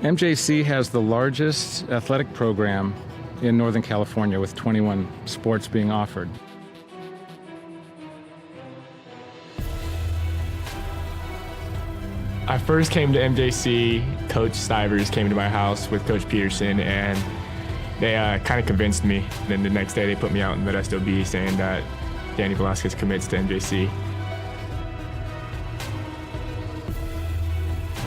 MJC has the largest athletic program in Northern California with 21 sports being offered. I first came to MJC, Coach Stivers came to my house with Coach Peterson, and they kind of convinced me. Then the next day they put me out in Modesto B saying that Danny Velasquez commits to MJC.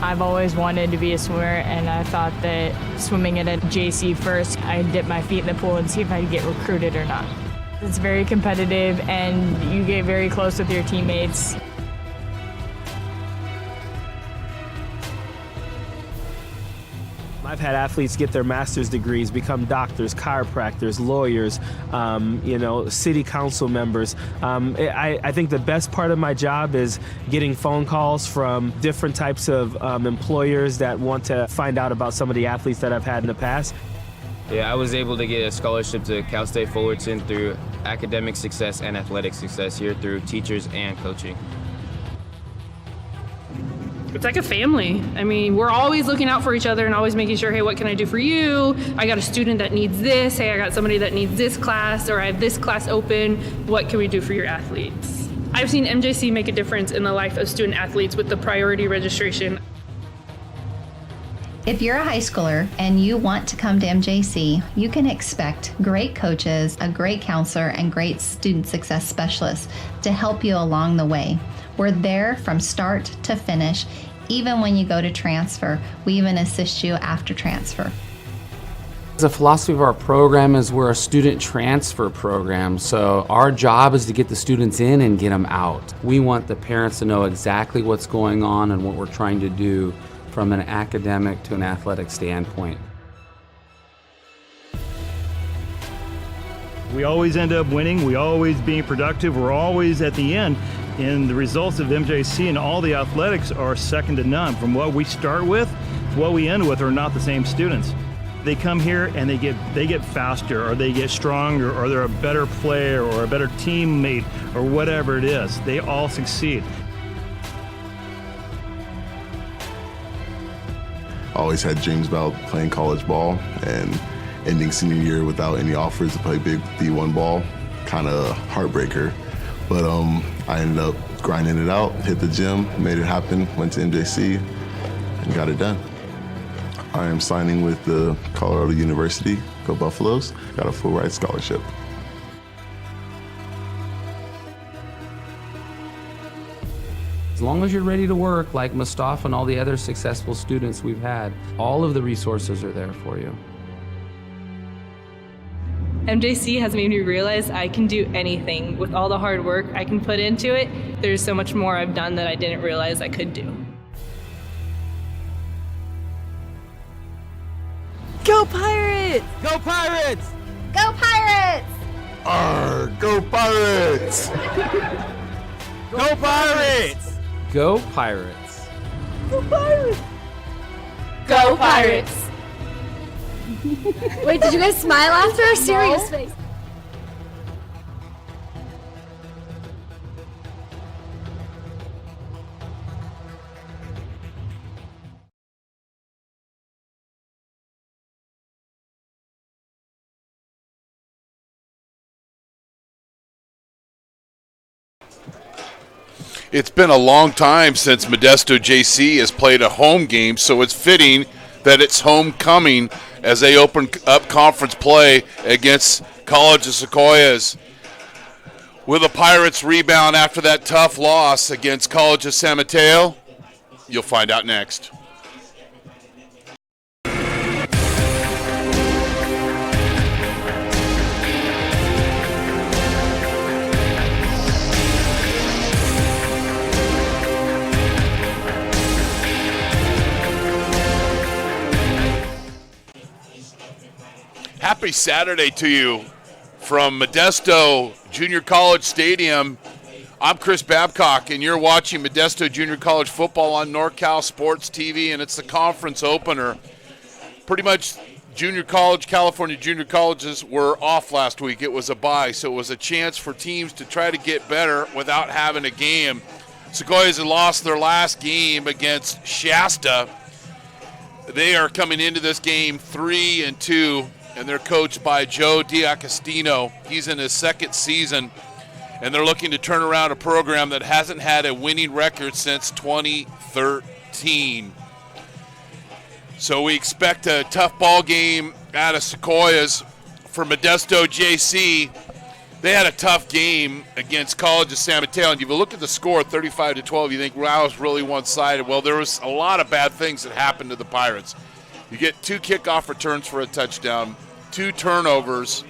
I've always wanted to be a swimmer, and I thought that swimming at a JC first, I'd dip my feet in the pool and see if I could get recruited or not. It's very competitive, and you get very close with your teammates. I've had athletes get their master's degrees, become doctors, chiropractors, lawyers, city council members. I think the best part of my job is getting phone calls from different types of employers that want to find out about some of the athletes that I've had in the past. Yeah, I was able to get a scholarship to Cal State Fullerton through academic success and athletic success here through teachers and coaching. It's like a family. I mean, we're always looking out for each other and always making sure, hey, what can I do for you? I got a student that needs this. Hey, I got somebody that needs this class, or I have this class open. What can we do for your athletes? I've seen MJC make a difference in the life of student athletes with the priority registration. If you're a high schooler and you want to come to MJC, you can expect great coaches, a great counselor, and great student success specialists to help you along the way. We're there from start to finish. Even when you go to transfer, we even assist you after transfer. The philosophy of our program is we're a student transfer program, so our job is to get the students in and get them out. We want the parents to know exactly what's going on and what we're trying to do from an academic to an athletic standpoint. We always end up winning, we always being productive, we're always at the end. And the results of MJC and all the athletics are second to none. From what we start with to what we end with are not the same students. They come here and they get faster, or they get stronger, or they're a better player or a better teammate, or whatever it is. They all succeed. Always had dreams about playing college ball, and ending senior year without any offers to play big D1 ball, kind of heartbreaker. But I ended up grinding it out, hit the gym, made it happen, went to MJC, and got it done. I am signing with the Colorado University Go Buffaloes. Got a full ride scholarship. As long as you're ready to work, like Mustafa and all the other successful students we've had, all of the resources are there for you. MJC has made me realize I can do anything. With all the hard work I can put into it, there's so much more I've done that I didn't realize I could do. Go Pirates! Go Pirates! Go Pirates! Arr, go Pirates! Go Pirates! Go Pirates! Go Pirates! Go Pirates! Wait, did you guys smile after a serious face? It's been a long time since Modesto JC has played a home game, so it's fitting that it's homecoming as they open up conference play against College of Sequoias. Will the Pirates rebound after that tough loss against College of San Mateo? You'll find out next. Happy Saturday to you from Modesto Junior College Stadium. I'm Chris Babcock, and you're watching Modesto Junior College football on NorCal Sports TV, and it's the conference opener. Pretty much junior college, California junior colleges were off last week. It was a bye, so it was a chance for teams to try to get better without having a game. Sequoias had lost their last game against Shasta. They are coming into this game 3-2. And they're coached by Joe Diacostino. He's in his second season, and they're looking to turn around a program that hasn't had a winning record since 2013. So we expect a tough ball game out of Sequoias. For Modesto JC, they had a tough game against College of San Mateo. And if you look at the score, 35-12, you think, wow, it's really one-sided. Well, there was a lot of bad things that happened to the Pirates. You get 2 kickoff returns for a touchdown, 2 turnovers,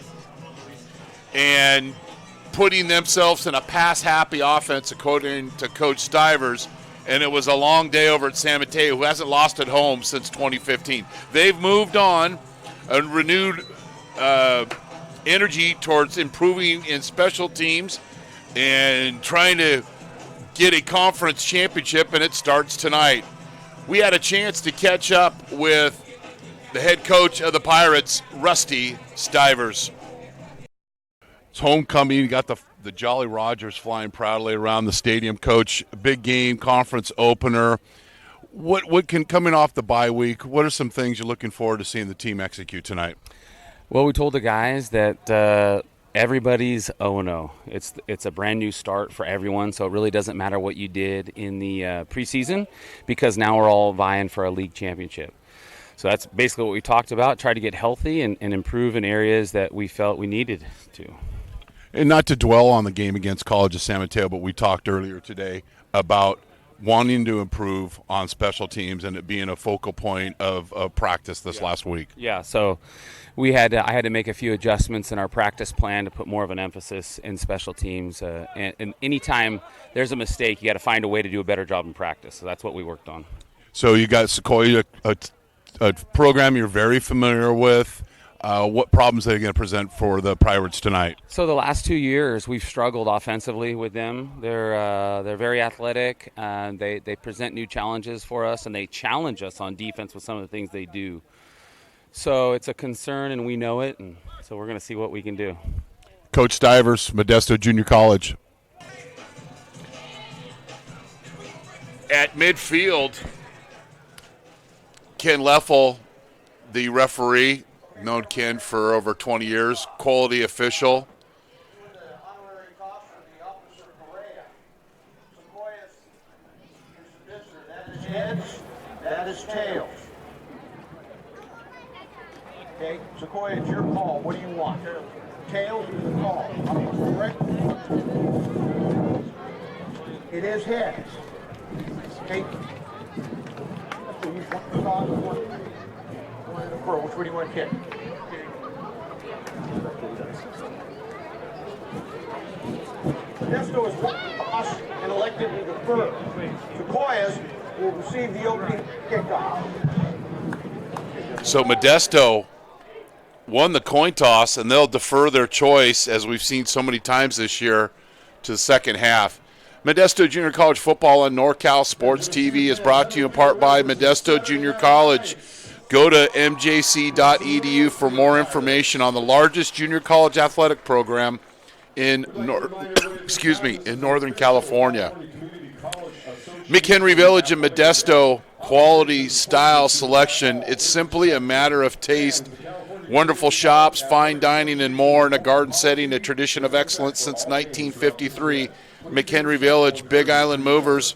and putting themselves in a pass-happy offense, according to Coach Stivers. And it was a long day over at San Mateo, who hasn't lost at home since 2015. They've moved on and renewed energy towards improving in special teams and trying to get a conference championship, and it starts tonight. We had a chance to catch up with the head coach of the Pirates, Rusty Stivers. It's homecoming. You got the Jolly Rogers flying proudly around the stadium. Coach, big game, conference opener. What can, coming off the bye week, what are some things you're looking forward to seeing the team execute tonight? Well, we told the guys that everybody's 0-0. It's a brand new start for everyone, so it really doesn't matter what you did in the preseason, because now we're all vying for a league championship. So that's basically what we talked about, try to get healthy and improve in areas that we felt we needed to. And not to dwell on the game against College of San Mateo, but we talked earlier today about wanting to improve on special teams and it being a focal point of practice this last week. Yeah, so I had to make a few adjustments in our practice plan to put more of an emphasis in special teams. And anytime there's a mistake, you got to find a way to do a better job in practice. So that's what we worked on. So you got Sequoia, a program you're very familiar with. What problems are they going to present for the Pirates tonight? So the last 2 years we've struggled offensively with them. They're very athletic. They present new challenges for us, and they challenge us on defense with some of the things they do. So it's a concern, and we know it, and so we're going to see what we can do. Coach Stivers, Modesto Junior College. At midfield, Ken Leffel, the referee, known Ken for over 20 years, quality official. That is tails. Okay, Sequoia, it's your call. What do you want? Tails is the call. Correct? It is heads. Okay. So you want the dog or one the fur? Which one do you want to kick? Modesto is us and elected to defer. Sequoias will receive the opening kickoff. So Modesto won the coin toss, and they'll defer their choice, as we've seen so many times this year, to the second half. Modesto Junior College football on NorCal Sports TV is brought to you in part by Modesto Junior College. Go to mjc.edu for more information on the largest junior college athletic program in Northern California. McHenry Village in Modesto, quality, style, selection. It's simply a matter of taste. Wonderful shops, fine dining, and more in a garden setting, a tradition of excellence since 1953. McHenry Village, Big Island Movers,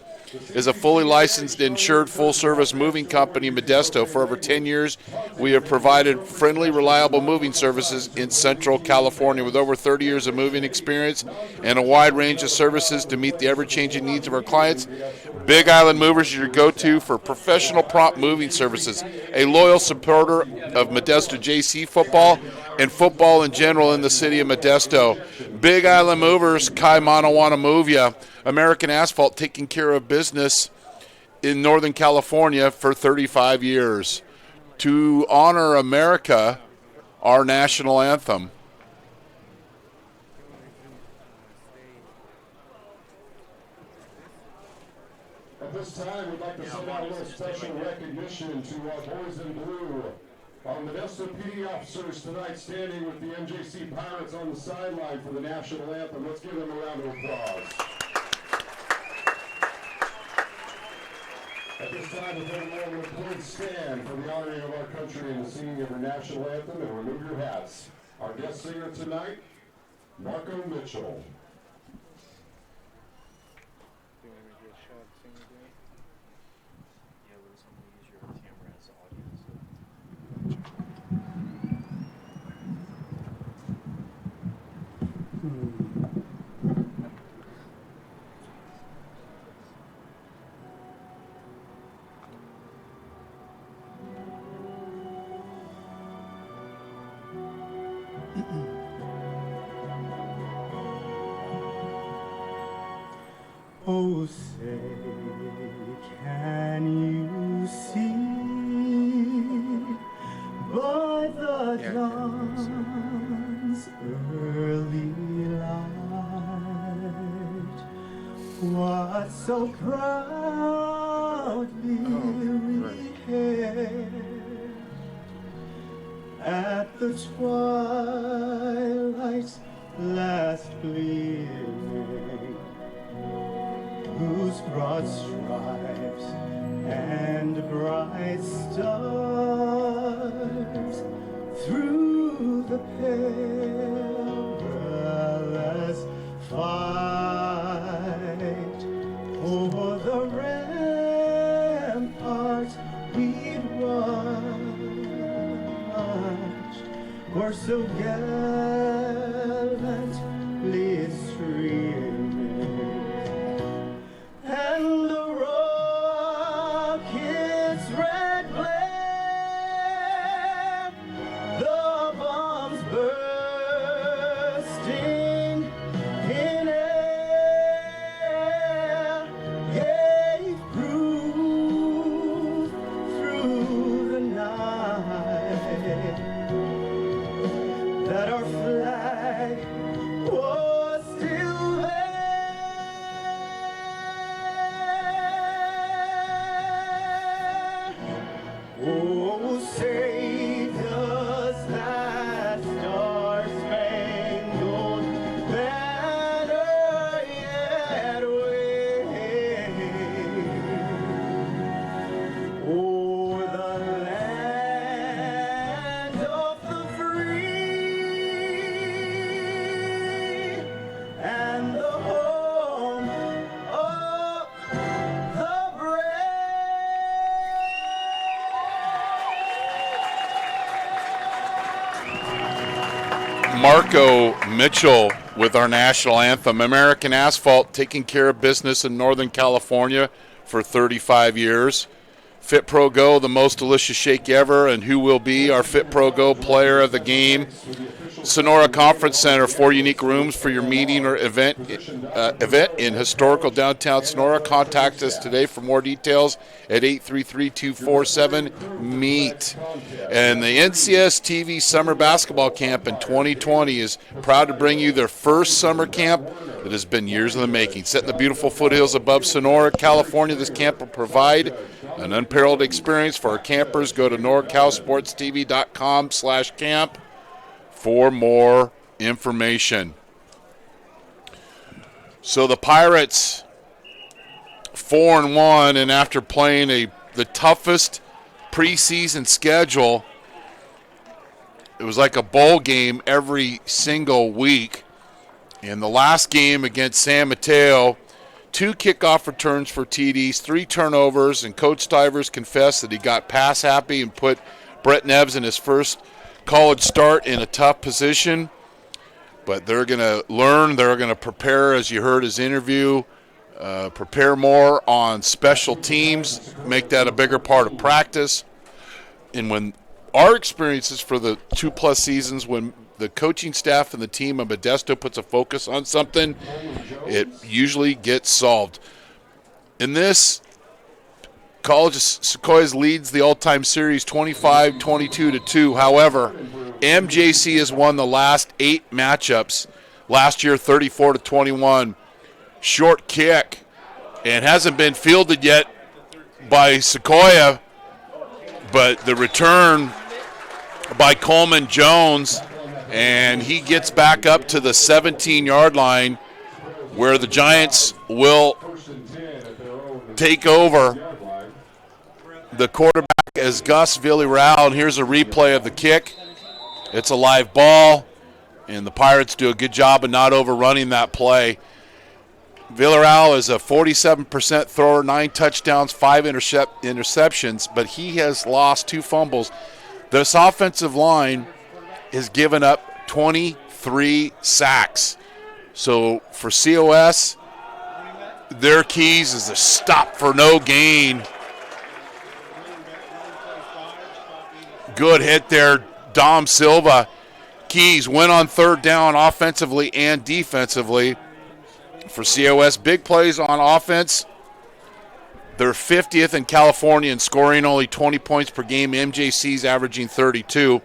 is a fully licensed, insured, full-service moving company in Modesto. For over 10 years, we have provided friendly, reliable moving services in Central California with over 30 years of moving experience and a wide range of services to meet the ever-changing needs of our clients. Big Island Movers is your go-to for professional prompt moving services, a loyal supporter of Modesto JC football and football in general in the city of Modesto. Big Island Movers, Kai Mana wanna move ya. American Asphalt, taking care of business in Northern California for 35 years. To honor America, our national anthem. At this time, we'd like to send out a little special recognition to our boys in blue. Our Modesto PD officers tonight standing with the MJC Pirates on the sideline for the national anthem. Let's give them a round of applause. At this time, with everyone will please stand for the honoring of our country and the singing of our national anthem, and remove your hats. Our guest singer tonight, Marco Mitchell. Oh, say, can you see by the dawn's early light what so proudly we hailed at the twilight's last gleaming, whose broad stripes and bright stars through the perilous fight over the ramparts we'd watched were so gallantly streaming. And the rocket's red glare, the bombs bursting in air, gave proof through the night that our Marco Mitchell with our national anthem. American Asphalt, taking care of business in Northern California for 35 years. FitPro GO, the most delicious shake ever, and who will be our FitPro GO player of the game. Sonora Conference Center, 4 unique rooms for your meeting or event in historical downtown Sonora. Contact us today for more details at 833-247-MEET. And the NCS TV Summer Basketball Camp in 2020 is proud to bring you their first summer camp that has been years in the making. Set in the beautiful foothills above Sonora, California, this camp will provide an unparalleled experience for our campers. Go to NorCalSportsTV.com/camp for more information. So the Pirates 4-1, and after playing the toughest preseason schedule, it was like a bowl game every single week. In the last game against San Mateo, 2 kickoff returns for TDs, 3 turnovers, and Coach Stivers confessed that he got pass happy and put Brett Neves in his first college start in a tough position. But they're going to learn, they're going to prepare, as you heard his interview, prepare more on special teams, make that a bigger part of practice. And when our experiences for the 2+ seasons, when the coaching staff and the team of Modesto puts a focus on something, it usually gets solved. In this, College of Sequoias leads the all-time series 25-22-2. However, MJC has won the last 8 matchups. Last year, 34-21. Short kick, and hasn't been fielded yet by Sequoia, but the return by Coleman Jones, and he gets back up to the 17-yard line where the Giants will take over. The quarterback is Gus Villarreal, and here's a replay of the kick. It's a live ball, and the Pirates do a good job of not overrunning that play. Villarreal is a 47% thrower, 9 touchdowns, 5 interceptions, but he has lost 2 fumbles. This offensive line has given up 23 sacks. So for COS, their keys is a stop for no gain. Good hit there, Dom Silva. Keys went on 3rd down offensively and defensively for COS. Big plays on offense. They're 50th in California in scoring, only 20 points per game. MJC's averaging 32.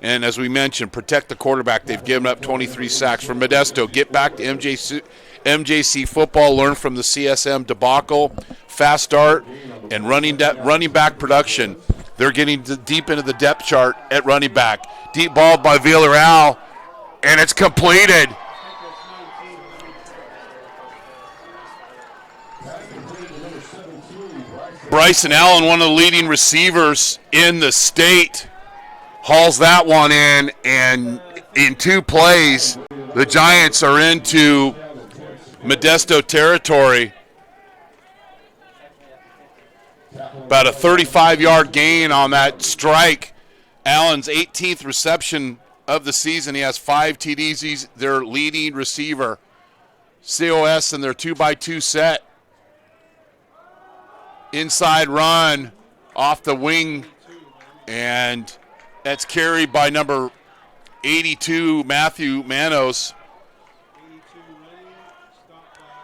And as we mentioned, protect the quarterback. They've given up 23 sacks. For Modesto, get back to MJC football, learn from the CSM debacle, fast start, and running back production. They're getting deep into the depth chart at running back. Deep ball by Villarreal, and it's completed. Bryson Allen, one of the leading receivers in the state, hauls that one in, and in 2 plays, the Giants are into Modesto territory. About a 35-yard gain on that strike. Allen's 18th reception of the season. He has 5 TDs. He's their leading receiver. COS in their 2x2 set. Inside run off the wing, and that's carried by number 82, Matthew Manos.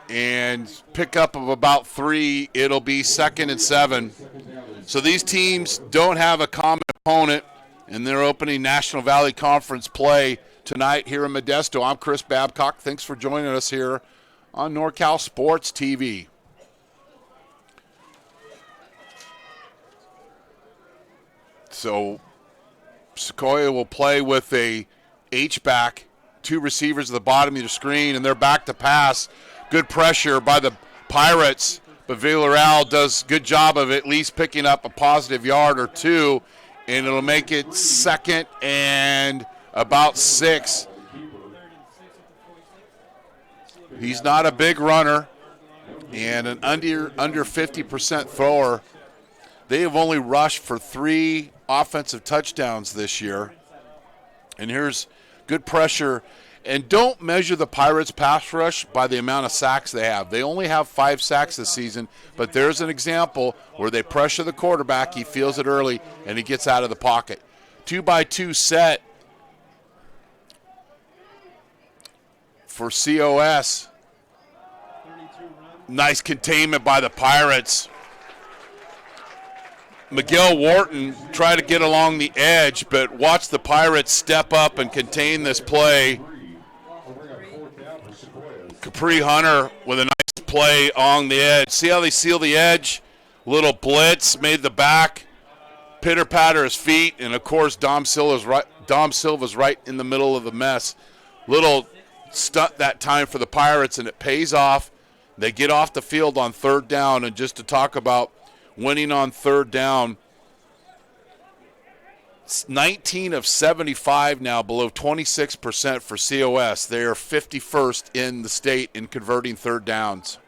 And pickup of about 3, it'll be 2nd and 7. So these teams don't have a common opponent in their opening National Valley Conference play tonight here in Modesto. I'm Chris Babcock. Thanks for joining us here on NorCal Sports TV. So Sequoia will play with a H-back, 2 receivers at the bottom of your screen, and they're back to pass. Good pressure by the Pirates, but Villarreal does a good job of at least picking up a positive yard or 2, and it'll make it 2nd and about 6. He's not a big runner and an under 50% thrower. They have only rushed for 3 offensive touchdowns this year. And here's good pressure. And don't measure the Pirates' pass rush by the amount of sacks they have. They only have 5 sacks this season, but there's an example where they pressure the quarterback, he feels it early, and he gets out of the pocket. 2-by-2 set for COS. Nice containment by the Pirates. Miguel Wharton tried to get along the edge, but watch the Pirates step up and contain this play. Capri Hunter with a nice play on the edge. See how they seal the edge? Little blitz, made the back pitter-patter his feet, and of course Dom Silva's right in the middle of the mess. Little stunt that time for the Pirates, and it pays off. They get off the field on 3rd down, and just to talk about winning on 3rd down, it's 19 of 75 now, below 26% for COS. They are 51st in the state in converting 3rd downs.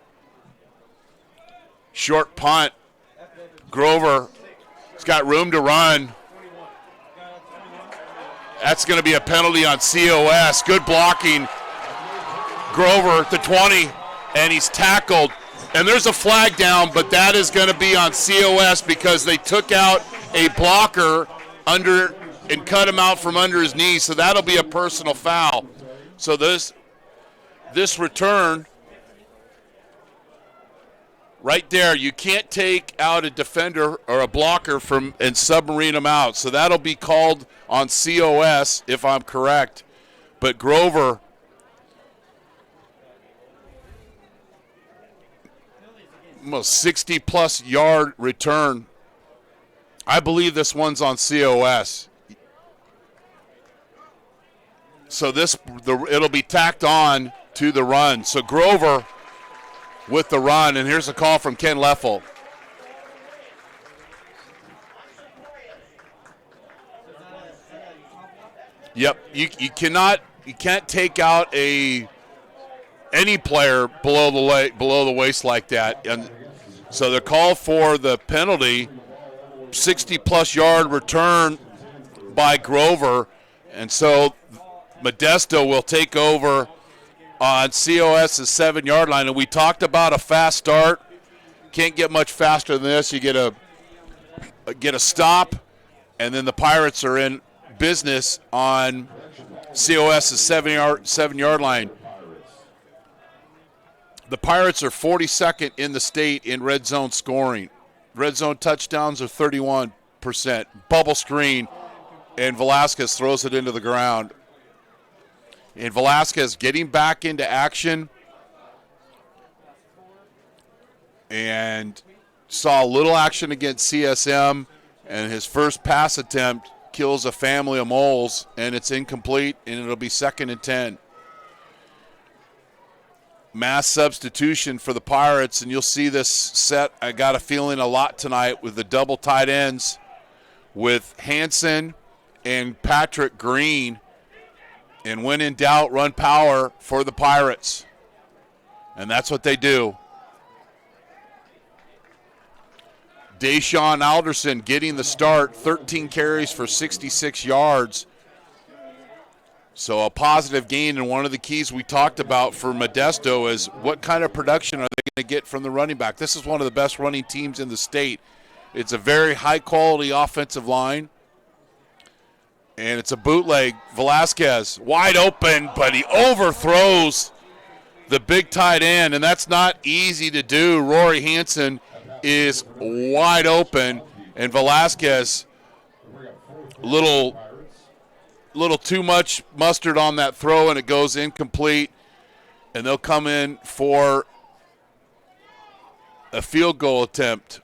Short punt. Grover has got room to run. That's going to be a penalty on COS. Good blocking. Grover at the 20, and he's tackled. And there's a flag down, but that is going to be on COS because they took out a blocker under and cut him out from under his knee, so that'll be a personal foul. So this return right there, you can't take out a defender or a blocker from and submarine him out, so that'll be called on COS if I'm correct. But Grover, almost 60-plus yard return. I believe this one's on COS. So it'll be tacked on to the run. So Grover with the run, and here's a call from Ken Leffel. Yep, you can't take out any player below the waist like that, and so they're called for the penalty. 60-plus yard return by Grover, and so Modesto will take over on COS's 7-yard line. And we talked about a fast start. Can't get much faster than this. You get a stop, and then the Pirates are in business on COS's 7-yard line. The Pirates are 42nd in the state in red zone scoring. Red zone touchdowns are 31%. Bubble screen, and Velasquez throws it into the ground. And Velasquez getting back into action and saw a little action against CSM, and his first pass attempt kills a family of moles, and it's incomplete, and it'll be 2nd and 10. Mass substitution for the Pirates, and you'll see this set, I got a feeling, a lot tonight with the double tight ends with Hansen and Patrick Green. And when in doubt, run power for the Pirates. And that's what they do. Deshaun Alderson getting the start, 13 carries for 66 yards. So a positive gain, and one of the keys we talked about for Modesto is what kind of production are they going to get from the running back. This is one of the best running teams in the state. It's a very high-quality offensive line, and it's a bootleg. Velasquez wide open, but he overthrows the big tight end, and that's not easy to do. Rory Hansen is wide open, and Velasquez little too much mustard on that throw, and it goes incomplete, and they'll come in for a field goal attempt.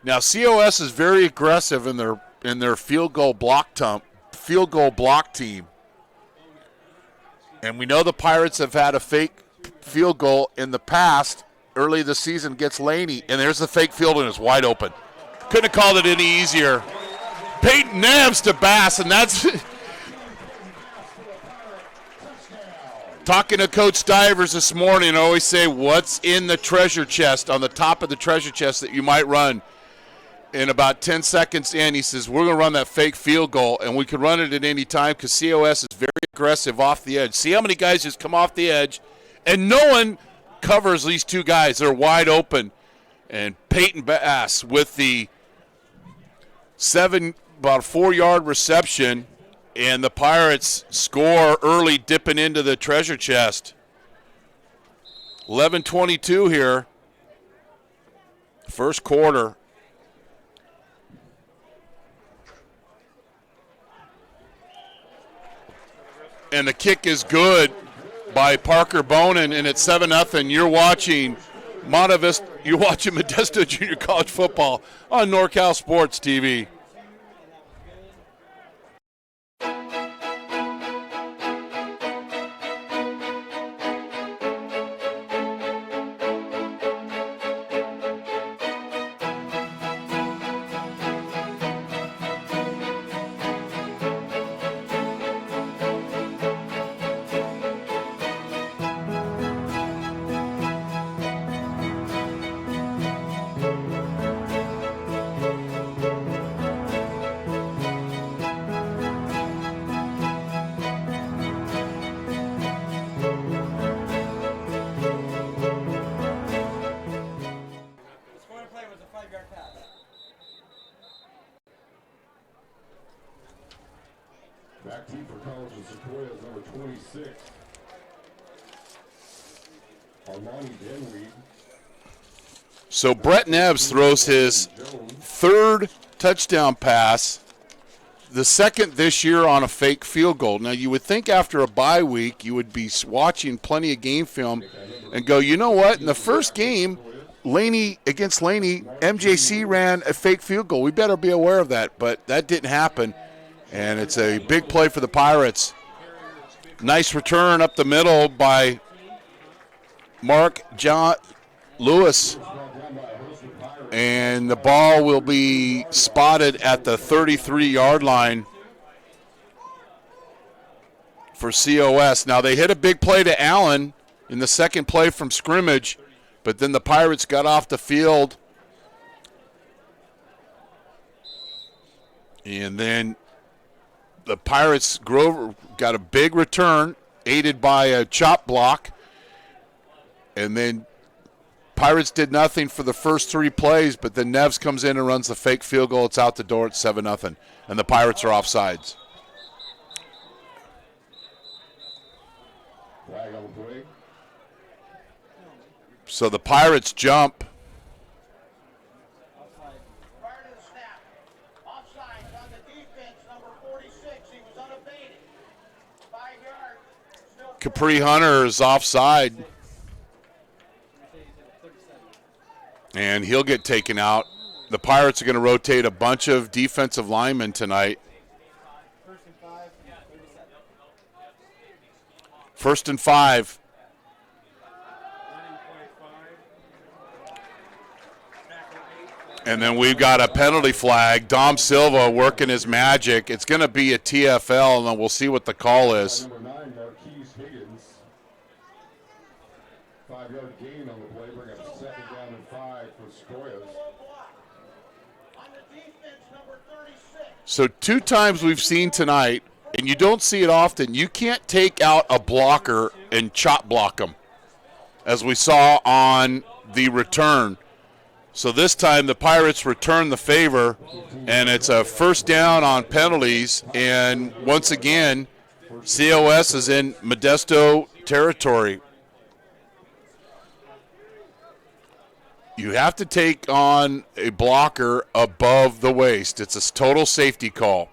Now COS is very aggressive in their field goal block team, and we know the Pirates have had a fake field goal in the past. Early this season gets Laney, and there's the fake field, and it's wide open. Couldn't have called it any easier. Peyton Nams to Bass, and that's talking to Coach Stivers this morning. I always say, what's in the treasure chest, on the top of the treasure chest that you might run? And about 10 seconds in, he says, we're going to run that fake field goal, and we can run it at any time because COS is very aggressive off the edge. See how many guys just come off the edge, and no one covers these two guys. They're wide open. And Peyton Bass with the about 4-yard reception, and the Pirates score early, dipping into the treasure chest. 11:22 here, first quarter. And the kick is good by Parker Bonin, and it's 7-0. You're watching Modesto Junior College football on NorCal Sports TV. Back team for College of Sequoias, number 26. Armani Denweed. So Brett Neves throws his third touchdown pass, the second this year on a fake field goal. Now, you would think after a bye week you would be watching plenty of game film and go, you know what, in the first game, against Laney, MJC ran a fake field goal. We better be aware of that, but that didn't happen. And it's a big play for the Pirates. Nice return up the middle by Mark John Lewis. And the ball will be spotted at the 33-yard line for COS. Now, they hit a big play to Allen in the second play from scrimmage, but then the Pirates got off the field. And then the Pirates, Grover got a big return, aided by a chop block. And then Pirates did nothing for the first 3 plays, but then Neves comes in and runs the fake field goal. It's out the door at 7-0, and the Pirates are offsides. So the Pirates jump. Capri Hunter is offside, and he'll get taken out. The Pirates are going to rotate a bunch of defensive linemen tonight. 1st and 5. And then we've got a penalty flag. Dom Silva working his magic. It's going to be a TFL, and then we'll see what the call is. 5-yard gain on the play, bring up 2nd down and 5 for Sequoias. So 2 times we've seen tonight, and you don't see it often, you can't take out a blocker and chop block them, as we saw on the return. So this time the Pirates return the favor, and it's a 1st down on penalties, and once again, COS is in Modesto territory. You have to take on a blocker above the waist. It's a total safety call.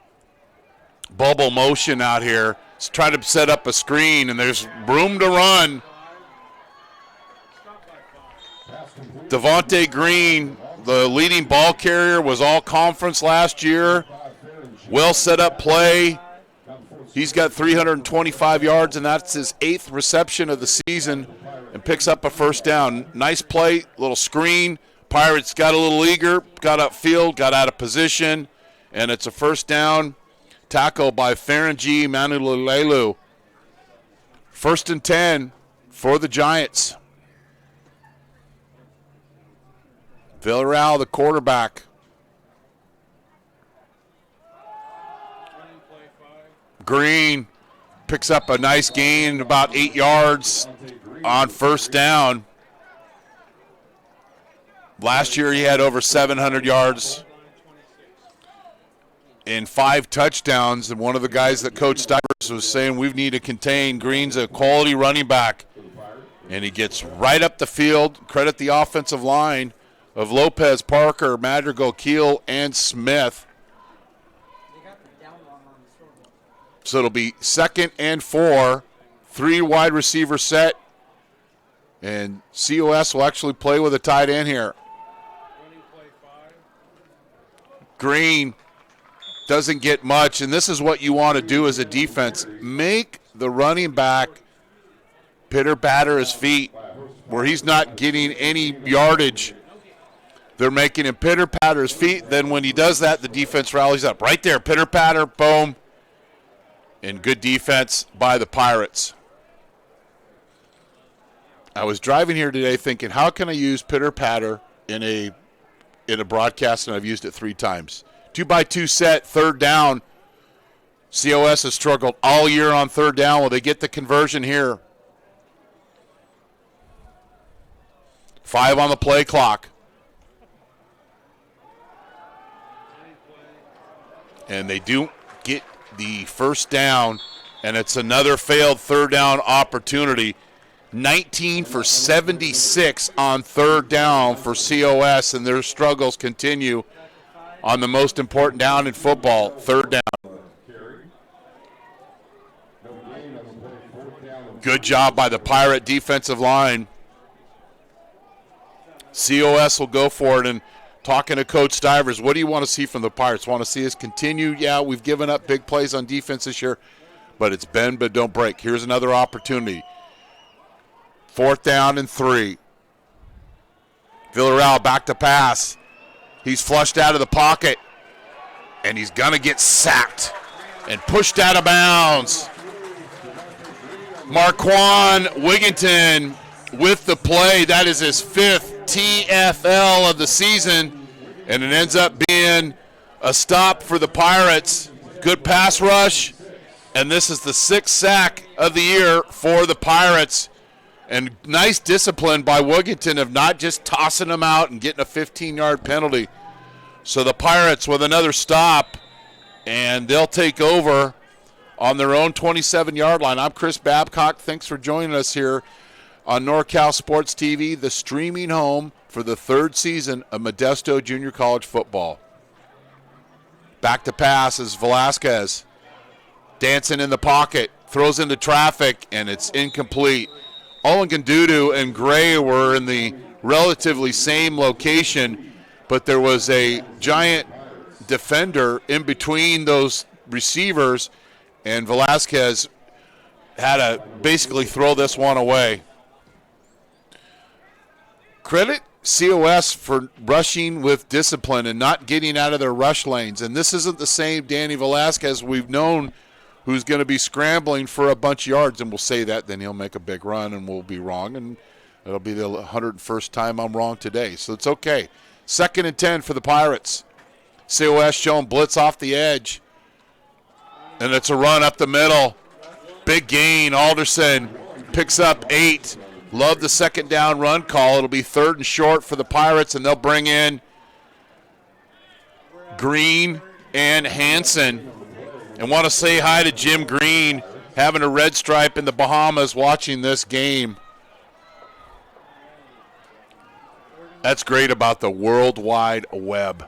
Bubble motion out here. Let's try to set up a screen, and there's room to run. Devontae Green, the leading ball carrier, was all conference last year. Well set up play. He's got 325 yards, and that's his 8th reception of the season, and picks up a 1st down. Nice play, little screen. Pirates got a little eager, got upfield, got out of position, and it's a 1st down. Tackle by Ferengi Manulelu. 1st and 10 for the Giants. Villarreal, the quarterback. Green picks up a nice gain, about 8 yards on first down. Last year he had over 700 yards and 5 touchdowns. And one of the guys that Coach Stivers was saying we need to contain. Green's a quality running back. And he gets right up the field. Credit the offensive line of Lopez, Parker, Madrigal, Keel, and Smith. So it'll be 2nd and 4, 3 wide receiver set. And COS will actually play with a tight end here. Green doesn't get much, and this is what you want to do as a defense. Make the running back pitter-patter his feet where he's not getting any yardage. They're making him pitter-patter his feet. Then when he does that, the defense rallies up. Right there, pitter-patter, boom. And good defense by the Pirates. I was driving here today thinking, how can I use pitter-patter in a broadcast, and I've used it 3 times. 2x2 set, 3rd down. COS has struggled all year on 3rd down. Will they get the conversion here? 5 on the play clock. And they do get the first down, and it's another failed 3rd down opportunity. 19 for 76 on 3rd down for COS, and their struggles continue on the most important down in football, 3rd down. Good job by the Pirate defensive line. COS will go for it, and talking to Coach Stivers, what do you want to see from the Pirates? Want to see us continue? Yeah, we've given up big plays on defense this year, but it's bend but don't break. Here's another opportunity. 4th down and 3. Villarreal back to pass. He's flushed out of the pocket, and he's going to get sacked and pushed out of bounds. Marquand Wigginton with the play. That is his 5th TFL of the season, and it ends up being a stop for the Pirates. Good pass rush, and this is the 6th sack of the year for the Pirates. And nice discipline by Wigginton of not just tossing him out and getting a 15-yard penalty. So the Pirates with another stop, and they'll take over on their own 27-yard line. I'm Chris Babcock. Thanks for joining us here on NorCal Sports TV, the streaming home for the 3rd season of Modesto Junior College football. Back to pass is Velasquez. Dancing in the pocket, throws into traffic, and it's incomplete. Olengandudu and Gray were in the relatively same location, but there was a giant defender in between those receivers, and Velasquez had to basically throw this one away. Credit COS for rushing with discipline and not getting out of their rush lanes. And this isn't the same Danny Velasquez we've known, who's going to be scrambling for a bunch of yards, and we'll say that, then he'll make a big run and we'll be wrong, and it'll be the 101st time I'm wrong today. So it's okay. 2nd and 10 for the Pirates. COS showing blitz off the edge, and it's a run up the middle. Big gain. Alderson picks up 8. Love the 2nd down run call. It'll be 3rd and short for the Pirates, and they'll bring in Green and Hansen. And want to say hi to Jim Green, having a red stripe in the Bahamas, watching this game. That's great about the World Wide Web.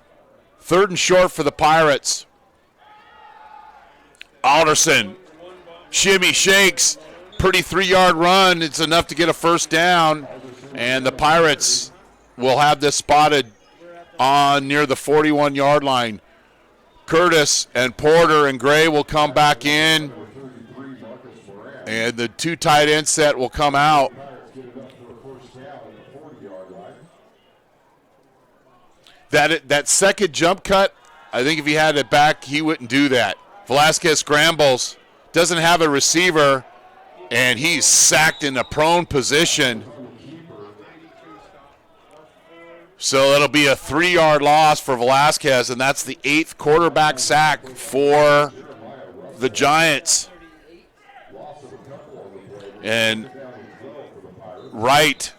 3rd and short for the Pirates. Alderson, shimmy, shakes, pretty 3-yard run. It's enough to get a first down, and the Pirates will have this spotted on near the 41-yard line. Curtis and Porter and Gray will come back in, and the 2 tight end set will come out. That second jump cut, I think if he had it back, he wouldn't do that. Velasquez scrambles, doesn't have a receiver, and he's sacked in a prone position. So it'll be a 3-yard loss for Velasquez, and that's the 8th quarterback sack for the Giants. And Wright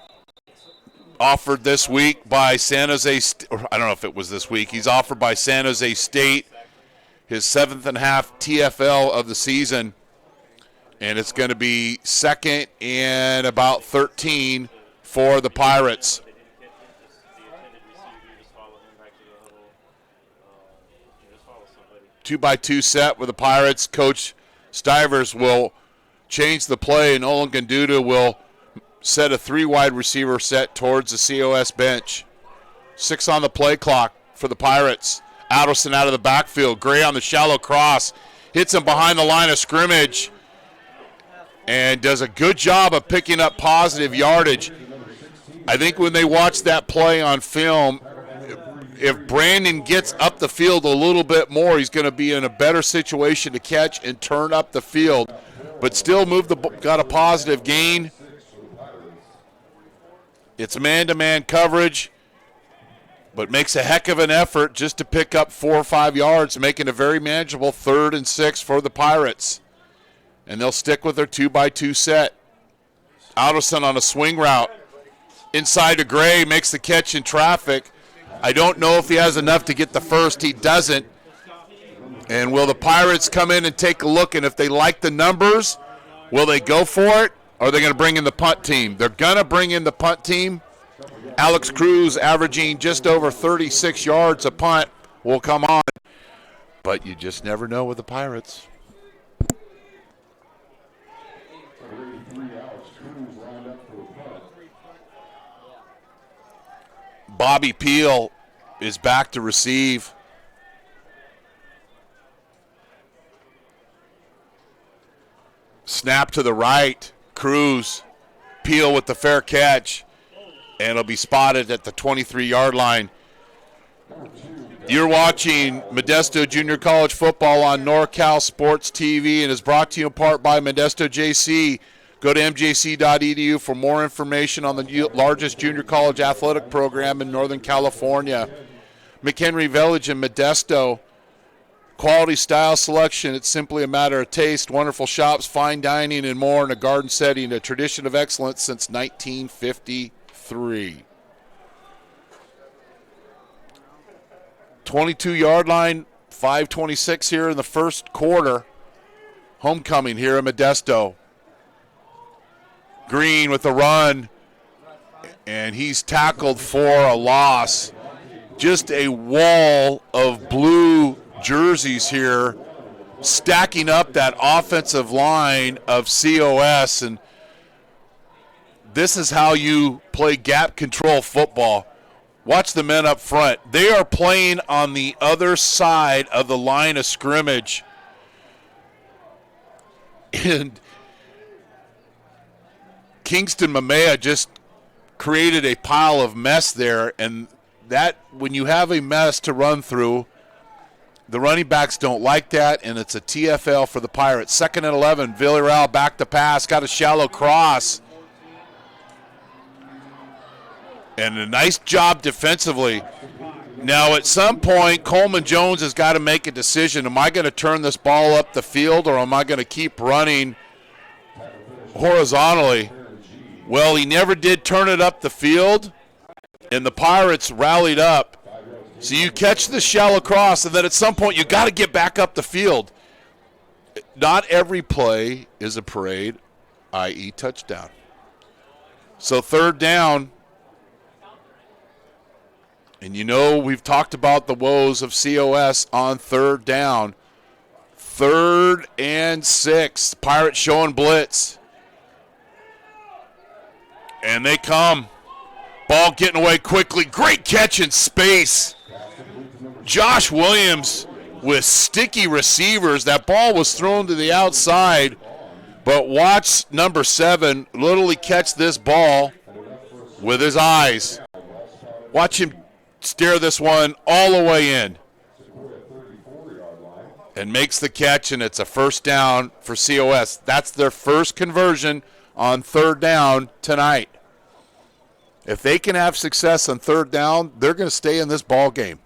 offered this week by San Jose I don't know if it was this week. He's offered by San Jose State, his 7.5 TFL of the season. And it's going to be 2nd and about 13 for the Pirates. Two-by-two set with the Pirates. Coach Stivers will change the play, and Olin Ganduda will set a 3 wide receiver set towards the COS bench. 6 on the play clock for the Pirates. Alderson out of the backfield. Gray on the shallow cross. Hits him behind the line of scrimmage and does a good job of picking up positive yardage. I think when they watch that play on film, if Brandon gets up the field a little bit more, he's going to be in a better situation to catch and turn up the field. But still got a positive gain. It's man-to-man coverage, but makes a heck of an effort just to pick up 4 or 5 yards, making a very manageable 3rd and 6 for the Pirates. And they'll stick with their 2-by-2 set. Alderson on a swing route. Inside to Gray, makes the catch in traffic. I don't know if he has enough to get the first. He doesn't. And will the Pirates come in and take a look? And if they like the numbers, will they go for it? Or are they going to bring in the punt team? They're going to bring in the punt team. Alex Cruz, averaging just over 36 yards a punt, will come on. But you just never know with the Pirates. Bobby Peel is back to receive. Snap to the right. Cruz. Peel with the fair catch. And it'll be spotted at the 23-yard line. You're watching Modesto Junior College Football on NorCal Sports TV, and is brought to you in part by Modesto JC. Go to mjc.edu for more information on the largest junior college athletic program in Northern California. McHenry Village in Modesto. Quality, style, selection, it's simply a matter of taste. Wonderful shops, fine dining, and more in a garden setting. A tradition of excellence since 1953. 22-yard line, 5:26 here in the first quarter. Homecoming here in Modesto. Green with the run, and he's tackled for a loss. Just a wall of blue jerseys here stacking up that offensive line of COS, and this is how you play gap control football. Watch the men up front. They are playing on the other side of the line of scrimmage. And Kingston Mamea just created a pile of mess there, and that, when you have a mess to run through, the running backs don't like that, and it's a TFL for the Pirates. 2nd and 11, Villarreal back to pass, got a shallow cross. And a nice job defensively. Now, at some point, Coleman Jones has got to make a decision. Am I going to turn this ball up the field, or am I going to keep running horizontally? Well, he never did turn it up the field, and the Pirates rallied up. So you catch the shallow cross, and then at some point you got to get back up the field. Not every play is a parade, i.e. touchdown. So 3rd down. And you know we've talked about the woes of COS on 3rd down. 3rd and 6. Pirates showing blitz. And they come. Ball getting away quickly. Great catch in space. Josh Williams with sticky receivers. That ball was thrown to the outside. But watch number 7 literally catch this ball with his eyes. Watch him steer this one all the way in. And makes the catch, and it's a 1st down for COS. That's their first conversion on 3rd down tonight. If they can have success on 3rd down, they're going to stay in this ball game.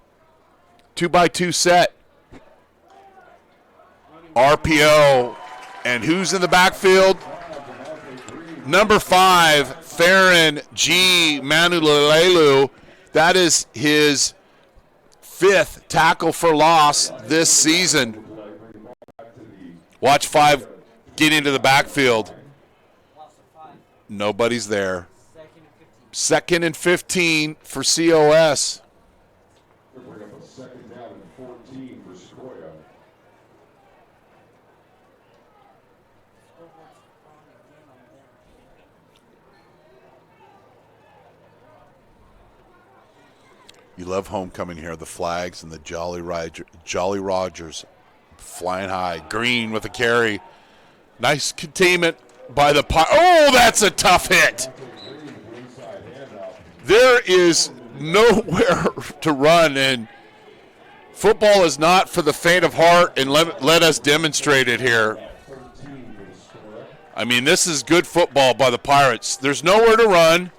2-by-2 set. RPO. And who's in the backfield? Number 5, Theron G. Manulelu. That is his 5th tackle for loss this season. Watch 5 get into the backfield. Nobody's there. 2nd and 15 for COS. We're bring up a 2nd down and 14 for Sequoia. You love homecoming here. The flags and the Jolly Rogers flying high. Green with a carry. Nice containment by the oh, that's a tough hit. There is nowhere to run, and football is not for the faint of heart, and let us demonstrate it here. I mean, this is good football by the Pirates. There's nowhere to run.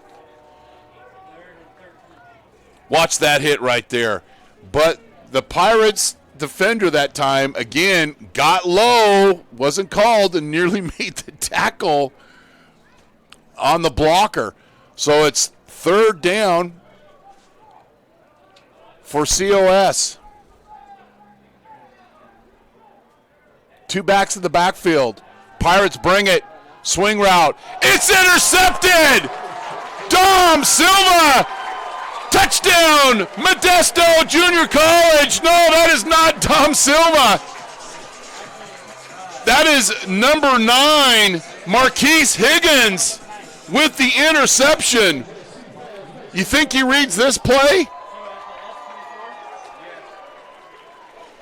Watch that hit right there. But the Pirates defender that time, again, got low, wasn't called, and nearly made the tackle on the blocker. So it's 3rd down for COS. 2 backs in the backfield. Pirates bring it. Swing route. It's intercepted! Dom Silva! Touchdown! Modesto Junior College! No, that is not Dom Silva. That is number 9, Marquise Higgins, with the interception. You think he reads this play?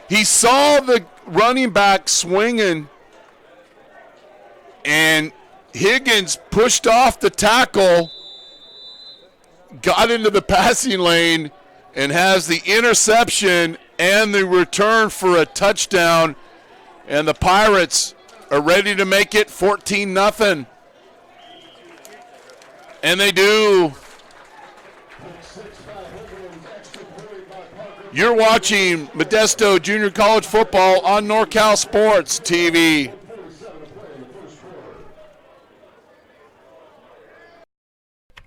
He saw the running back swinging, and Higgins pushed off the tackle, got into the passing lane, and has the interception and the return for a touchdown. And the Pirates are ready to make it 14-0. And they do. You're watching Modesto Junior College football on NorCal Sports TV.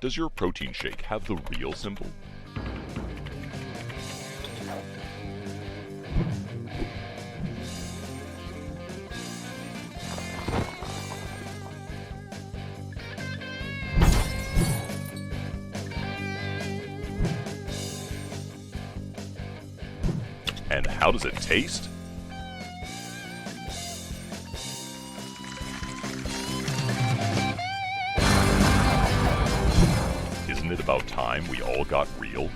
Does your protein shake have the real symbol? And how does it taste? Isn't it about time we all got real?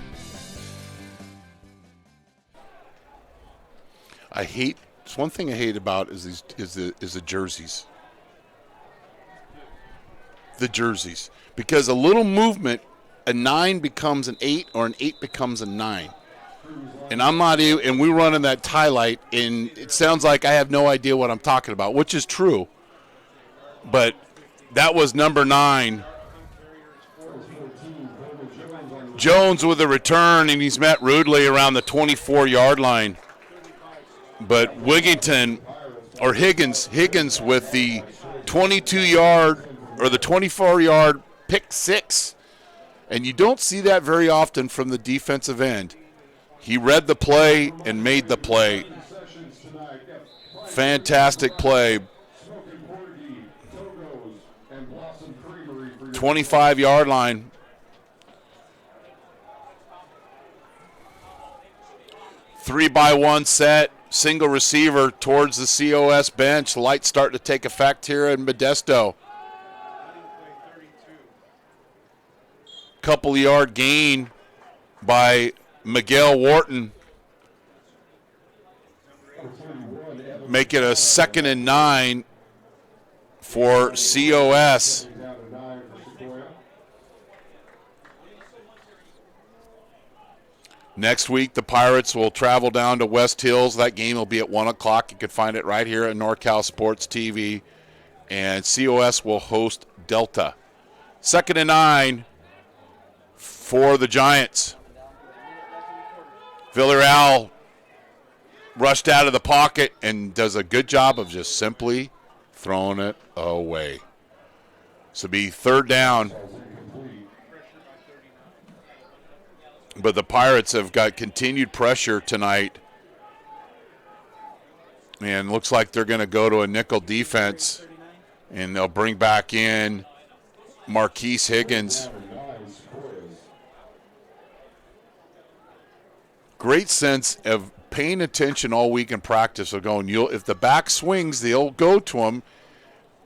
It's one thing I hate about is the jerseys. The jerseys. Because a little movement, a 9 becomes an 8, or an 8 becomes a 9. And I'm not even, and we're running that tie light, and it sounds like I have no idea what I'm talking about, which is true. But that was number 9. Jones with a return, and he's met rudely around the 24-yard line. But Higgins with the 22-yard or the 24-yard pick 6. And you don't see that very often from the defensive end. He read the play and made the play. Fantastic play. 25-yard line. Three-by-one set, single receiver towards the COS bench. The lights start to take effect here in Modesto. Couple-yard gain by Miguel Wharton. Make it a 2nd and 9 for COS. Next week, the Pirates will travel down to West Hills. That game will be at 1 o'clock. You can find it right here at NorCal Sports TV. And COS will host Delta. 2nd and 9 for the Giants. Villarreal rushed out of the pocket and does a good job of just simply throwing it away. So be third down. But the Pirates have got continued pressure tonight. And looks like they're going to go to a nickel defense. And they'll bring back in Marquise Higgins. Great sense of paying attention all week in practice of going, if the back swings, they'll go to him.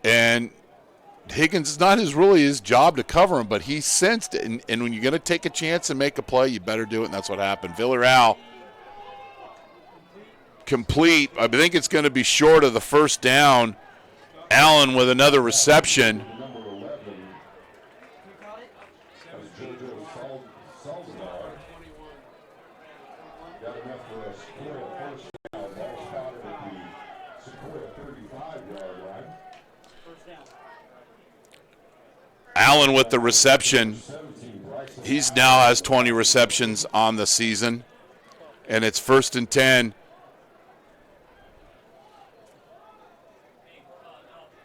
And Higgins, is not really his job to cover him, but he sensed it. And when you're going to take a chance and make a play, you better do it, and that's what happened. Villarreal complete. I think it's going to be short of the first down. Allen with another reception. Allen with the reception. He's now has 20 receptions on the season, and it's 1st and 10.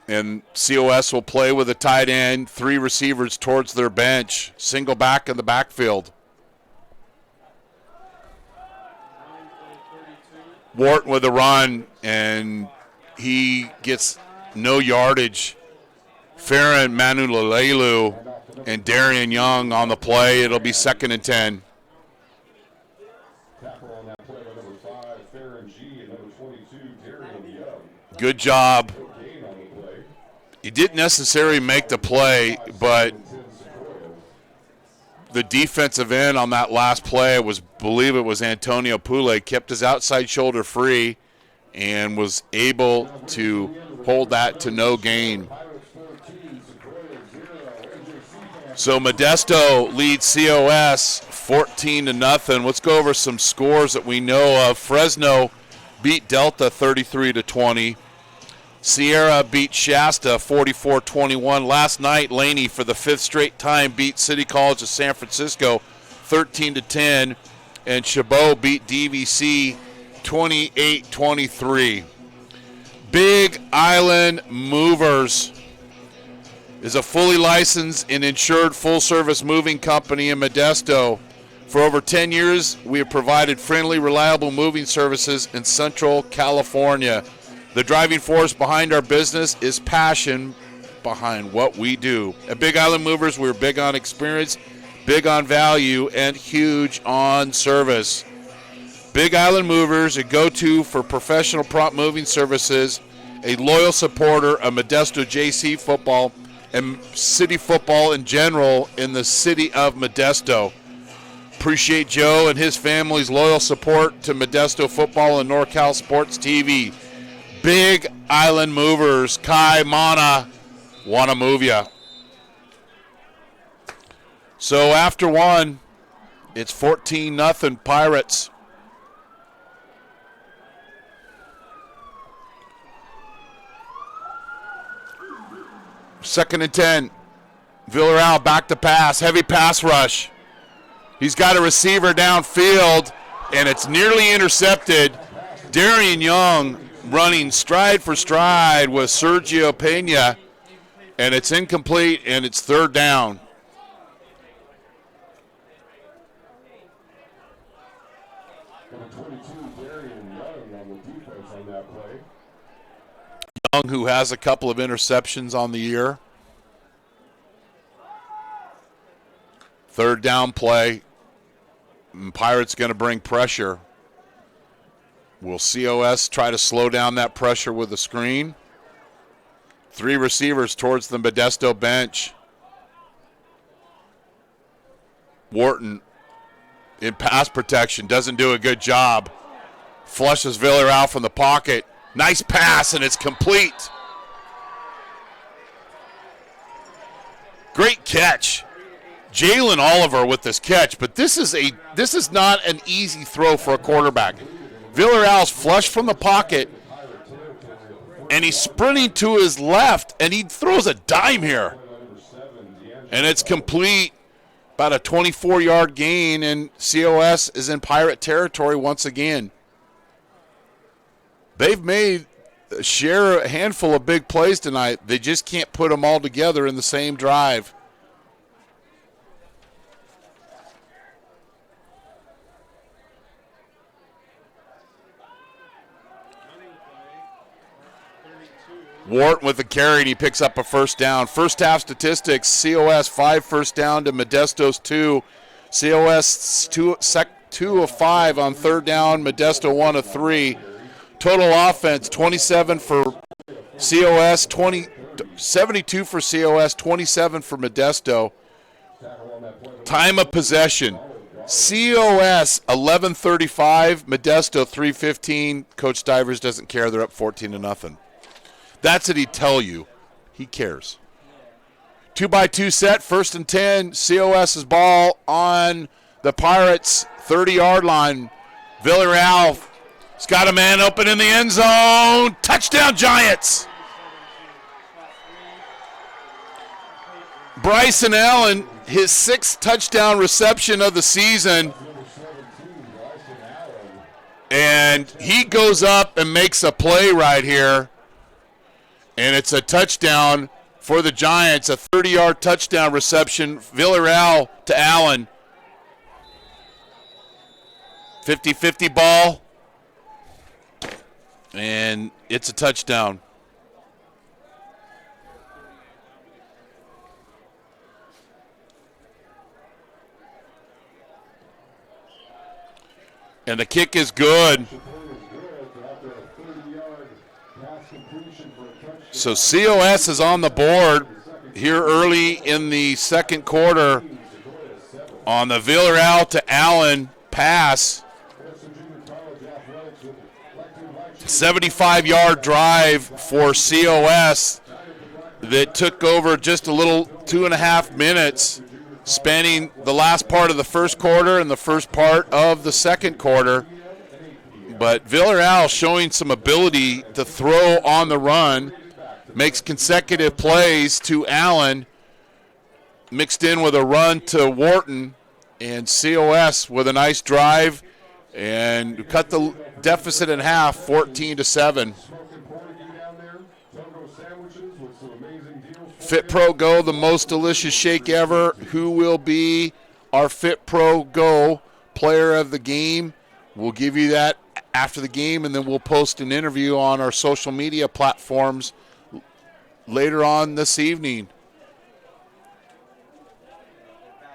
And COS will play with a tight end, 3 receivers towards their bench, single back in the backfield. Wharton with a run, and he gets no yardage. Farron, Manu Lalelu, and Darian Young on the play. It'll be 2nd and 10. Good job. He didn't necessarily make the play, but the defensive end on that last play believe it was Antonio Pule, kept his outside shoulder free and was able to hold that to no gain. So Modesto leads COS 14-0. Let's go over some scores that we know of. Fresno beat Delta 33-20. Sierra beat Shasta 44-21. Last night, Laney, for the 5th straight time, beat City College of San Francisco 13-10. And Chabot beat DVC 28-23. Big Island Movers is a fully licensed and insured full-service moving company in Modesto. For over 10 years, we have provided friendly, reliable moving services in Central California. The driving force behind our business is passion behind what we do. At Big Island Movers, we're big on experience, big on value, and huge on service. Big Island Movers, a go-to for professional prop moving services, a loyal supporter of Modesto JC football and city football in general in the city of Modesto. Appreciate Joe and his family's loyal support to Modesto football and NorCal Sports TV. Big Island Movers, Kai Mana, wanna move ya. So after one, it's 14-0 Pirates. Second and 10. Villarreal back to pass. Heavy pass rush. He's got a receiver downfield, and it's nearly intercepted. Darian Young running stride for stride with Sergio Pena, and it's incomplete, and it's 3rd down. Young, who has a couple of interceptions on the year. 3rd down play. And Pirates going to bring pressure. Will COS try to slow down that pressure with the screen? 3 receivers towards the Modesto bench. Wharton in pass protection doesn't do a good job. Flushes Villarreal from the pocket. Nice pass, and it's complete. Great catch. Jalen Oliver with this catch, but this is not an easy throw for a quarterback. Villarreal's flushed from the pocket, and he's sprinting to his left, and he throws a dime here. And it's complete. About a 24-yard gain, and COS is in Pirate territory once again. they've made a handful of big plays tonight. They just can't put them all together in the same drive. Wharton with the carry, and he picks up a first down. First half statistics, COS 5 first down to Modesto's 2. COS 2 of 5 on third down, Modesto 1 of 3. Total offense, 27 for COS, 72 for COS, 27 for Modesto. Time of possession, COS 11:35, Modesto 3:15. Coach Stivers doesn't care. They're up 14-0. That's what he'd tell you. He cares. 2-by-2 set, 1st and 10. COS's ball on the Pirates' 30-yard line. Villarreal's got a man open in the end zone. Touchdown, Giants. Bryson Allen, his 6th touchdown reception of the season. And he goes up and makes a play right here. And it's a touchdown for the Giants, a 30-yard touchdown reception. Villarreal to Allen. 50-50 ball. And it's a touchdown. And the kick is good. So COS is on the board here early in the second quarter on the Villarreal to Allen pass. 75-yard drive for COS that took over just a little 2.5 minutes, spanning the last part of the first quarter and the first part of the second quarter. But Villarreal showing some ability to throw on the run, makes consecutive plays to Allen, mixed in with a run to Wharton, and COS with a nice drive and cut the deficit in half, 14-7. FitPro GO, the most delicious shake ever. Who will be our FitPro GO player of the game? We'll give you that after the game, and then we'll post an interview on our social media platforms later on this evening.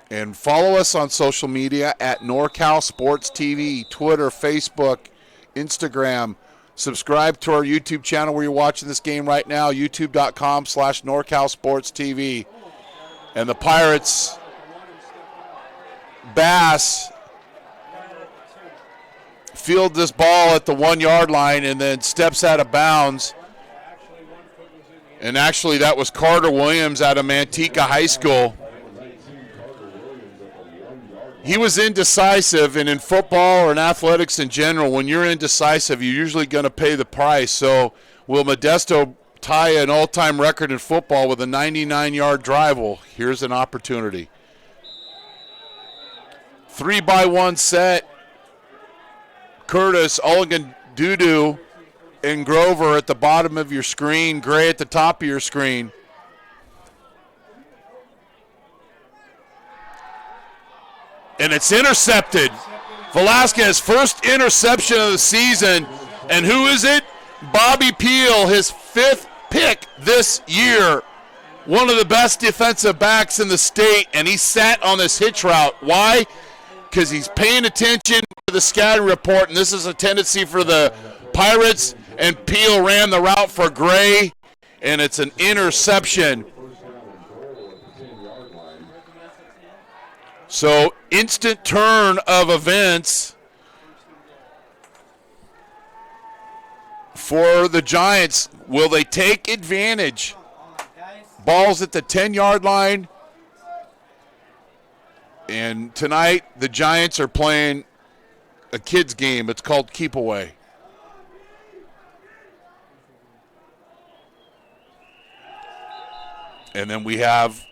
And follow us on social media at NorCal Sports TV, Twitter, Facebook, Instagram. Subscribe to our YouTube channel where you're watching this game right now, youtube.com/NorCal Sports TV. And the Pirates, Bass, field this ball at the 1-yard line and then steps out of bounds. And actually, that was Carter Williams out of Manteca High School. He was indecisive, and in football or in athletics in general, when you're indecisive, you're usually going to pay the price. So will Modesto tie an all-time record in football with a 99-yard drive? Well, here's an opportunity. 3-by-1 set. Curtis, Ulligan, Dudu, and Grover at the bottom of your screen, Gray at the top of your screen. And it's intercepted. Velasquez, first interception of the season. And who is it? Bobby Peel, his 5th pick this year. One of the best defensive backs in the state, and he sat on this hitch route. Why? Because he's paying attention to the scouting report, and this is a tendency for the Pirates, and Peel ran the route for Gray, and it's an interception. So, instant turn of events for the Giants. Will they take advantage? Ball's at the 10-yard line. And tonight, the Giants are playing a kids game. It's called Keep Away. And then we have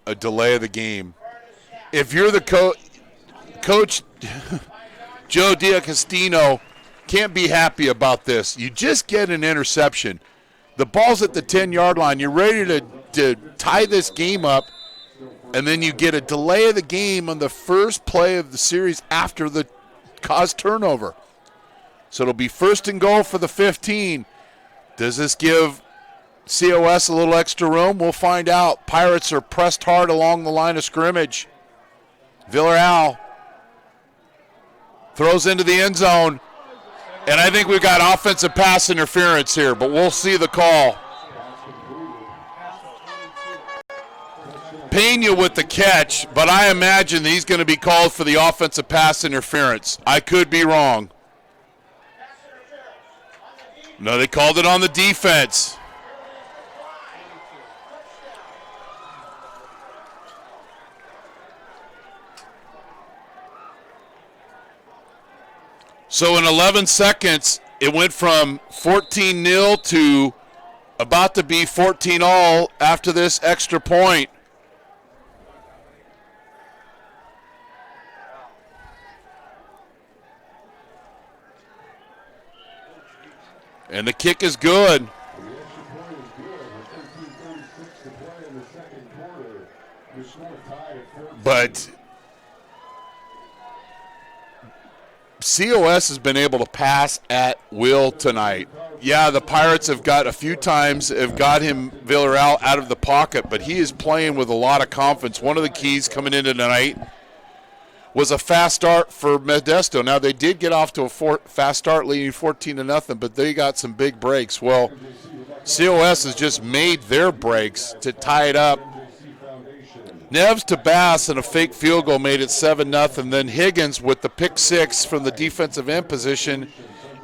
a delay of the game. If you're the coach, Joe Diacostino, can't be happy about this. You just get an interception. The ball's at the 10-yard line. You're ready to tie this game up, and then you get a delay of the game on the first play of the series after the caused turnover. So it'll be 1st and goal for the 15. Does this give COS a little extra room? We'll find out. Pirates are pressed hard along the line of scrimmage. Villarreal throws into the end zone. And I think we've got offensive pass interference here, but we'll see the call. Pena with the catch, but I imagine he's going to be called for the offensive pass interference. I could be wrong. No, they called it on the defense. So in 11 seconds, it went from 14-0 to about to be 14-all after this extra point. And the kick is good. But COS has been able to pass at will tonight. Yeah, the Pirates have got a few times, have got him, Villarreal, out of the pocket, but he is playing with a lot of confidence. One of the keys coming into tonight was a fast start for Modesto. Now, they did get off to a fast start leading 14-0, but they got some big breaks. Well, COS has just made their breaks to tie it up. Neves to Bass and a fake field goal made it 7-0. Then Higgins with the pick six from the defensive end position,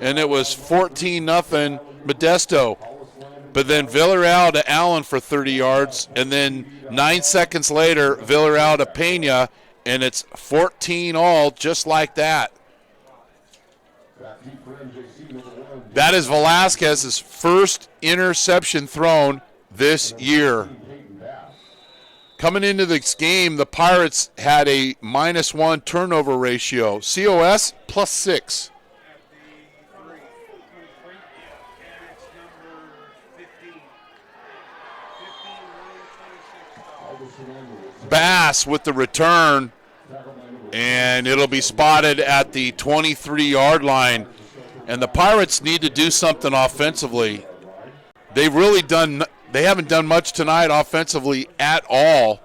and it was 14-0 Modesto. But then Villarreal to Allen for 30 yards, and then 9 seconds later, Villarreal to Pena, and it's 14-all just like that. That is Velasquez's first interception thrown this year. Coming into this game, the Pirates had a -1 turnover ratio. COS +6. Bass with the return, and it'll be spotted at the 23-yard line. And the Pirates need to do something offensively. They haven't done much tonight offensively at all.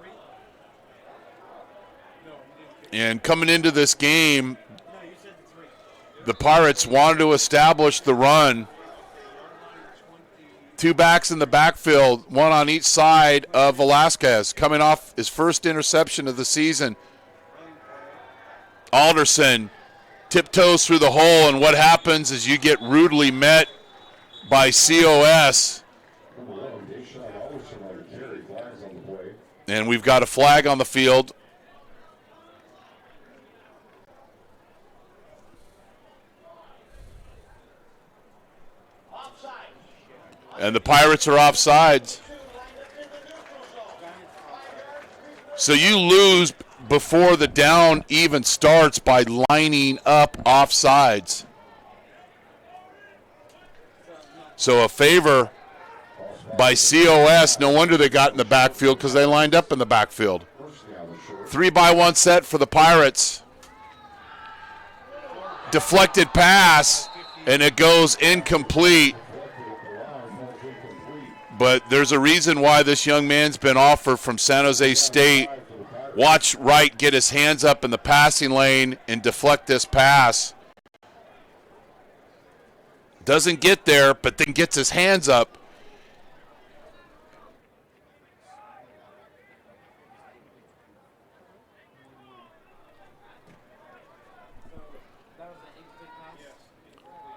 And coming into this game, the Pirates wanted to establish the run. 2 backs in the backfield, 1 on each side of Velasquez, coming off his first interception of the season. Alderson tiptoes through the hole, and what happens is you get rudely met by COS. And we've got a flag on the field. And the Pirates are offsides. So you lose before the down even starts by lining up offsides. So a favor by COS. No wonder they got in the backfield, because they lined up in the backfield. 3-by-1 set for the Pirates. Deflected pass, and it goes incomplete. But there's a reason why this young man's been offered from San Jose State. Watch Wright get his hands up in the passing lane and deflect this pass. Doesn't get there, but then gets his hands up.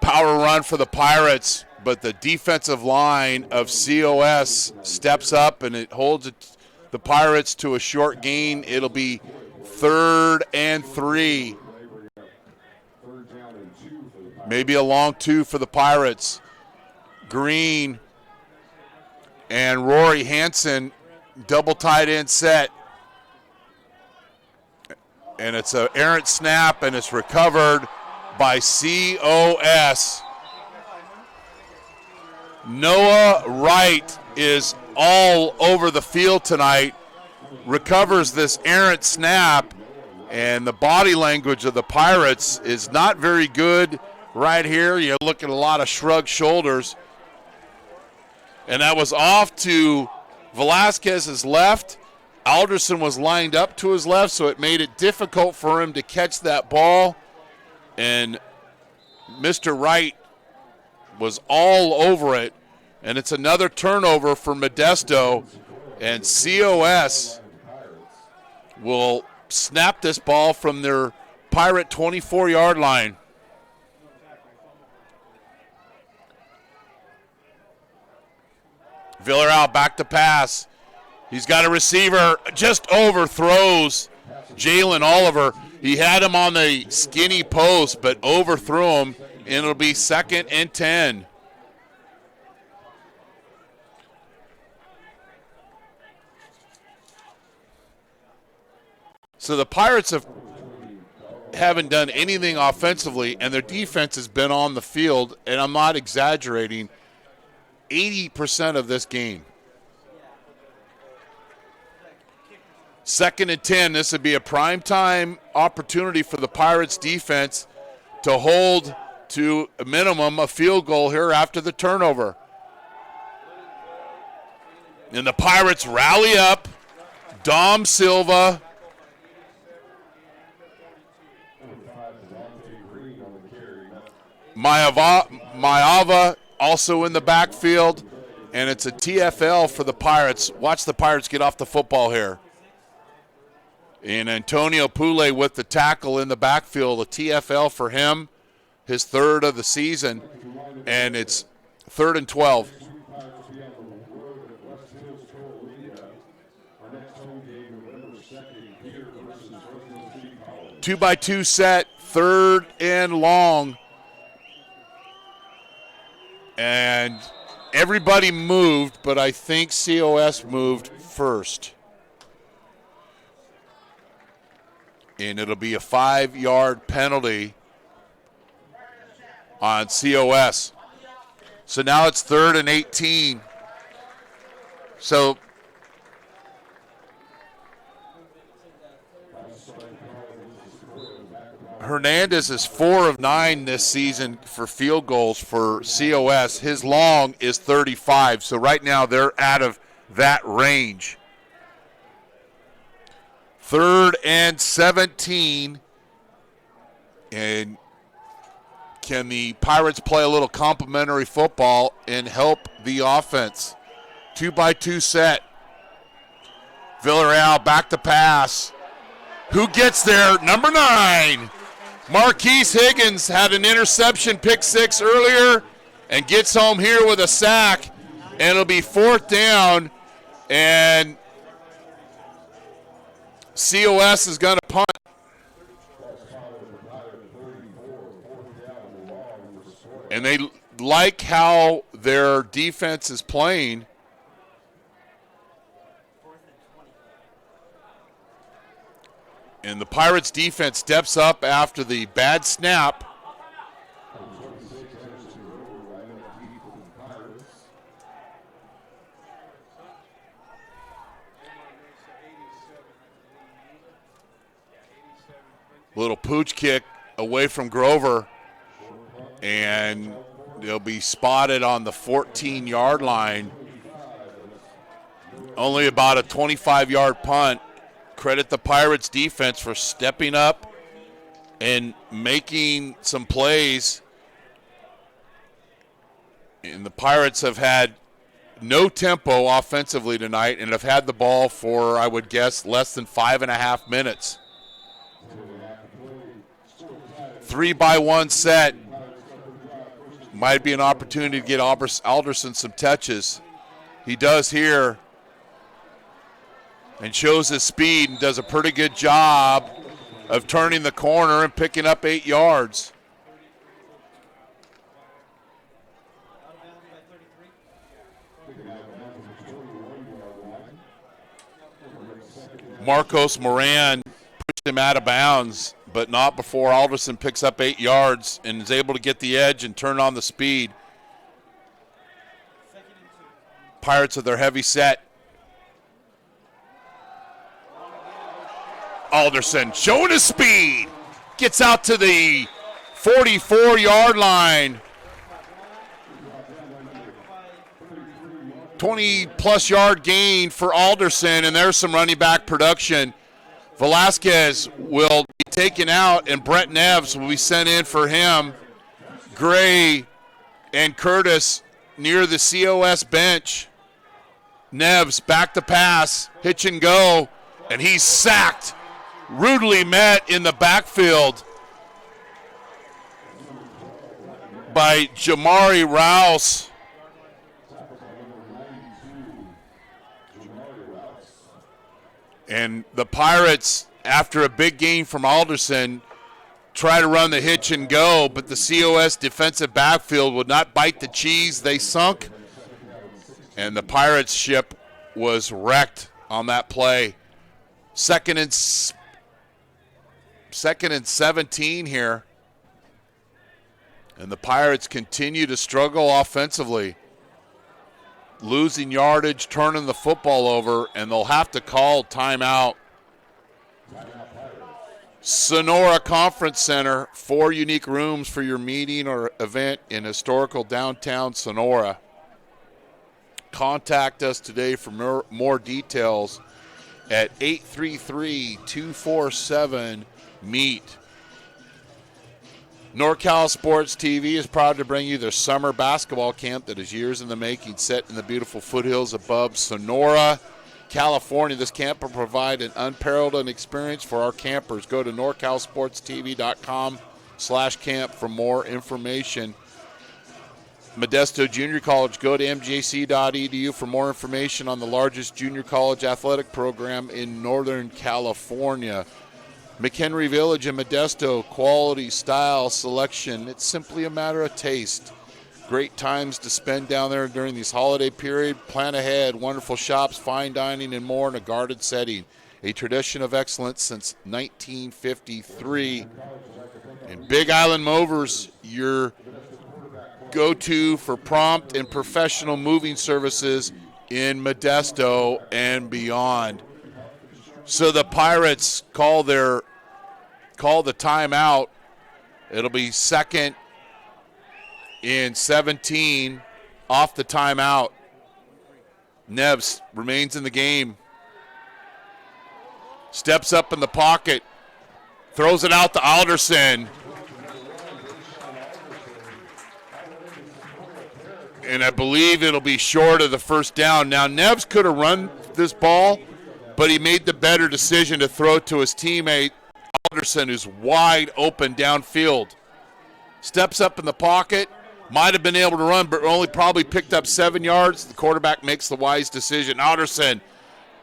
Power run for the Pirates, but the defensive line of COS steps up and it holds the Pirates to a short gain. It'll be 3rd and 3. Maybe a long 2 for the Pirates. Green and Rory Hansen, double tight end set. And it's an errant snap, and it's recovered by COS. Noah Wright is all over the field tonight, recovers this errant snap, and the body language of the Pirates is not very good right here. You look at a lot of shrugged shoulders. And that was off to Velasquez's left. Alderson was lined up to his left, so it made it difficult for him to catch that ball. And Mr. Wright was all over it. And it's another turnover for Modesto. And COS will snap this ball from their Pirate 24-yard line. Villarreal back to pass. He's got a receiver, just overthrows Jalen Oliver. He had him on the skinny post, but overthrew him, and it'll be 2nd and 10. So the Pirates haven't done anything offensively, and their defense has been on the field, and I'm not exaggerating, 80% of this game. 2nd and 10. This would be a primetime opportunity for the Pirates defense to hold to a minimum a field goal here after the turnover. And the Pirates rally up. Dom Silva. Mayava also in the backfield, and it's a TFL for the Pirates. Watch the Pirates get off the football here. And Antonio Pule with the tackle in the backfield, a TFL for him, his 3rd of the season, and it's 3rd and 12. Two by two set, 3rd and long. And everybody moved, but I think COS moved first. And it'll be a 5-yard penalty on COS. So now it's 3rd and 18. So Hernandez is 4 of 9 this season for field goals for COS. His long is 35. So right now they're out of that range. 3rd and 17. And can the Pirates play a little complimentary football and help the offense? 2-by-2 set. Villarreal back to pass. Who gets there? Number 9. Marquise Higgins had an interception, pick 6 earlier, and gets home here with a sack. And it'll be 4th down, and COS is going to punt. And they like how their defense is playing. And the Pirates defense steps up after the bad snap. Little pooch kick away from Grover. And they'll be spotted on the 14-yard line. Only about a 25-yard punt. Credit the Pirates defense for stepping up and making some plays. And the Pirates have had no tempo offensively tonight and have had the ball for, I would guess, less than 5.5 minutes. 3-by-1 set. Might be an opportunity to get Alderson some touches. He does here. And shows his speed and does a pretty good job of turning the corner and picking up 8 yards. Marcos Moran pushed him out of bounds, but not before Alderson picks up 8 yards and is able to get the edge and turn on the speed. Pirates with their heavy set. Alderson showing his speed. Gets out to the 44-yard line. 20-plus yard gain for Alderson, and there's some running back production. Velasquez will be taken out, and Brett Neves will be sent in for him. Gray and Curtis near the COS bench. Neves back to pass, hitch and go, and he's sacked. Rudely met in the backfield by Jamari Rouse. And the Pirates, after a big gain from Alderson, try to run the hitch and go, but the COS defensive backfield would not bite the cheese. They sunk, and the Pirates ship was wrecked on that play. Second and 17 here. And the Pirates continue to struggle offensively. Losing yardage, turning the football over, and they'll have to call timeout. Sonora Conference Center, 4 unique rooms for your meeting or event in historical downtown Sonora. Contact us today for more details at 833-247-MEET. NorCal Sports TV is proud to bring you their summer basketball camp that is years in the making, set in the beautiful foothills above Sonora, California. This camp will provide an unparalleled experience for our campers. Go to norcalsportstv.com/camp for more information. Modesto Junior College, go to mjc.edu for more information on the largest junior college athletic program in Northern California. McHenry Village in Modesto, quality, style, selection. It's simply a matter of taste. Great times to spend down there during these holiday period. Plan ahead, wonderful shops, fine dining, and more in a guarded setting. A tradition of excellence since 1953. And Big Island Movers, your go-to for prompt and professional moving services in Modesto and beyond. So the Pirates call the timeout. It'll be 2nd and 17 off the timeout. Neves remains in the game. Steps up in the pocket. Throws it out to Alderson. And I believe it'll be short of the first down. Now, Neves could have run this ball, but he made the better decision to throw it to his teammate, Alderson, who's wide open downfield. Steps up in the pocket, might have been able to run, but only probably picked up 7 yards. The quarterback makes the wise decision. Alderson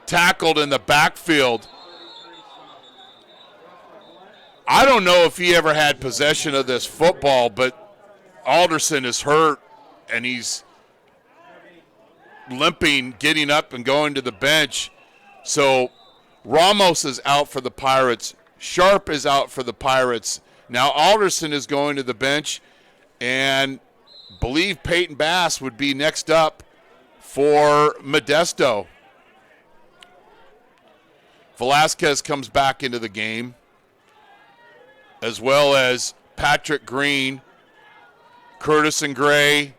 tackled in the backfield. I don't know if he ever had possession of this football, but Alderson is hurt, and he's limping, getting up and going to the bench. So Ramos is out for the Pirates. Sharp is out for the Pirates. Now Alderson is going to the bench, and believe Peyton Bass would be next up for Modesto. Velasquez comes back into the game, as well as Patrick Green, Curtis and Gray,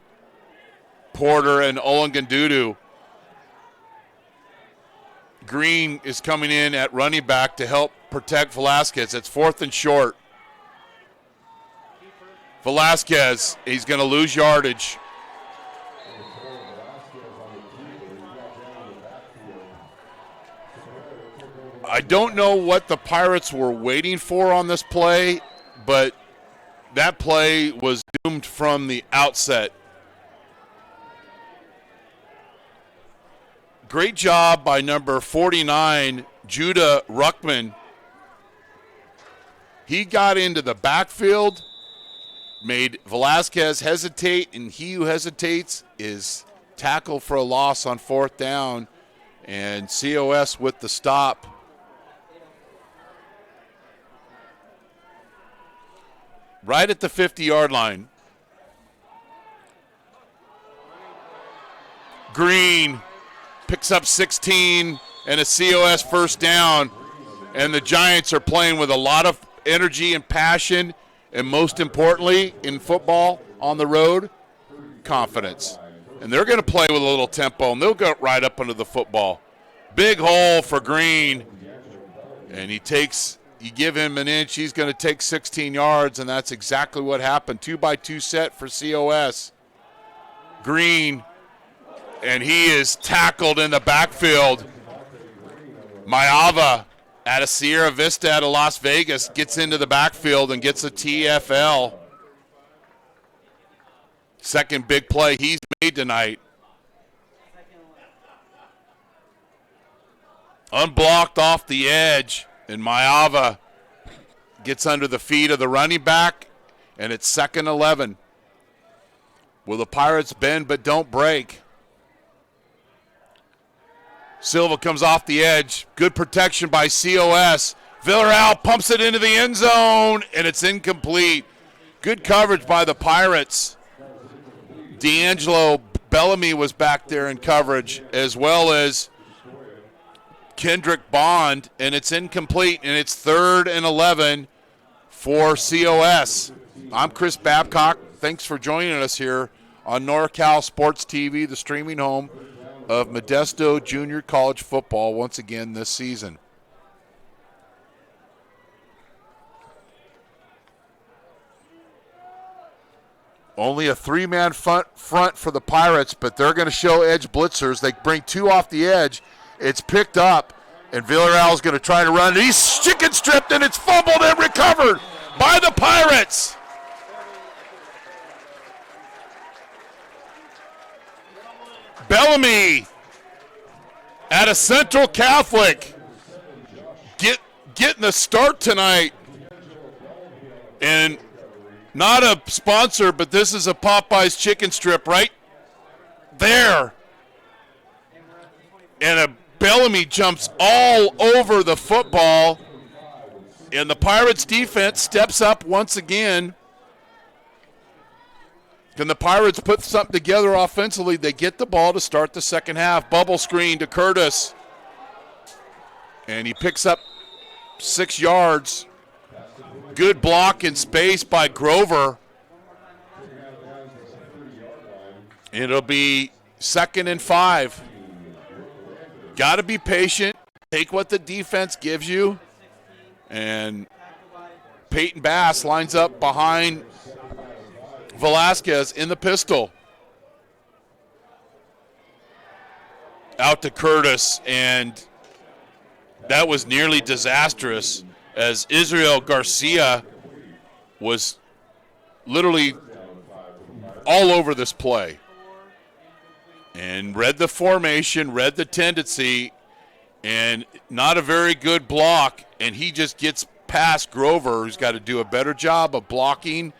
Porter, and Olengandudu. Green is coming in at running back to help protect Velasquez. It's 4th and short. Velasquez, he's going to lose yardage. I don't know what the Pirates were waiting for on this play, but that play was doomed from the outset. Great job by number 49, Judah Ruckman. He got into the backfield, made Velasquez hesitate, and he who hesitates is tackled for a loss on 4th down, and COS with the stop. right at the 50-yard line. Green picks up 16 and a COS first down, and the Giants are playing with a lot of energy and passion, and most importantly in football on the road, confidence. And they're going to play with a little tempo, and they'll go right up under the football. Big hole for Green, and you give him an inch, he's going to take 16 yards, and that's exactly what happened. 2-by-2 set for COS. Green, and he is tackled in the backfield. Mayava out of Sierra Vista out of Las Vegas gets into the backfield and gets a TFL. Second big play he's made tonight. Unblocked off the edge, and Mayava gets under the feet of the running back, and it's 2nd 11. Will the Pirates bend but don't break? Silva comes off the edge. Good protection by COS. Villarreal pumps it into the end zone, and it's incomplete. Good coverage by the Pirates. D'Angelo Bellamy was back there in coverage, as well as Kendrick Bond, and it's incomplete, and it's 3rd and 11 for COS. I'm Chris Babcock. Thanks for joining us here on NorCal Sports TV, the streaming home of Modesto Junior College football once again this season. Only a 3-man front for the Pirates, but they're going to show edge blitzers. They bring 2 off the edge. It's picked up, and Villarreal is going to try to run. He's chicken stripped, and it's fumbled and recovered by the Pirates. Bellamy out of Central Catholic getting the start tonight. And not a sponsor, but this is a Popeye's chicken strip right there. And a Bellamy jumps all over the football. And the Pirates defense steps up once again. Can the Pirates put something together offensively? They get the ball to start the second half. Bubble screen to Curtis. And he picks up 6 yards. Good block in space by Grover. It'll be 2nd and 5. Got to be patient. Take what the defense gives you. And Peyton Bass lines up behind Velasquez in the pistol. Out to Curtis, and that was nearly disastrous as Israel Garcia was literally all over this play and read the formation, read the tendency, and not a very good block, and he just gets past Grover, who's got to do a better job of blocking.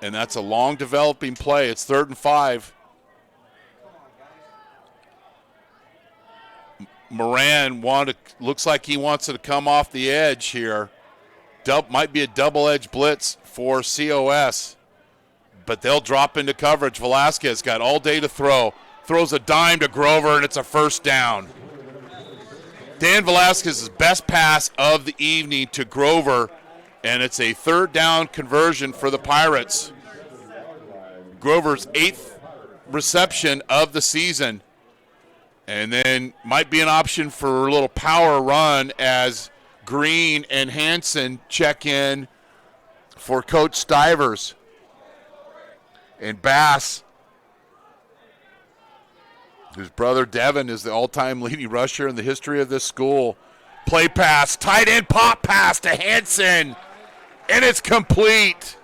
And that's a long developing play. It's 3rd and 5. Moran looks like he wants to come off the edge here. Might be a double-edge blitz for COS. But they'll drop into coverage. Velasquez got all day to throw. Throws a dime to Grover, and it's a first down. Dan Velasquez's best pass of the evening to Grover, and it's a 3rd down conversion for the Pirates. Grover's 8th reception of the season. And then might be an option for a little power run as Green and Hansen check in for Coach Stivers. And Bass, whose brother Devin is the all-time leading rusher in the history of this school. Play pass, tight end pop pass to Hansen. And it's complete.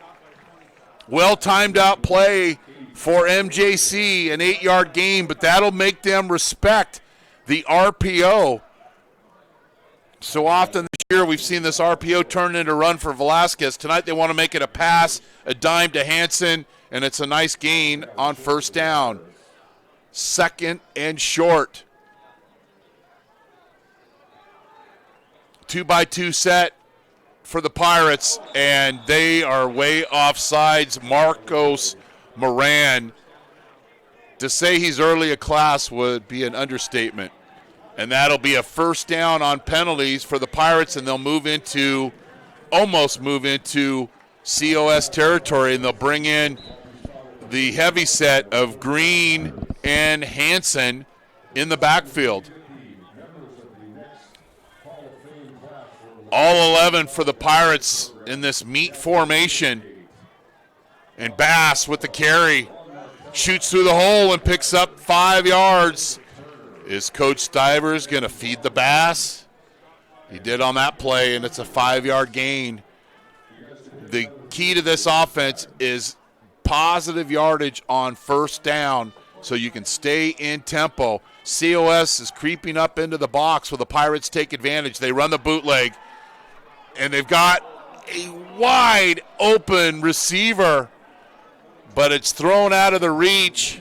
Well-timed out play for MJC, an 8-yard gain, but that'll make them respect the RPO. So often this year we've seen this RPO turn into a run for Velasquez. Tonight they want to make it a pass, a dime to Hansen, and it's a nice gain on first down. 2nd and short. 2-by-2 set for the Pirates, and they are way offsides. Marcos Moran. To say he's early a class would be an understatement. And that'll be a first down on penalties for the Pirates, and they'll almost move into COS territory, and they'll bring in the heavy set of Green and Hansen in the backfield. All 11 for the Pirates in this meat formation. And Bass with the carry. Shoots through the hole and picks up 5 yards. Is Coach Stivers going to feed the Bass? He did on that play, and it's a 5-yard gain. The key to this offense is positive yardage on first down so you can stay in tempo. COS is creeping up into the box. Will the Pirates take advantage? They run the bootleg, and they've got a wide open receiver, but it's thrown out of the reach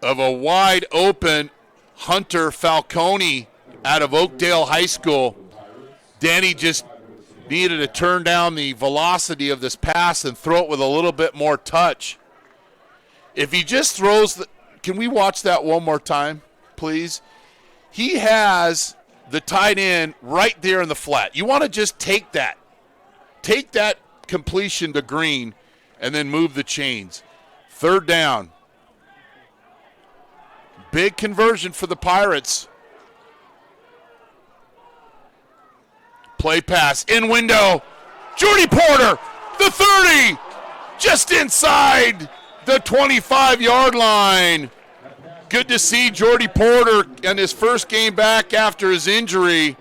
of a wide open Hunter Falcone out of Oakdale High School. Danny just needed to turn down the velocity of this pass and throw it with a little bit more touch. If he just throws can we watch that one more time, please? He has the tight end right there in the flat. You want to just take that completion to Green and then move the chains. Third down. Big conversion for the Pirates. Play pass in window. Jordy Porter, the 30, just inside the 25-yard line. Good to see Jordy Porter in his first game back after his injury.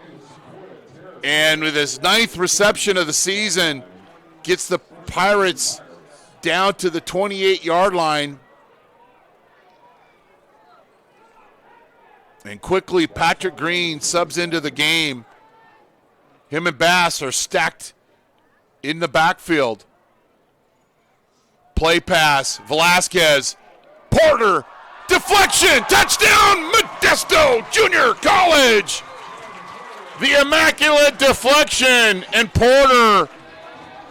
And with his 9th reception of the season, gets the Pirates down to the 28-yard line. And quickly, Patrick Green subs into the game. Him and Bass are stacked in the backfield. Play pass, Velasquez, Porter, deflection, touchdown, Modesto Junior College. The immaculate deflection, and Porter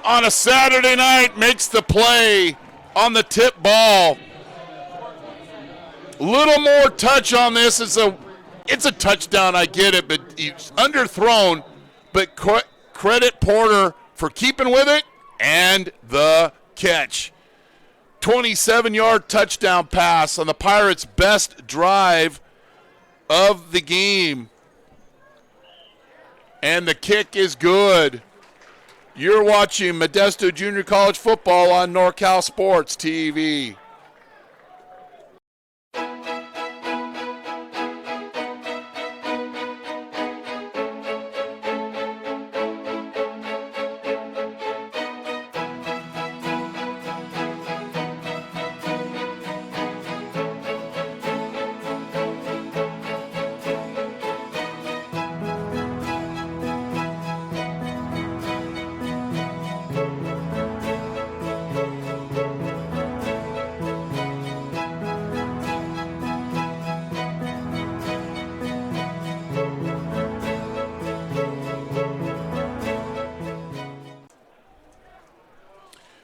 on a Saturday night makes the play on the tip ball. Little more touch on this. It's a touchdown, I get it, but he's underthrown. But credit Porter for keeping with it and the catch. 27-yard touchdown pass on the Pirates' best drive of the game. And the kick is good. You're watching Modesto Junior College football on NorCal Sports TV.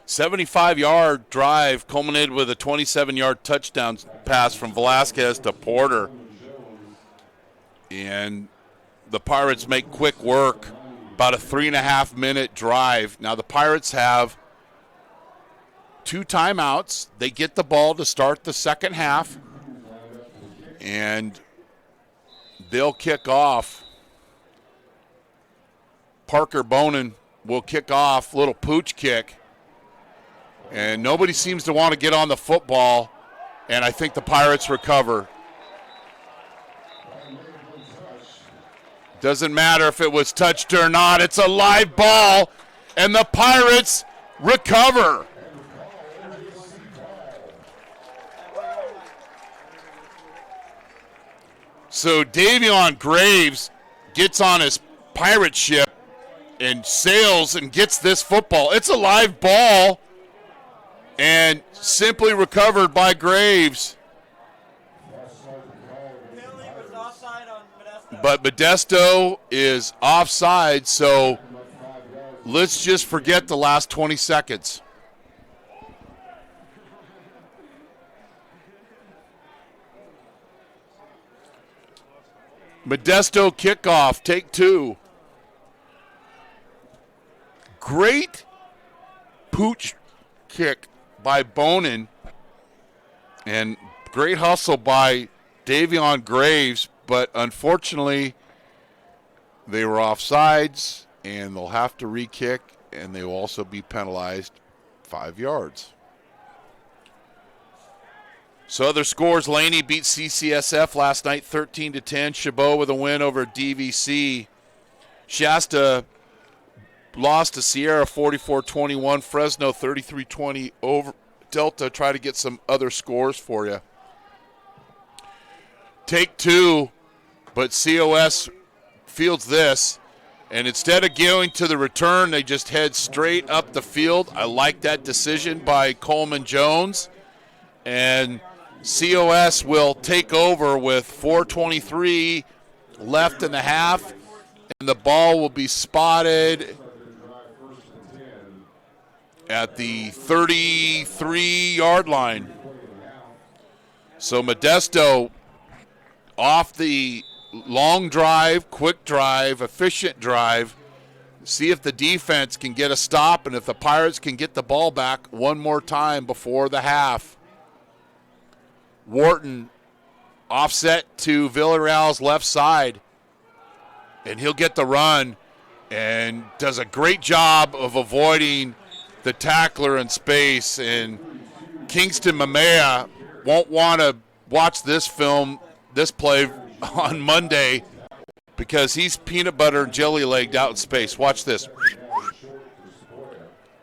A 75-yard drive culminated with a 27-yard touchdown pass from Velasquez to Porter. And the Pirates make quick work, about a 3.5-minute drive. Now the Pirates have 2 timeouts. They get the ball to start the second half, and they'll kick off. Parker Bonin will kick off, little pooch kick. And nobody seems to want to get on the football, and I think the Pirates recover. Doesn't matter if it was touched or not. It's a live ball, and the Pirates recover. So Davion Graves gets on his pirate ship and sails and gets this football. It's a live ball. And simply recovered by Graves. But Modesto is offside, so let's just forget the last 20 seconds. Modesto kickoff, take 2. Great pooch kick by Bonin, and great hustle by Davion Graves, but unfortunately they were offsides, and they'll have to re-kick, and they will also be penalized 5 yards. So other scores, Laney beat CCSF last night 13-10. Chabot with a win over DVC. Shasta lost to Sierra 44-21. Fresno 33-20 over Delta. Try to get some other scores for you. Take 2, but COS fields this. And instead of going to the return, they just head straight up the field. I like that decision by Coleman Jones. And COS will take over with 4:23 left in the half, and the ball will be spotted at the 33-yard line. So Modesto off the long drive, quick drive, efficient drive, see if the defense can get a stop and if the Pirates can get the ball back one more time before the half. Wharton offset to Villarreal's left side, and he'll get the run and does a great job of avoiding the tackler in space. And Kingston Mamea won't want to watch this play on Monday because he's peanut butter and jelly legged out in space. Watch this.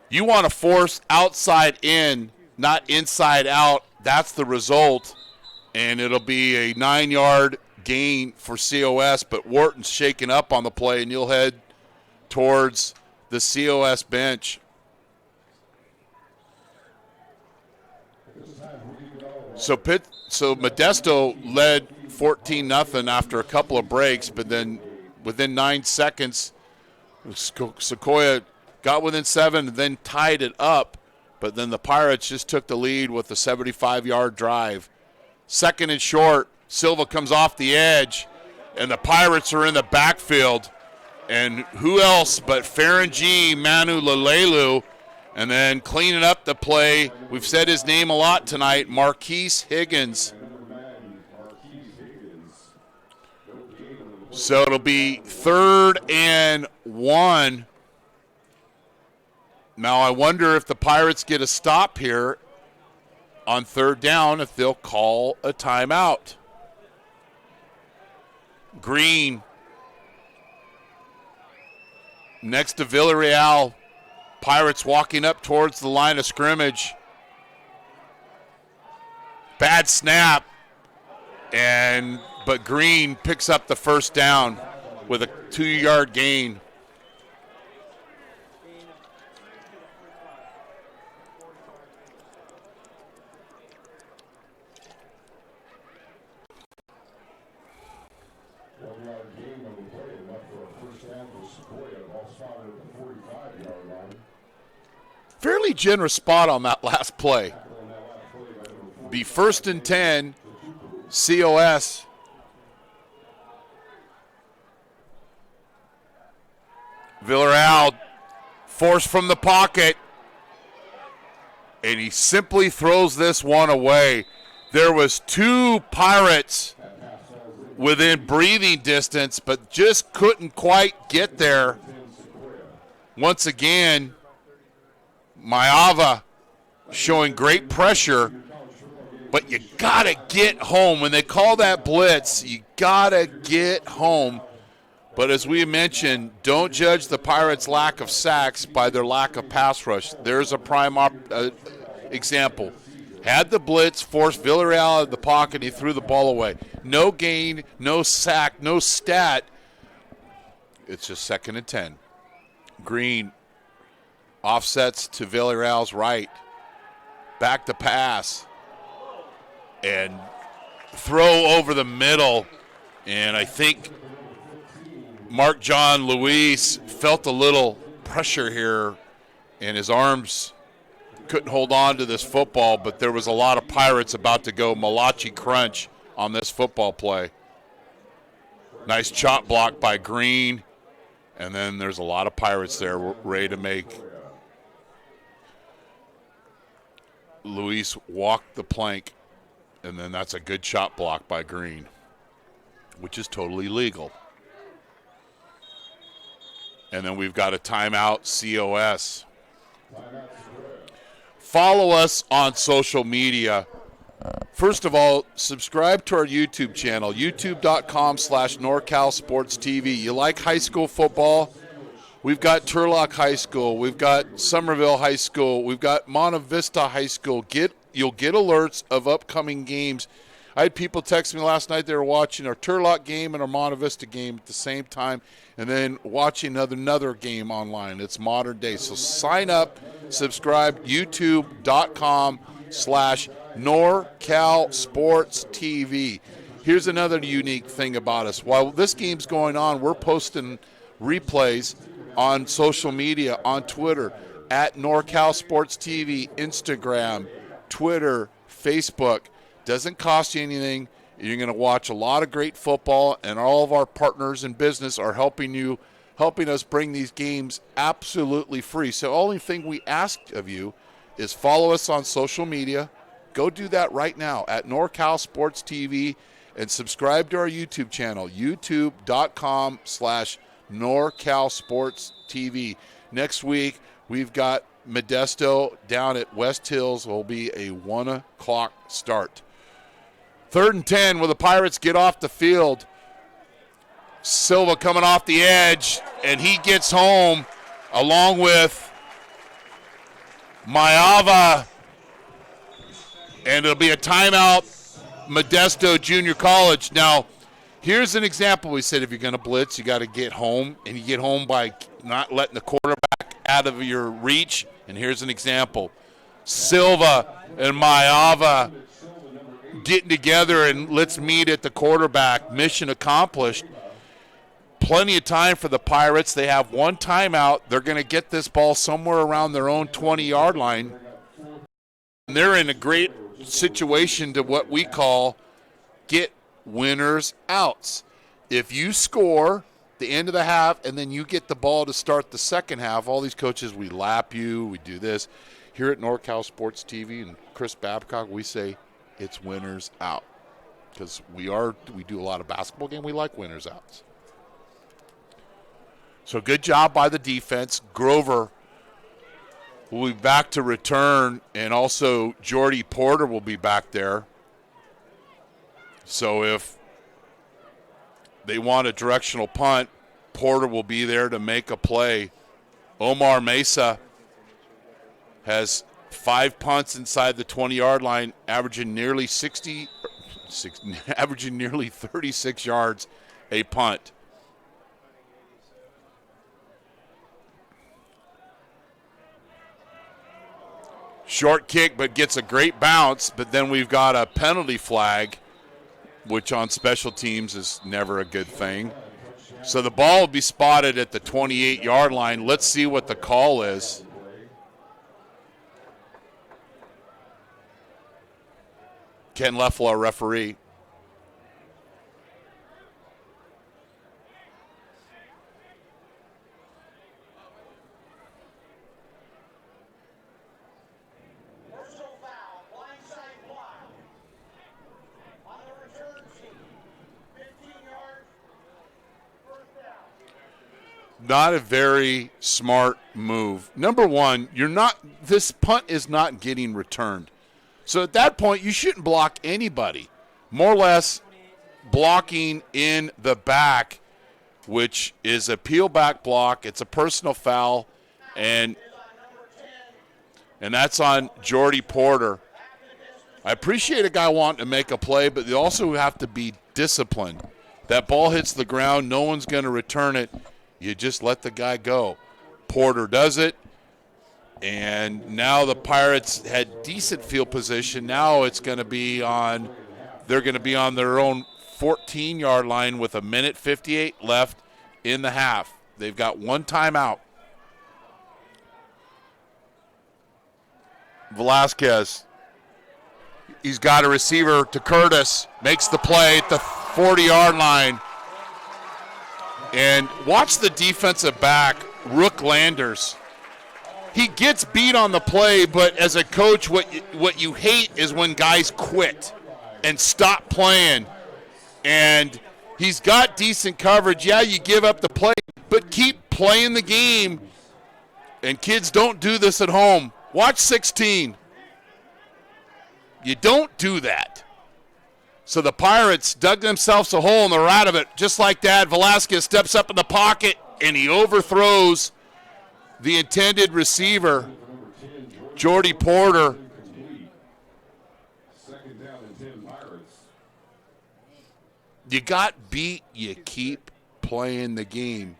You want to force outside in, not inside out. That's the result, and it'll be a 9-yard gain for COS, but Wharton's shaken up on the play, and you'll head towards the COS bench. So Modesto led 14-0 after a couple of breaks, but then within 9 seconds, Sequoia got within 7 and then tied it up. But then the Pirates just took the lead with a 75-yard drive. Second and short, Silva comes off the edge, and the Pirates are in the backfield. And who else but Ferengi Manu Lalelu, and then cleaning up the play, we've said his name a lot tonight, Marquise Higgins. So it'll be 3rd and 1. Now, I wonder if the Pirates get a stop here on 3rd down, if they'll call a timeout. Green next to Villarreal. Pirates walking up towards the line of scrimmage. Bad snap, but Green picks up the first down with a 2-yard gain. Fairly generous spot on that last play. Be 1st and 10, COS. Villarreal forced from the pocket, and he simply throws this one away. There was 2 Pirates within breathing distance, but just couldn't quite get there. Once again, Maava showing great pressure, but you got to get home. When they call that blitz, you got to get home. But as we mentioned, don't judge the Pirates' lack of sacks by their lack of pass rush. There's a prime example. Had the blitz, forced Villarreal out of the pocket, he threw the ball away. No gain, no sack, no stat. It's just 2nd and 10. Green offsets to Villarreal's right. Back to pass. And throw over the middle. And I think Mark John Luis felt a little pressure here, and his arms couldn't hold on to this football, but there was a lot of Pirates about to go Malachi Crunch on this football play. Nice chop block by Green, and then there's a lot of Pirates there ready to make Luis walk the plank, and then that's a good chop block by Green, which is totally legal. And then we've got a timeout, COS. Follow us on social media. First of all, subscribe to our YouTube channel, youtube.com/NorCalSportsTV. You like high school football? We've got Turlock High School. We've got Somerville High School. We've got Monte Vista High School. You'll get alerts of upcoming games. I had people text me last night. They were watching our Turlock game and our Monte Vista game at the same time, and then watching another game online. It's modern day. So sign up, subscribe, youtube.com/NorCalSportsTV. Here's another unique thing about us. While this game's going on, we're posting replays on social media, on Twitter, at NorCalSportsTV, Instagram, Twitter, Facebook. Doesn't cost you anything. You're going to watch a lot of great football, and all of our partners in business are helping us bring these games absolutely free. So the only thing we ask of you is follow us on social media. Go do that right now at NorCal Sports TV and subscribe to our YouTube channel, youtube.com/NorCal Sports TV. Next week, we've got Modesto down at West Hills. It will be a 1 o'clock start. 3rd and 10 where the Pirates get off the field. Silva coming off the edge, and he gets home along with Mayava. And it'll be a timeout, Modesto Junior College. Now, here's an example. We said if you're going to blitz, you got to get home, and you get home by not letting the quarterback out of your reach. And here's an example. Silva and Mayava getting together, and let's meet at the quarterback. Mission accomplished. Plenty of time for the Pirates. They have one timeout. They're going to get this ball somewhere around their own 20-yard line. And they're in a great situation to what we call get winners outs. If you score the end of the half and then you get the ball to start the second half, all these coaches, we lap you, we do this. Here at NorCal Sports TV and Chris Babcock, we say it's winners out because we do a lot of basketball game. We like winners outs. So good job by the defense. Grover will be back to return, and also Jordy Porter will be back there. So if they want a directional punt, Porter will be there to make a play. Omar Mesa has 5 punts inside the 20-yard line, averaging nearly 36 yards a punt. Short kick, but gets a great bounce, but then we've got a penalty flag, which on special teams is never a good thing. So the ball will be spotted at the 28-yard line. Let's see what the call is. Ken Leffel, our referee. Not a very smart move. Number one, this punt is not getting returned. So at that point, you shouldn't block anybody. More or less blocking in the back, which is a peel back block. It's a personal foul, and that's on Jordy Porter. I appreciate a guy wanting to make a play, but you also have to be disciplined. That ball hits the ground, no one's going to return it. You just let the guy go. Porter does it, and now the Pirates had decent field position. Now they're going to be on their own 14-yard line with 1:58 left in the half. They've got one timeout. Velasquez. He's got a receiver to Curtis. Makes the play at the 40-yard line. And watch the defensive back, Rook Landers. He gets beat on the play, but as a coach, what you hate is when guys quit and stop playing. And he's got decent coverage. Yeah, you give up the play, but keep playing the game. And kids, don't do this at home. Watch 16. You don't do that. So the Pirates dug themselves a hole and they're out of it. Just like that, Velasquez steps up in the pocket and he overthrows the intended receiver, Jordy Porter. You got beat, you keep playing the game.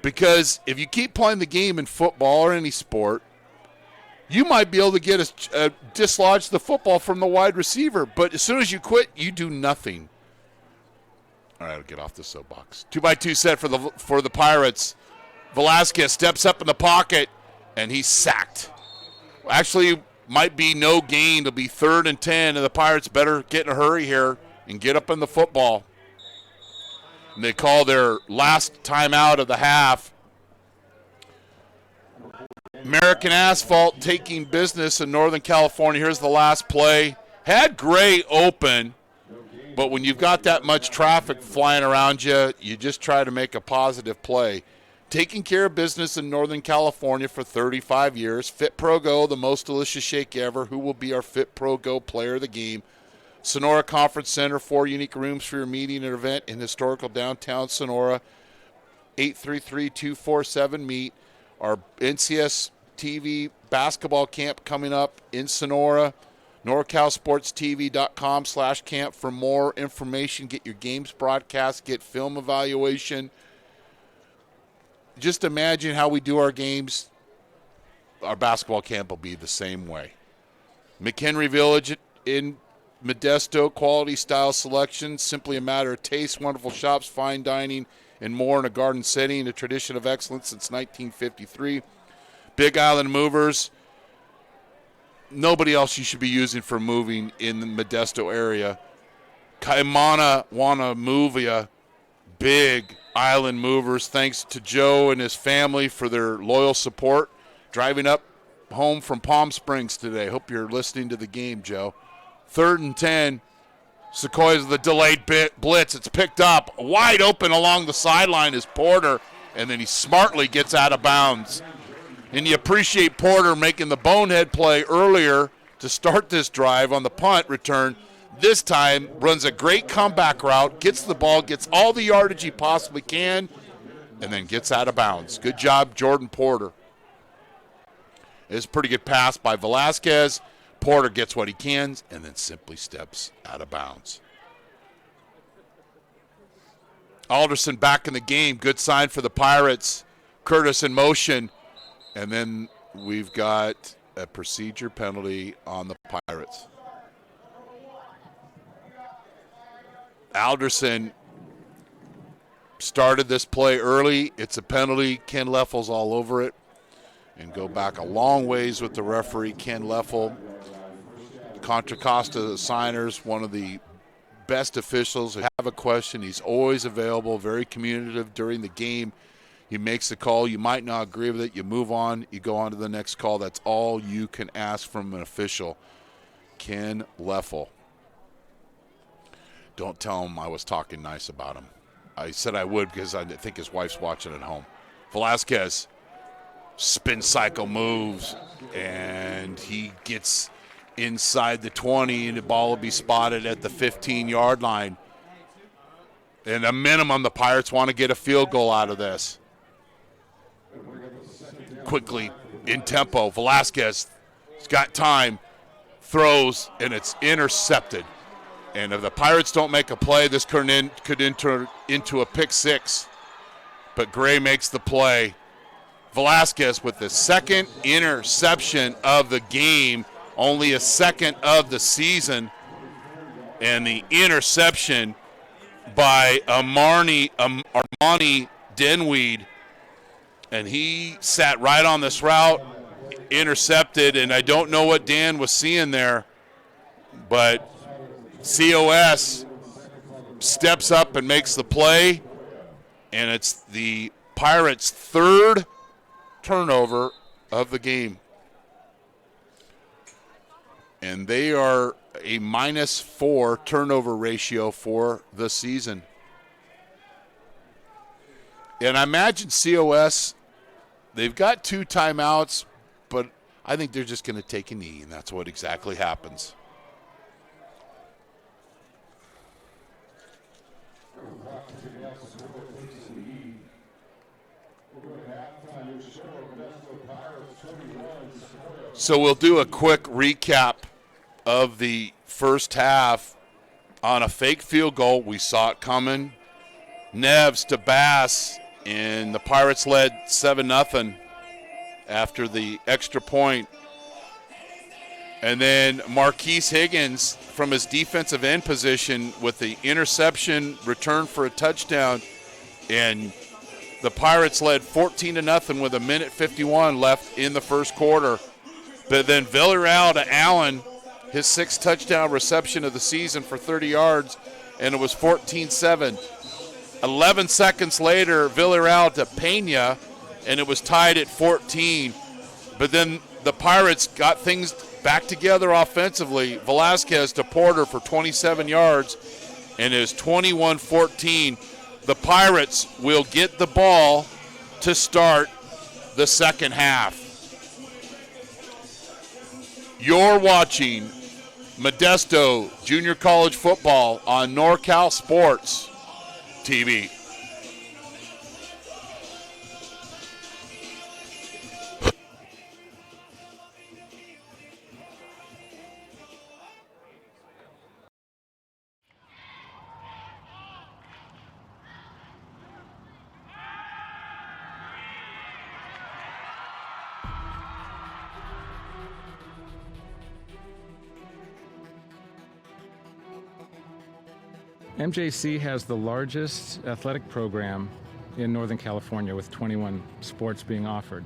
Because if you keep playing the game in football or any sport, you might be able to get dislodge the football from the wide receiver. But as soon as you quit, you do nothing. All right, I'll get off the soapbox. 2-by-2 set for the Pirates. Velasquez steps up in the pocket, and he's sacked. Actually, might be no gain. It'll be 3rd and 10, and the Pirates better get in a hurry here and get up in the football. And they call their last timeout of the half. American Asphalt taking business in Northern California. Here's the last play. Had Gray open, but when you've got that much traffic flying around you, you just try to make a positive play. Taking care of business in Northern California for 35 years. FitPro GO, the most delicious shake ever. Who will be our FitPro GO player of the game? Sonora Conference Center, 4 unique rooms for your meeting and event in historical downtown Sonora. 833-247-MEET. Our NCS TV basketball camp coming up in Sonora. NorCalSportsTV.com/camp for more information. Get your games broadcast. Get film evaluation. Just imagine how we do our games. Our basketball camp will be the same way. McHenry Village in Modesto, quality style selection, simply a matter of taste, wonderful shops, fine dining, and more in a garden setting, a tradition of excellence since 1953. Big Island Movers, nobody else you should be using for moving in the Modesto area. Kaimana wanna move ya. Big Island Movers, thanks to Joe and his family for their loyal support. Driving up home from Palm Springs today. Hope you're listening to the game, Joe. 3rd and 10. Sequoias, the delayed blitz. It's picked up. Wide open along the sideline is Porter, and then he smartly gets out of bounds. And you appreciate Porter making the bonehead play earlier to start this drive on the punt return. This time runs a great comeback route, gets the ball, gets all the yardage he possibly can, and then gets out of bounds. Good job, Jordan Porter. It's a pretty good pass by Velasquez. Porter gets what he can and then simply steps out of bounds. Alderson back in the game. Good sign for the Pirates. Curtis in motion. And then we've got a procedure penalty on the Pirates. Alderson started this play early. It's a penalty. Ken Leffel's all over it. And go back a long ways with the referee, Ken Leffel. Contra Costa signers, one of the best officials. If you have a question, he's always available, very communicative during the game. He makes the call. You might not agree with it. You move on. You go on to the next call. That's all you can ask from an official. Ken Leffel. Don't tell him I was talking nice about him. I said I would because I think his wife's watching at home. Velasquez, spin cycle moves, and he gets inside the 20, and the ball will be spotted at the 15-yard line. And a minimum, the Pirates want to get a field goal out of this. Quickly, in tempo, Velasquez has got time, throws, and it's intercepted. And if the Pirates don't make a play, this could enter into a pick six. But Gray makes the play. Velasquez with the second interception of the game, only a second of the season, and the interception by Armani Denweed, and he sat right on this route. intercepted, and I don't know what Dan was seeing there, but COS steps up and makes the play, and it's the Pirates' third turnover of the game. And they are a -4 turnover ratio for the season. And I imagine COS, they've got 2 timeouts, but I think they're just going to take a knee, and that's what exactly happens. So we'll do a quick recap of the first half. On a fake field goal, we saw it coming. Neves to Bass, and the Pirates led 7-0 after the extra point. And then Marquise Higgins from his defensive end position with the interception, return for a touchdown, and the Pirates led 14-0 with 1:51 left in the first quarter. But then Villarreal to Allen, his 6th touchdown reception of the season for 30 yards, and it was 14-7. 11 seconds later, Villarreal to Pena, and it was tied at 14. But then the Pirates got things back together offensively. Velasquez to Porter for 27 yards, and it is 21-14. The Pirates will get the ball to start the second half. You're watching Modesto Junior College Football on NorCal Sports TV. MJC has the largest athletic program in Northern California, with 21 sports being offered.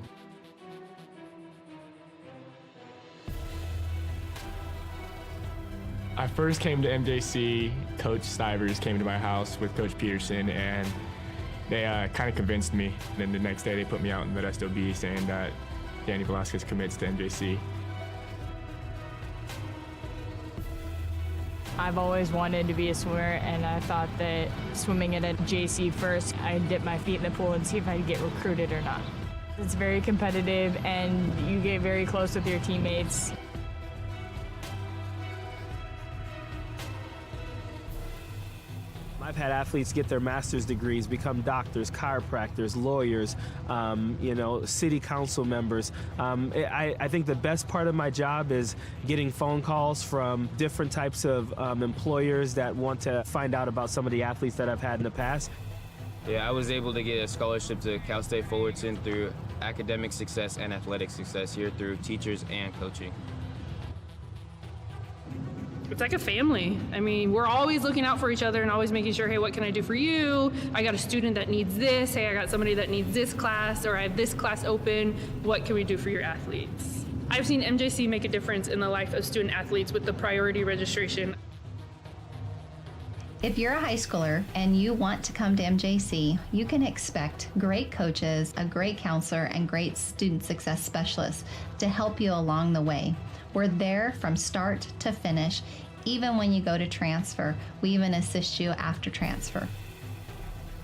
I first came to MJC, Coach Stivers came to my house with Coach Peterson, and they kind of convinced me. Then the next day they put me out in Modesto B saying that Danny Velasquez commits to MJC. I've always wanted to be a swimmer, and I thought that swimming at a JC first, I'd dip my feet in the pool and see if I'd get recruited or not. It's very competitive, and you get very close with your teammates. I've had athletes get their master's degrees, become doctors, chiropractors, lawyers, city council members. I think the best part of my job is getting phone calls from different types of employers that want to find out about some of the athletes that I've had in the past. Yeah, I was able to get a scholarship to Cal State Fullerton through academic success and athletic success here through teachers and coaching. It's like a family. I mean, we're always looking out for each other and always making sure, hey, what can I do for you? I got a student that needs this. Hey, I got somebody that needs this class, or I have this class open. What can we do for your athletes? I've seen MJC make a difference in the life of student athletes with the priority registration. If you're a high schooler and you want to come to MJC, you can expect great coaches, a great counselor, and great student success specialists to help you along the way. We're there from start to finish. Even when you go to transfer, we even assist you after transfer.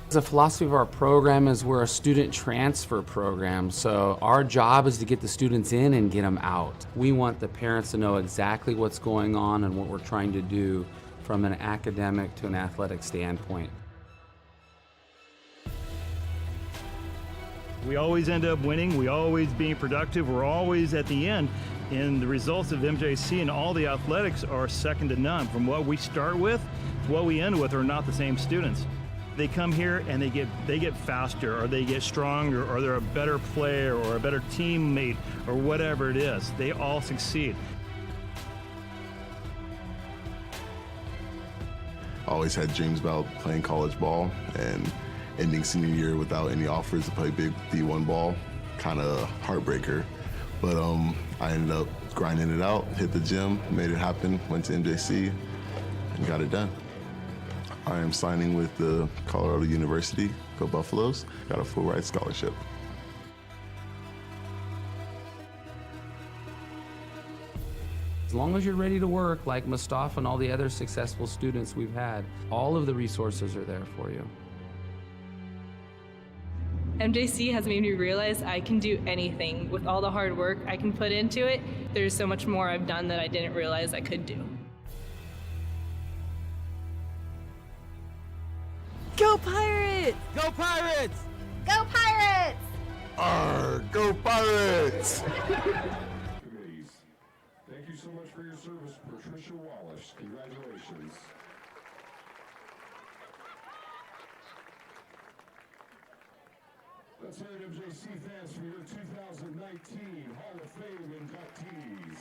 The philosophy of our program is we're a student transfer program, so our job is to get the students in and get them out. We want the parents to know exactly what's going on and what we're trying to do from an academic to an athletic standpoint. We always end up winning. We always being productive. We're always at the end. And the results of MJC and all the athletics are second to none. From what we start with to what we end with are not the same students. They come here and they get faster, or they get stronger, or they're a better player or a better teammate or whatever it is. They all succeed. Always had dreams about playing college ball, and ending senior year without any offers to play big D1 ball, kind of heartbreaker. But I ended up grinding it out, hit the gym, made it happen, went to MJC, and got it done. I am signing with the Colorado University, go Buffaloes, got a full ride scholarship. As long as you're ready to work, like Mustafa and all the other successful students we've had, all of the resources are there for you. MJC has made me realize I can do anything. With all the hard work I can put into it, there's so much more I've done that I didn't realize I could do. Go Pirates! Go Pirates! Go Pirates! Arr, go Pirates! Committees. Thank you so much for your service, Patricia Wallace. Congratulations. Let's hear it, MJC fans, for your 2019 Hall of Fame inductees.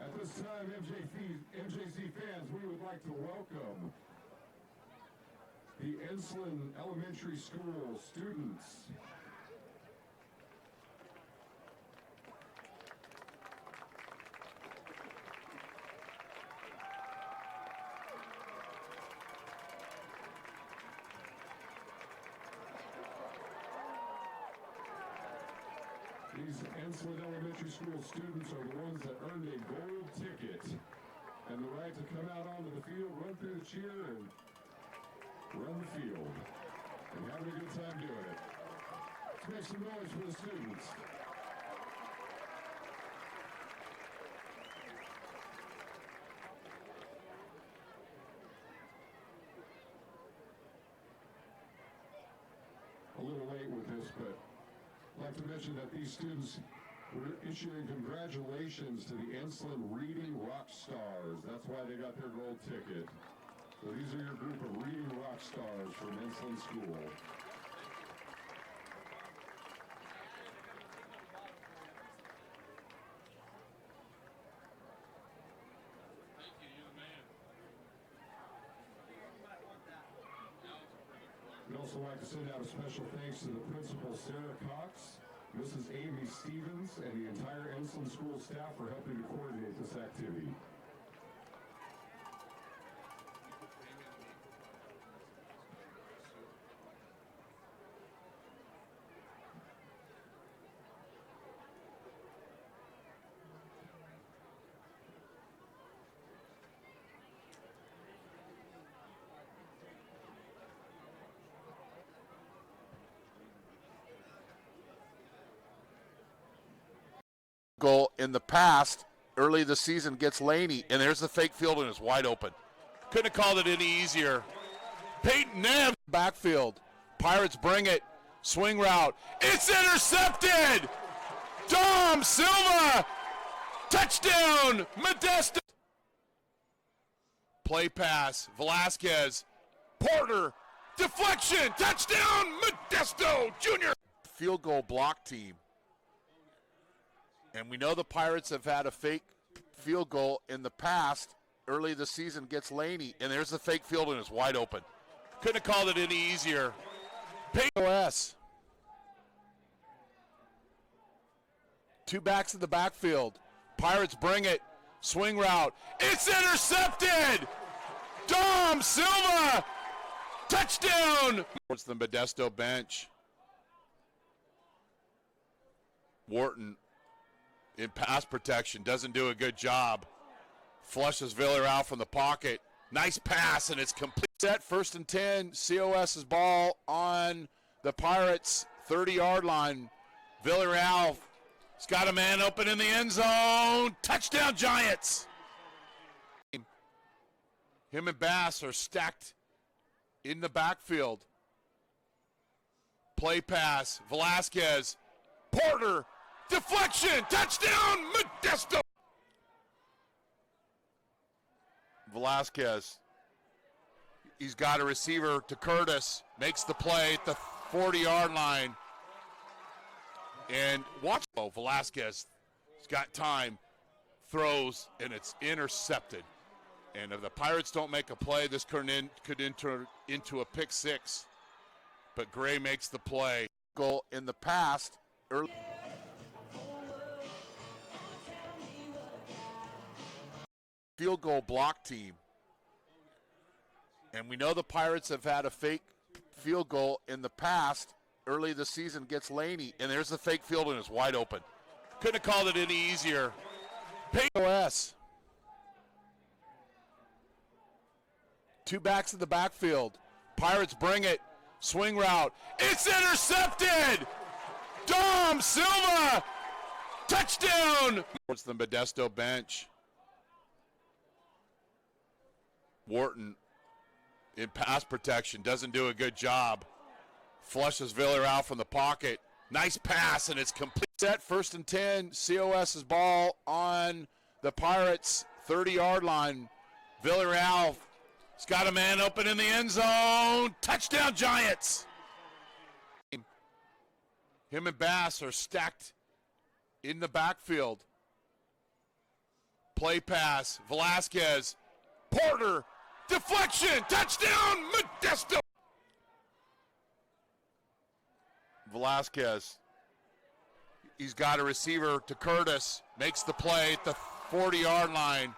At this time, MJC fans, we would like to welcome the Enslin Elementary School students. These Enslin Elementary School students are the ones that earned a gold ticket and the right to come out onto the field, run through the cheer, and run the field. And having a good time doing it. Let's make some noise for the students. A little late with this, but I'd like to mention that these students were issuing congratulations to the Enslin Reading Rock Stars. That's why they got their gold ticket. So these are your group of Reading Rock Stars from Enslin School. We'd also like to send out a special thanks to the principal, Sarah Cox, Mrs. Amy Stevens, and the entire Enslin School staff for helping to coordinate this activity. Goal in the past, early this season, gets Laney, and there's the fake field, and it's wide open. Couldn't have called it any easier. Peyton Nev, backfield. Pirates bring it. Swing route. It's intercepted! Dom Silva! Touchdown! Modesto! Play pass. Velasquez. Porter. Deflection. Touchdown! Modesto Jr. Field goal block team. And we know the Pirates have had a fake field goal in the past. Early this season gets Laney, and there's the fake field, and it's wide open. Couldn't have called it any easier. POS. Two backs in the backfield. Pirates bring it. Swing route. It's intercepted! Dom Silva! Touchdown! Towards the Modesto bench. Wharton in pass protection, doesn't do a good job. Flushes Villarreal from the pocket. Nice pass, and it's complete. Set, 1st and 10. COS's ball on the Pirates' 30-yard line. Villarreal has got a man open in the end zone. Touchdown, Giants. Him and Bass are stacked in the backfield. Play pass. Velasquez. Porter. Deflection. Touchdown, Modesto. Velasquez. He's got a receiver to Curtis. Makes the play at the 40-yard line. And watch. Oh, Velasquez. He's got time. Throws, and it's intercepted. And if the Pirates don't make a play, this could enter into a pick six. But Gray makes the play. Goal in the past. Early. Field goal block team. And we know the Pirates have had a fake field goal in the past. Early this season gets Laney. And there's the fake field and it's wide open. Couldn't have called it any easier. POS. Two backs in the backfield. Pirates bring it. Swing route. It's intercepted! Dom Silva! Touchdown! Towards the Modesto bench. Wharton in pass protection. Doesn't do a good job. Flushes Villarreal from the pocket. Nice pass, and it's complete. Set 1st and 10. COS's ball on the Pirates' 30-yard line. Villarreal has got a man open in the end zone. Touchdown, Giants. Him and Bass are stacked in the backfield. Play pass. Velasquez. Porter. Deflection. Touchdown, Modesto. Velasquez. He's got a receiver to Curtis. Makes the play at the 40-yard line.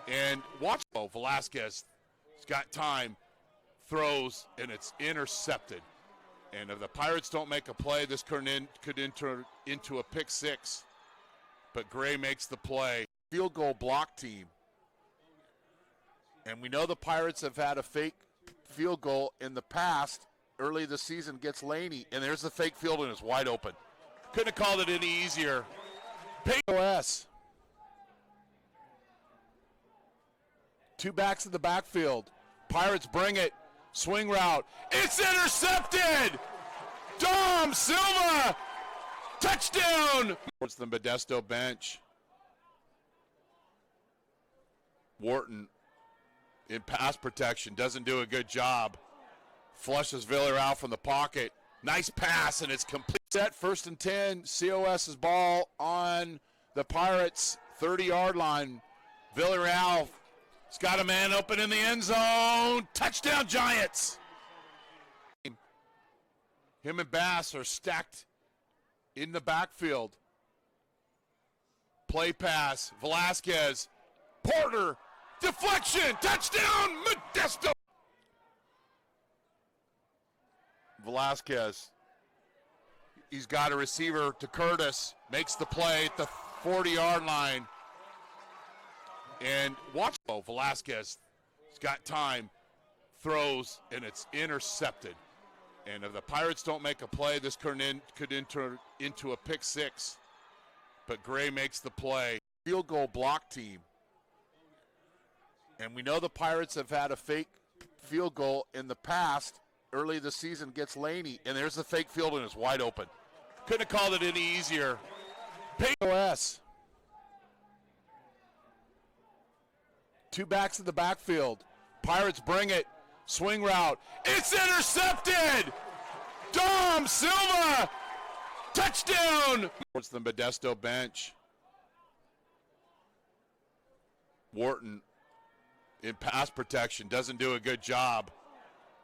And watch. Oh, Velasquez. He's got time. Throws, and it's intercepted. And if the Pirates don't make a play, this could enter into a pick six. But Gray makes the play. Field goal block team. And we know the Pirates have had a fake field goal in the past. Early this season gets Laney. And there's the fake field and it's wide open. Couldn't have called it any easier. POS. Two backs in the backfield. Pirates bring it. Swing route. It's intercepted! Dom Silva! Touchdown! Towards the Modesto bench. Wharton in pass protection. Doesn't do a good job. Flushes Villarreal from the pocket. Nice pass, and it's complete. Set 1st and 10. COS's ball on the Pirates' 30-yard line. Villarreal has got a man open in the end zone. Touchdown, Giants. Him and Bass are stacked in the backfield. Play pass. Velasquez. Porter. Deflection. Touchdown, Modesto. Velasquez. He's got a receiver to Curtis. Makes the play at the 40-yard line. And watch. Oh, Velasquez. He's got time. Throws, and it's intercepted. And if the Pirates don't make a play, this could enter into a pick six. But Gray makes the play. Field goal block team. And we know the Pirates have had a fake field goal in the past. Early this season gets Laney. And there's the fake field and it's wide open. Couldn't have called it any easier. POS. Two backs in the backfield. Pirates bring it. Swing route. It's intercepted! Dom Silva! Touchdown! Towards the Modesto bench. Wharton in pass protection. Doesn't do a good job.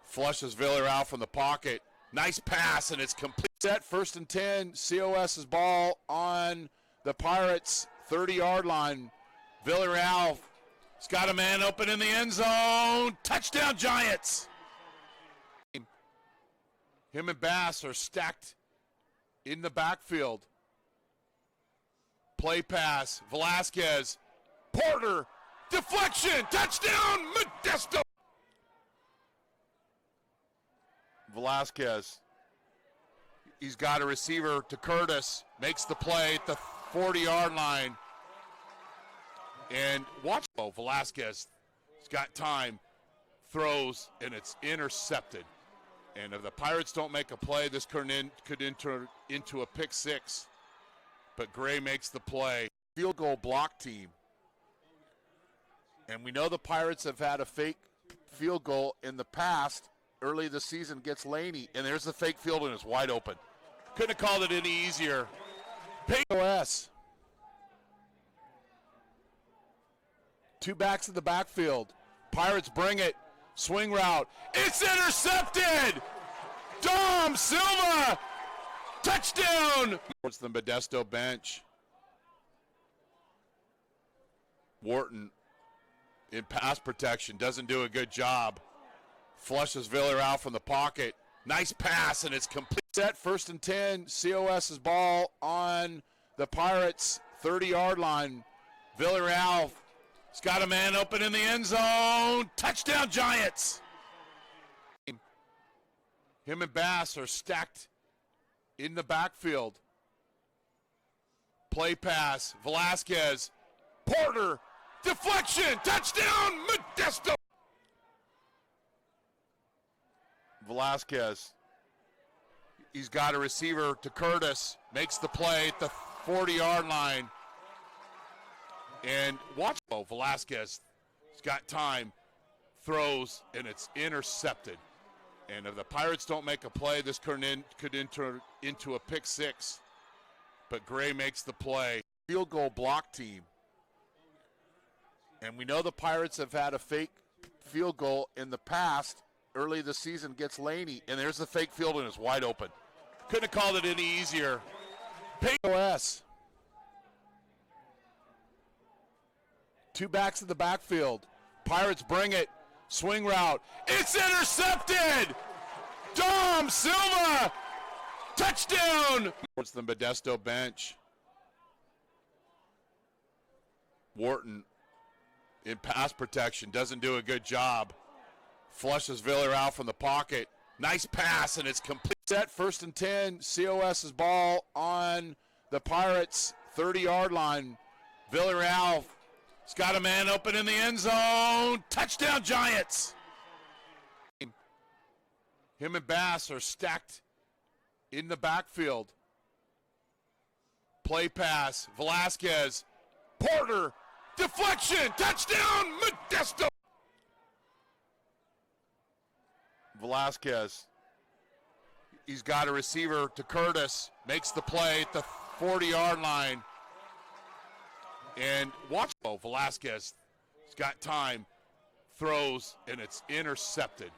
Flushes Villarreal from the pocket. Nice pass, and it's complete. Set 1st and 10. COS's ball on the Pirates' 30-yard line. Villarreal has got a man open in the end zone. Touchdown, Giants. Him and Bass are stacked in the backfield. Play pass. Velasquez. Porter. Deflection. Touchdown, Modesto. Velasquez. He's got a receiver to Curtis. Makes the play at the 40-yard line. And watch. Oh, Velasquez. He's got time. Throws, and it's intercepted. And if the Pirates don't make a play, this could enter into a pick six. But Gray makes the play. Field goal block team. And we know the Pirates have had a fake field goal in the past. Early this season gets Laney, and there's the fake field, and it's wide open. Couldn't have called it any easier. POS. Two backs in the backfield. Pirates bring it. Swing route. It's intercepted! Dom Silva! Touchdown! Towards the Modesto bench. Wharton in pass protection. Doesn't do a good job. Flushes Villarreal from the pocket. Nice pass, and it's complete. Set 1st and 10. COS's ball on the Pirates' 30-yard line. Villarreal has got a man open in the end zone. Touchdown, Giants. Him and Bass are stacked in the backfield. Play pass. Velasquez. Porter. Deflection. Touchdown, Modesto. Velasquez. He's got a receiver to Curtis. Makes the play at the 40-yard line. And watch. Oh, Velasquez. He's got time. Throws, and it's intercepted. And if the Pirates don't make a play, this could enter into a pick six. But Gray makes the play. Field goal block team. And we know the Pirates have had a fake field goal in the past. Early this season gets Laney, and there's the fake field, and it's wide open. Couldn't have called it any easier. POS. Two backs in the backfield. Pirates bring it. Swing route. It's intercepted! Dom Silva! Touchdown! Towards the Modesto bench. Wharton in pass protection. Doesn't do a good job. Flushes Villarreal from the pocket. Nice pass, and it's complete. Set 1st and 10. COS's ball on the Pirates' 30-yard line. Villarreal has got a man open in the end zone. Touchdown, Giants. Him and Bass are stacked in the backfield. Play pass. Velasquez. Porter. Deflection. Touchdown, Modesto. Velasquez. He's got a receiver to Curtis. Makes the play at the 40-yard line. And watch. Oh, Velasquez. He's got time. Throws, and it's intercepted.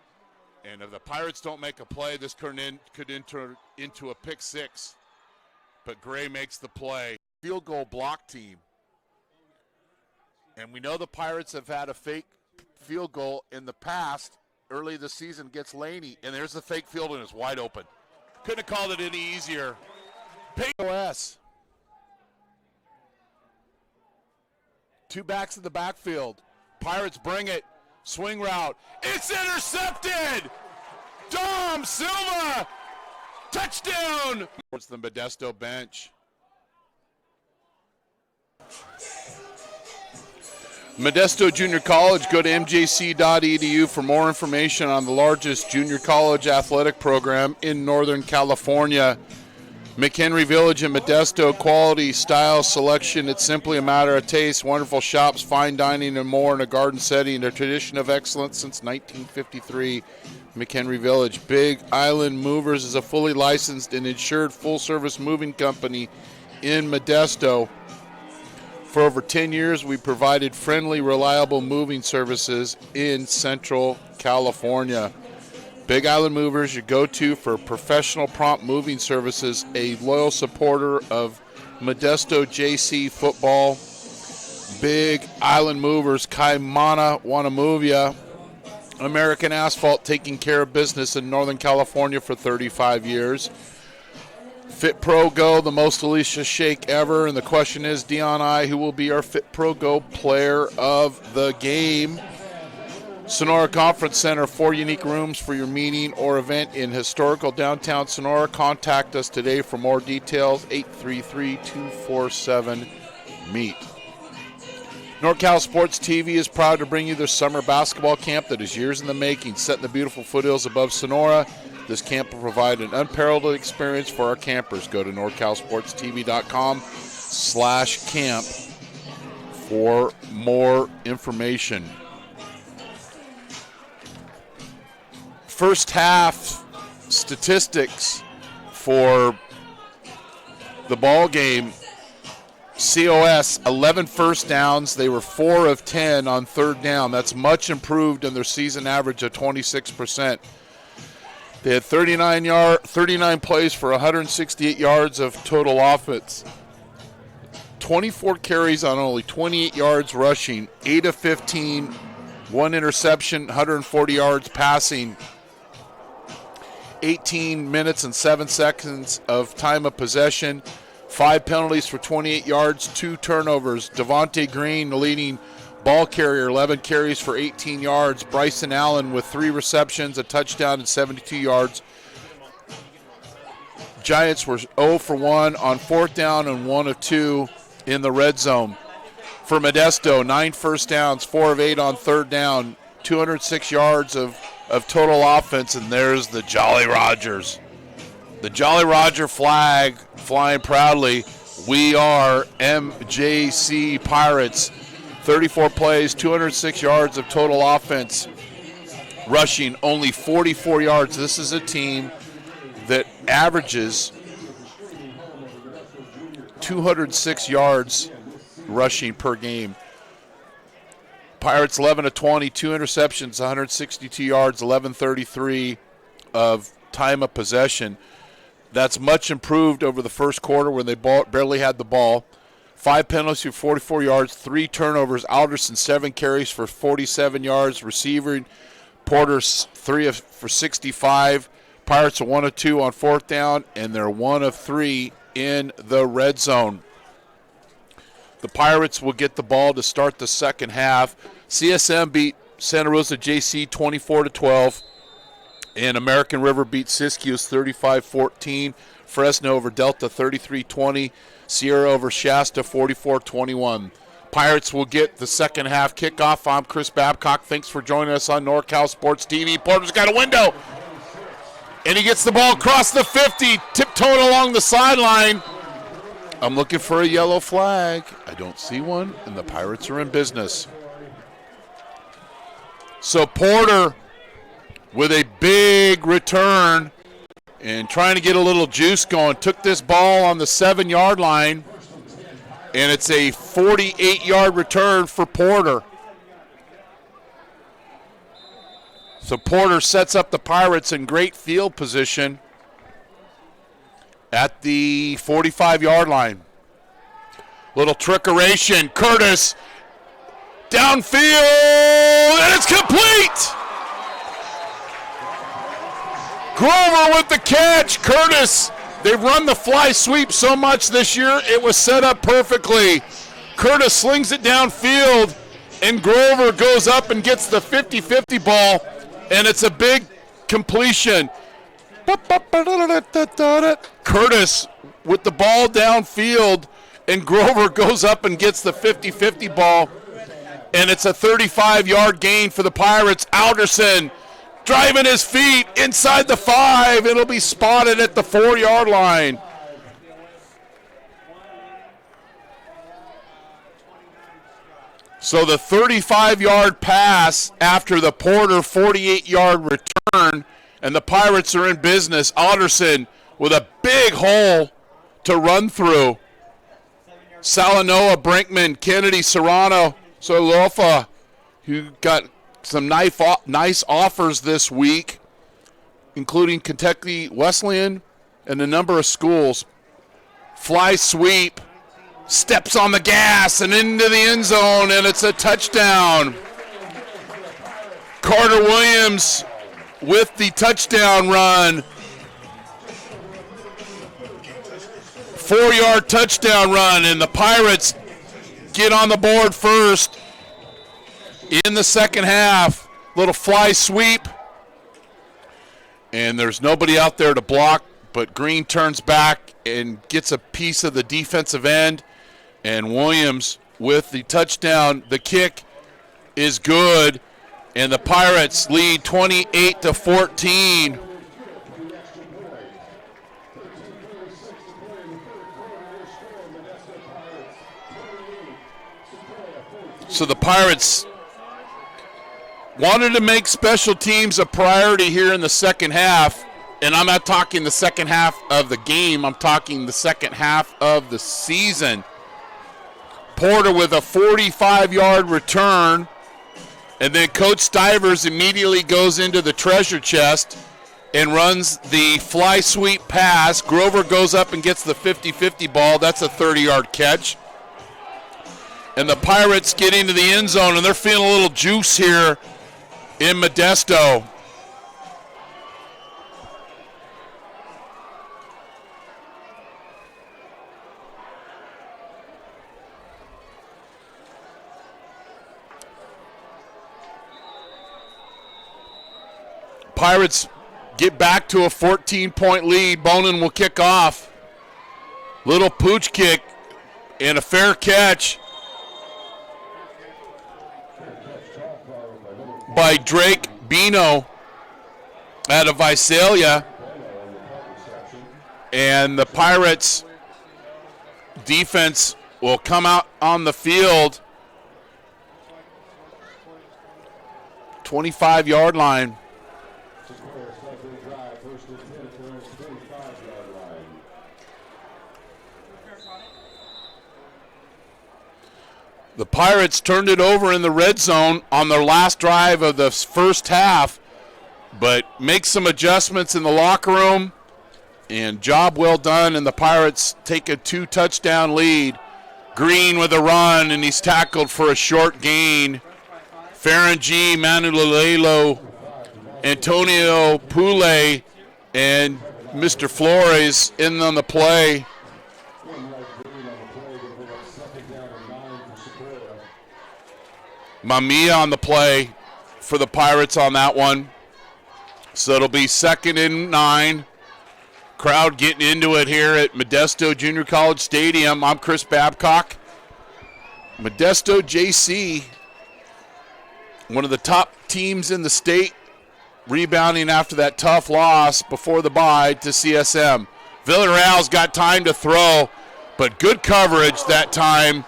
And if the Pirates don't make a play, this could enter into a pick six. But Gray makes the play. Field goal block team. And we know the Pirates have had a fake field goal in the past. Early this season gets Laney, and there's the fake field, and it's wide open. Couldn't have called it any easier. POS. Two backs in the backfield. Pirates bring it. Swing route. It's intercepted! Dom Silva! Touchdown! Towards the Modesto bench. Modesto Junior College, go to mjc.edu for more information on the largest junior college athletic program in Northern California. McHenry Village in Modesto, quality, style, selection. It's simply a matter of taste. Wonderful shops, fine dining, and more in a garden setting. A tradition of excellence since 1953. McHenry Village. Big Island Movers is a fully licensed and insured full-service moving company in Modesto. For over 10 years, we provided friendly, reliable moving services in Central California. Big Island Movers, your go-to for professional prompt moving services, a loyal supporter of Modesto JC football. Big Island Movers, Kaimana, wanna move ya. American Asphalt, taking care of business in Northern California for 35 years. FitPro GO, the most delicious shake ever. And the question is, Dion I, who will be our FitPro GO player of the game? Sonora Conference Center, 4 unique rooms for your meeting or event in historical downtown Sonora. Contact us today for more details, 833-247-MEET. NorCal Sports TV is proud to bring you their summer basketball camp that is years in the making. Set in the beautiful foothills above Sonora, this camp will provide an unparalleled experience for our campers. Go to NorCalSportsTV.com/camp for more information. First half statistics for the ball game. COS, 11 first downs. They were 4 of 10 on third down. That's much improved in their season average of 26%. They had 39 plays for 168 yards of total offense. 24 carries on only 28 yards rushing. 8 of 15, 1 interception, 140 yards passing. 18 minutes and 7 seconds of time of possession. 5 penalties for 28 yards, 2 turnovers. Devontae Green, the leading ball carrier, 11 carries for 18 yards. Bryson Allen with 3 receptions, a touchdown, and 72 yards. Giants were 0 for 1 on fourth down and 1 of 2 in the red zone. For Modesto, 9 first downs, 4 of 8 on third down, 206 yards of total offense, and there's the Jolly Rogers. The Jolly Roger flag flying proudly. We are MJC Pirates. 34 plays, 206 yards of total offense, rushing only 44 yards. This is a team that averages 206 yards rushing per game. Pirates 11 of 20, 2 interceptions, 162 yards, 11:33 of time of possession. That's much improved over the first quarter when they barely had the ball. 5 penalties for 44 yards, 3 turnovers. Alderson 7 carries for 47 yards. Receiving Porter 3 for 65. Pirates are 1 of 2 on fourth down, and they're 1 of 3 in the red zone. The Pirates will get the ball to start the second half. CSM beat Santa Rosa JC 24-12, and American River beat Siskiyous 35-14. Fresno over Delta 33-20. Sierra over Shasta 44-21. Pirates will get the second half kickoff. I'm Chris Babcock. Thanks for joining us on NorCal Sports TV. Porter's got a window, and he gets the ball across the 50, tiptoed along the sideline. I'm looking for a yellow flag. I don't see one, and the Pirates are in business. So Porter with a big return and trying to get a little juice going. Took this ball on the 7-yard line, and it's a 48-yard return for Porter. So Porter sets up the Pirates in great field position at the 45-yard line. Little trickeration. Curtis downfield, and it's complete. Grover with the catch. Curtis, they've run the fly sweep so much this year, it was set up perfectly. Curtis slings it downfield, and Grover goes up and gets the 50-50 ball, and it's a big completion. Curtis with the ball downfield, and Grover goes up and gets the 50-50 ball, and it's a 35-yard gain for the Pirates. Alderson driving his feet inside the 5. It'll be spotted at the 4-yard line. So the 35-yard pass after the Porter 48-yard return, and the Pirates are in business. Alderson with a big hole to run through. Salanoa, Brinkman, Kennedy, Serrano, Solofa, who got some nice offers this week, including Kentucky Wesleyan and a number of schools. Fly sweep, steps on the gas and into the end zone, and it's a touchdown. Carter Williams with the touchdown run. 4-yard touchdown run, and the Pirates get on the board first in the second half. Little fly sweep. And there's nobody out there to block, but Green turns back and gets a piece of the defensive end. And Williams with the touchdown. The kick is good. And the Pirates lead 28-14. So the Pirates wanted to make special teams a priority here in the second half. And I'm not talking the second half of the game. I'm talking the second half of the season. Porter with a 45-yard return. And then Coach Stivers immediately goes into the treasure chest and runs the fly sweep pass. Grover goes up and gets the 50-50 ball. That's a 30-yard catch. And the Pirates get into the end zone, and they're feeling a little juice here in Modesto. Pirates get back to a 14-point lead. Bonin will kick off. Little pooch kick and a fair catch by Drake Bino out of Visalia. And the Pirates defense will come out on the field. 25-yard line. The Pirates turned it over in the red zone on their last drive of the first half, but make some adjustments in the locker room, and job well done, and the Pirates take a 2-touchdown lead. Green with a run, and he's tackled for a short gain. Ferengi, Manulelo, Antonio Pule, and Mr. Flores in on the play. Mamiya on the play for the Pirates on that one. So it'll be 2nd and 9. Crowd getting into it here at Modesto Junior College Stadium. I'm Chris Babcock. Modesto JC, one of the top teams in the state, rebounding after that tough loss before the bye to CSM. Villarreal's got time to throw, but good coverage that time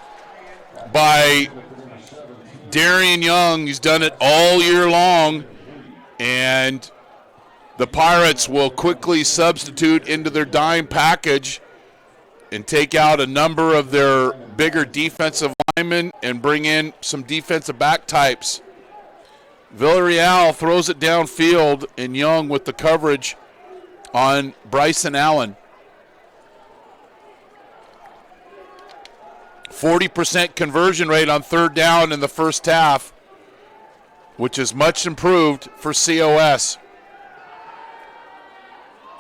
by Darian Young. He's done it all year long, and the Pirates will quickly substitute into their dime package and take out a number of their bigger defensive linemen and bring in some defensive back types. Villarreal throws it downfield, and Young with the coverage on Bryson Allen. 40% conversion rate on 3rd down in the first half, which is much improved for COS.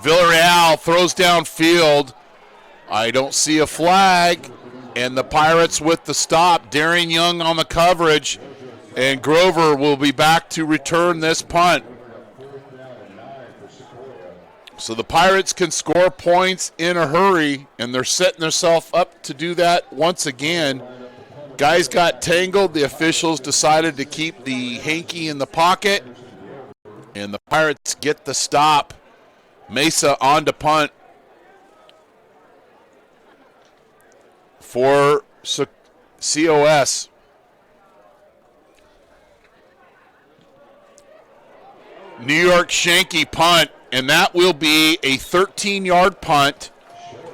Villarreal throws downfield. I don't see a flag, and the Pirates with the stop. Darian Young on the coverage, and Grover will be back to return this punt. So the Pirates can score points in a hurry, and they're setting themselves up to do that once again. Guys got tangled. The officials decided to keep the hanky in the pocket, and the Pirates get the stop. Mesa on to punt for COS. New York Shanky punt, and that will be a 13-yard punt,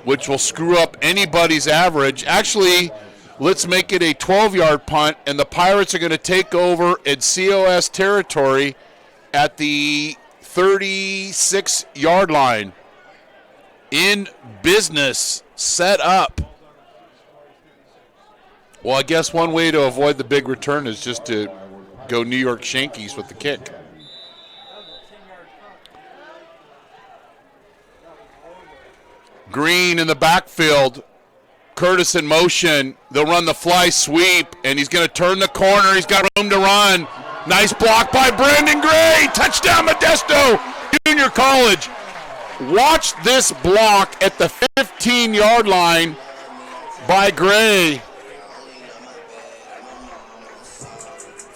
which will screw up anybody's average. Actually, let's make it a 12-yard punt, and the Pirates are going to take over in COS territory at the 36-yard line. In business, set up. Well, I guess one way to avoid the big return is just to go New York Shankies with the kick. Green in the backfield. Curtis in motion. They'll run the fly sweep, and he's going to turn the corner. He's got room to run. Nice block by Brandon Gray. Touchdown, Modesto Junior College. Watch this block at the 15-yard line by Gray.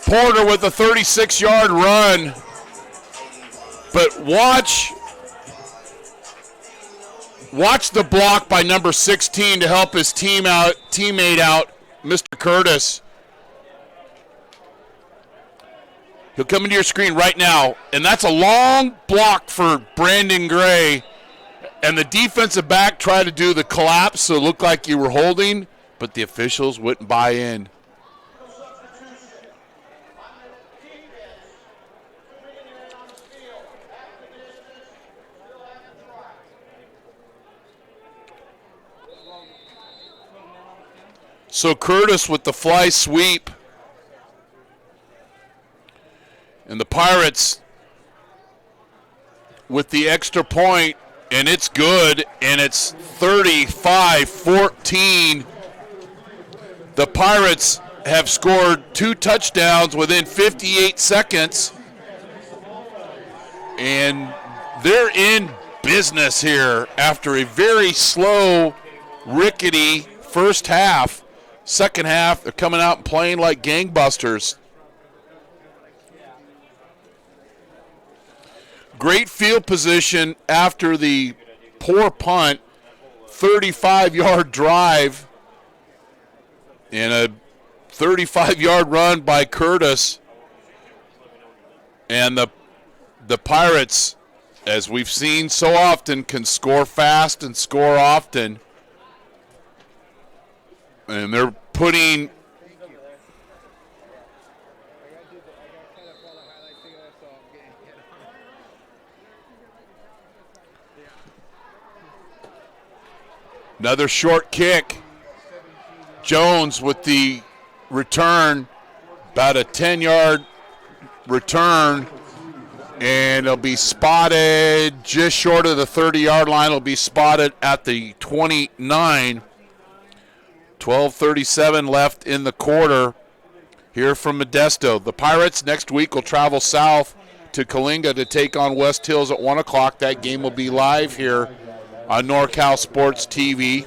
Porter with a 36-yard run. But watch the block by number 16 to help his teammate out, Mr. Curtis. He'll come into your screen right now, and that's a long block for Brandon Gray. And the defensive back tried to do the collapse so it looked like you were holding, but the officials wouldn't buy in. So Curtis with the fly sweep. And the Pirates with the extra point, and it's good, and it's 35-14. The Pirates have scored 2 touchdowns within 58 seconds, and they're in business here after a very slow, rickety first half. Second half, they're coming out and playing like gangbusters. Great field position after the poor punt, 35-yard drive, and a 35-yard run by Curtis. And the Pirates, as we've seen so often, can score fast and score often. And they're putting another short kick. Jones with the return, about a 10-yard return, and it'll be spotted just short of the 30-yard line. It'll be spotted at the 29. 12:37 left in the quarter here from Modesto. The Pirates next week will travel south to Coalinga to take on West Hills at 1 o'clock. That game will be live here on NorCal Sports TV.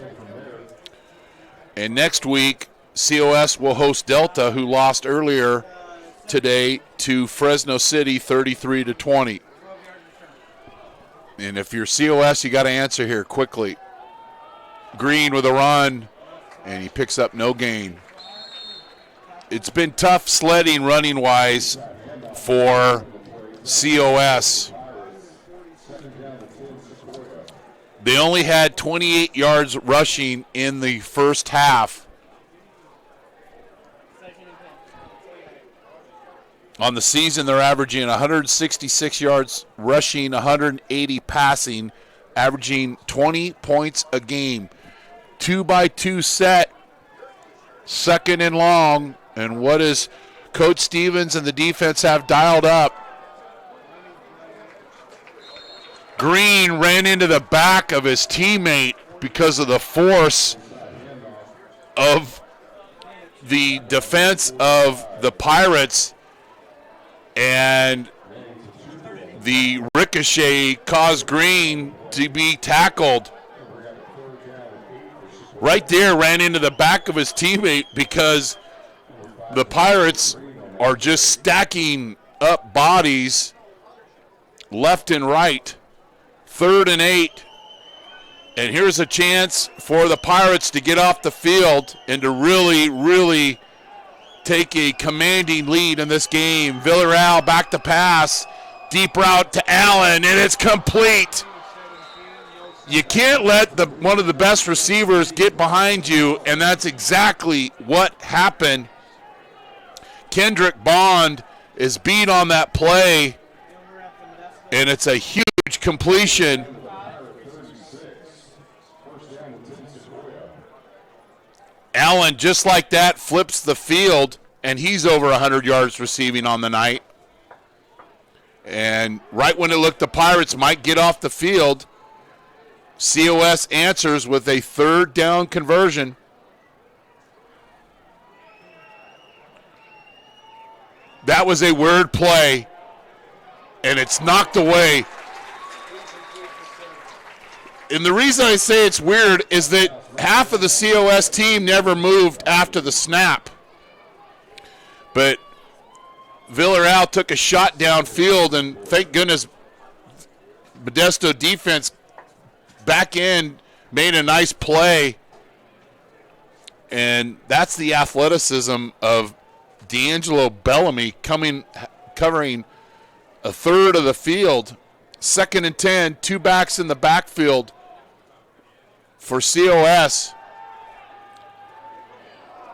And next week, COS will host Delta, who lost earlier today to Fresno City 33-20. And if you're COS, you got to answer here quickly. Green with a run, and he picks up no gain. It's been tough sledding running-wise for COS. They only had 28 yards rushing in the first half. On the season, they're averaging 166 yards rushing, 180 passing, averaging 20 points a game. 2-by-2 set, second and long, and what does Coach Stevens and the defense have dialed up? Green ran into the back of his teammate because of the force of the defense of the Pirates, and the ricochet caused Green to be tackled. Right there, ran into the back of his teammate because the Pirates are just stacking up bodies left and right. 3rd and 8. And here's a chance for the Pirates to get off the field and to really, really take a commanding lead in this game. Villarreal back to pass. Deep route to Allen, and it's complete. You can't let one of the best receivers get behind you, and that's exactly what happened. Kendrick Bond is beat on that play, and it's a huge completion. Allen, just like that, flips the field, and he's over 100 yards receiving on the night. And right when it looked the Pirates might get off the field, COS answers with a 3rd down conversion. That was a weird play, and it's knocked away. And the reason I say it's weird is that half of the COS team never moved after the snap. But Villarreal took a shot downfield, and thank goodness Modesto defense back in made a nice play. And that's the athleticism of D'Angelo Bellamy covering a third of the field. 2nd and 10, 2 backs in the backfield for COS.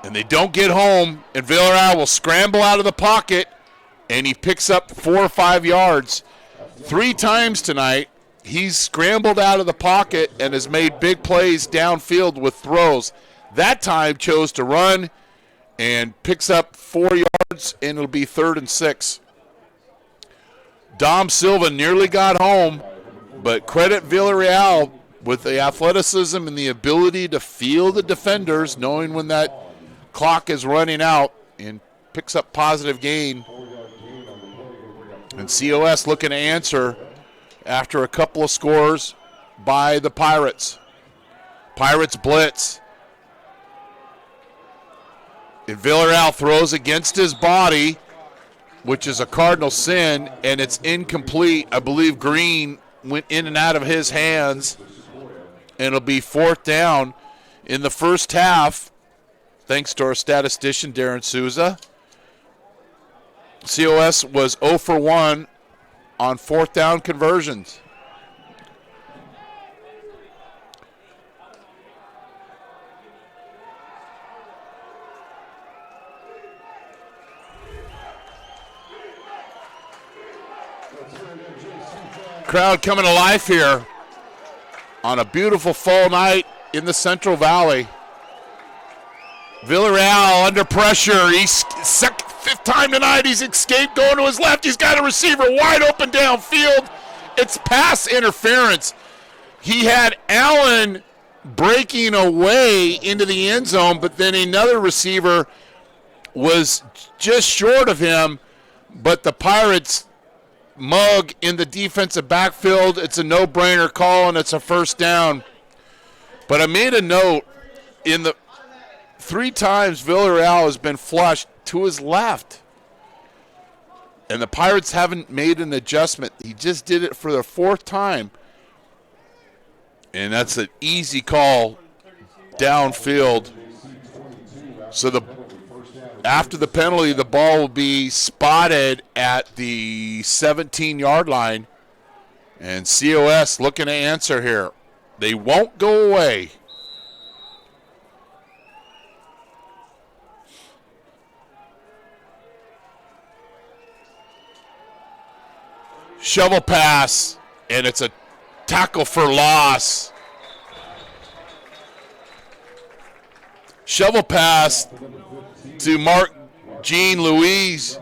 And they don't get home, and Villarreal will scramble out of the pocket, and he picks up 4 or 5 yards. 3 times tonight, he's scrambled out of the pocket and has made big plays downfield with throws. That time chose to run and picks up 4 yards, and it'll be 3rd and 6. Dom Silva nearly got home, but credit Villarreal with the athleticism and the ability to feel the defenders, knowing when that clock is running out, and picks up positive gain. And COS looking to answer after a couple of scores by the Pirates. Pirates blitz. And Villarreal throws against his body, which is a cardinal sin, and it's incomplete. I believe Green went in and out of his hands, and it'll be 4th down. In the first half, thanks to our statistician, Darren Souza, COS was 0 for 1 on 4th down conversions. Crowd coming to life here on a beautiful fall night in the Central Valley. Villarreal under pressure. He's 5th time tonight. He's escaped going to his left. He's got a receiver wide open downfield. It's pass interference. He had Allen breaking away into the end zone, but then another receiver was just short of him, but the Pirates mug in the defensive backfield. It's a no-brainer call, and it's a 1st down. But I made a note in the 3 times Villarreal has been flushed to his left, and the Pirates haven't made an adjustment. He just did it for the 4th time, and that's an easy call downfield. So after the penalty, the ball will be spotted at the 17-yard line, and COS looking to answer here. They won't go away. Shovel pass, and it's a tackle for loss. Shovel pass to Mark Jean Louise,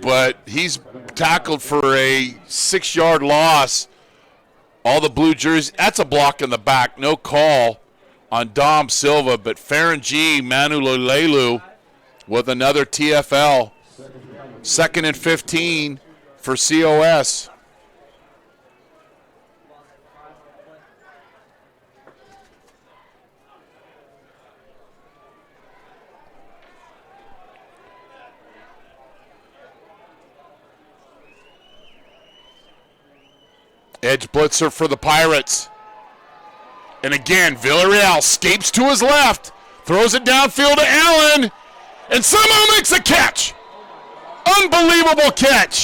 but he's tackled for a 6-yard loss. All the blue jerseys, that's a block in the back. No call on Dom Silva, but Farangi Manulolelu with another TFL. 2nd and 15 for COS. Edge blitzer for the Pirates. And again, Villarreal escapes to his left, throws it downfield to Allen, and somehow makes a catch. Unbelievable catch.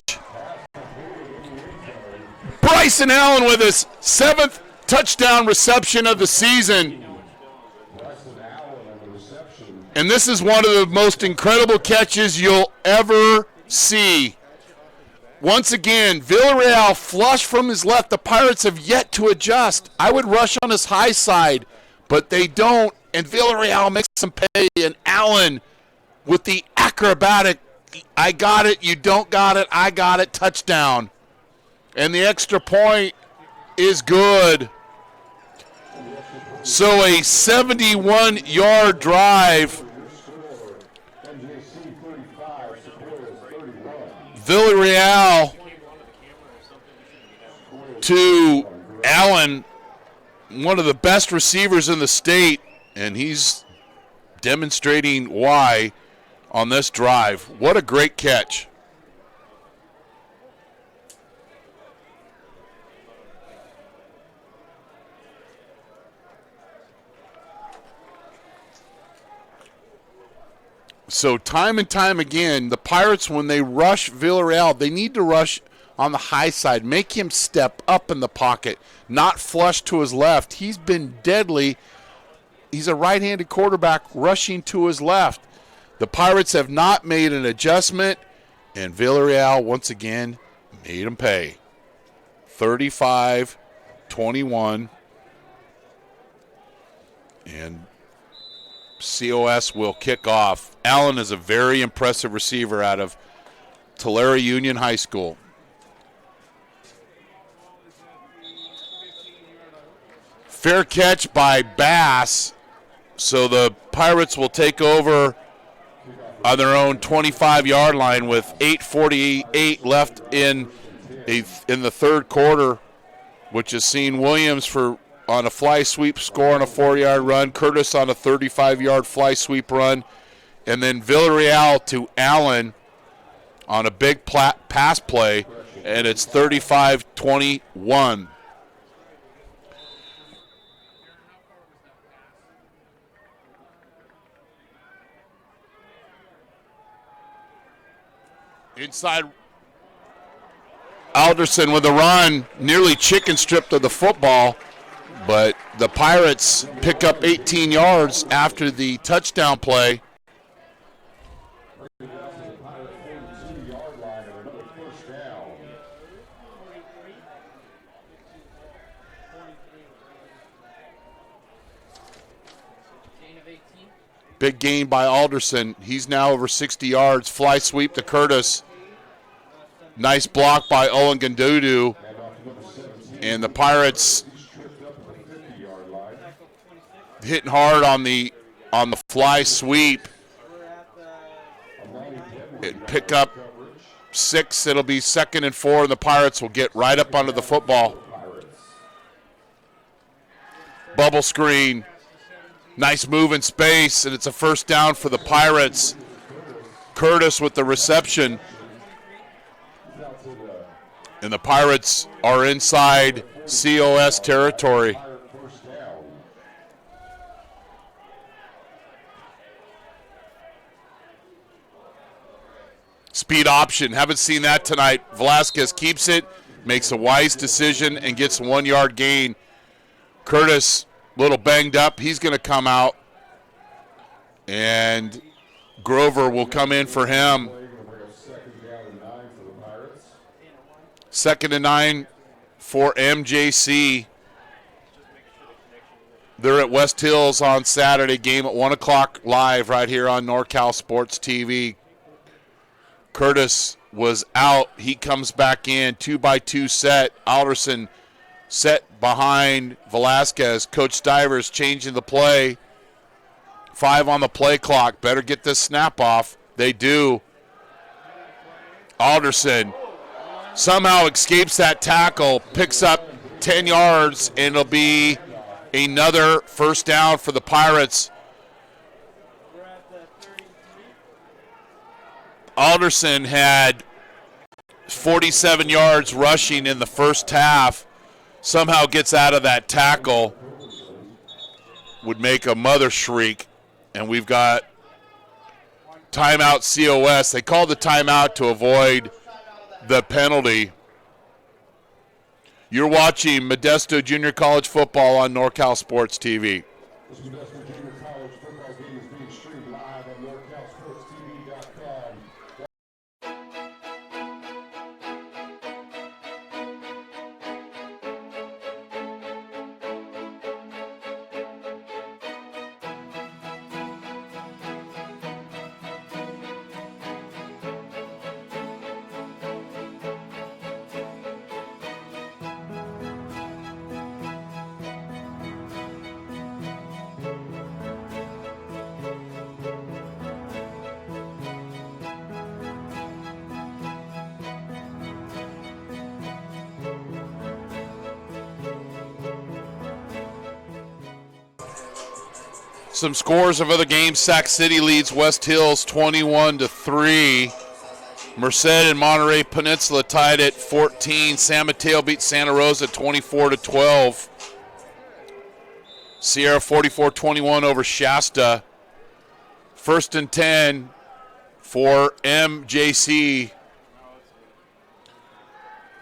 Bryson Allen with his 7th touchdown reception of the season. And this is one of the most incredible catches you'll ever see. Once again, Villarreal flush from his left. The Pirates have yet to adjust. I would rush on his high side, but they don't. And Villarreal makes some pay. And Allen with the acrobatic, I got it, you don't got it, I got it, touchdown. And the extra point is good. So a 71-yard drive Villarreal to Allen, one of the best receivers in the state, and he's demonstrating why on this drive. What a great catch. So time and time again, the Pirates, when they rush Villarreal, they need to rush on the high side, make him step up in the pocket, not flush to his left. He's been deadly. He's a right-handed quarterback rushing to his left. The Pirates have not made an adjustment, and Villarreal once again made him pay. 35-21. And COS will kick off. Allen is a very impressive receiver out of Tulare Union High School. Fair catch by Bass, so the Pirates will take over on their own 25-yard line with 8:48 left in the third quarter, which has seen Williams on a fly sweep score on a 4-yard run, Curtis on a 35-yard fly sweep run, and then Villarreal to Allen on a big pass play, and it's 35-21. Inside, Alderson with a run, nearly chicken stripped of the football, but the Pirates pick up 18 yards after the touchdown play. Big gain by Alderson. He's now over 60 yards. Fly sweep to Curtis. Nice block by Owen Gandudu. And the Pirates hitting hard on the fly sweep. Pick up 6. It'll be 2nd and 4, and the Pirates will get right up under the football. Bubble screen. Nice move in space, and it's a first down for the Pirates. Curtis with the reception. And the Pirates are inside COS territory. Speed option. Haven't seen that tonight. Velasquez keeps it, makes a wise decision, and gets a 1-yard gain. Curtis, a little banged up. He's going to come out. And Grover will come in for him. 2nd and 9 for MJC. They're at West Hills on Saturday. Game at 1 o'clock live right here on NorCal Sports TV. Curtis was out. He comes back in. 2-by-2 set. Alderson set behind Velasquez. Coach Stivers changing the play. 5 on the play clock. Better get this snap off. They do. Alderson somehow escapes that tackle, picks up 10 yards, and it'll be another first down for the Pirates. Alderson had 47 yards rushing in the first half. Somehow gets out of that tackle. Would make a mother shriek. And we've got timeout COS. They called the timeout to avoid the penalty. You're watching Modesto Junior College football on NorCal Sports TV. This Modesto Junior College football game is being streamed live on NorCalSportsTV.com. Some scores of other games. Sac City leads West Hills 21-3. Merced and Monterey Peninsula tied at 14. San Mateo beat Santa Rosa 24-12. Sierra 44-21 over Shasta. 1st and 10 for MJC.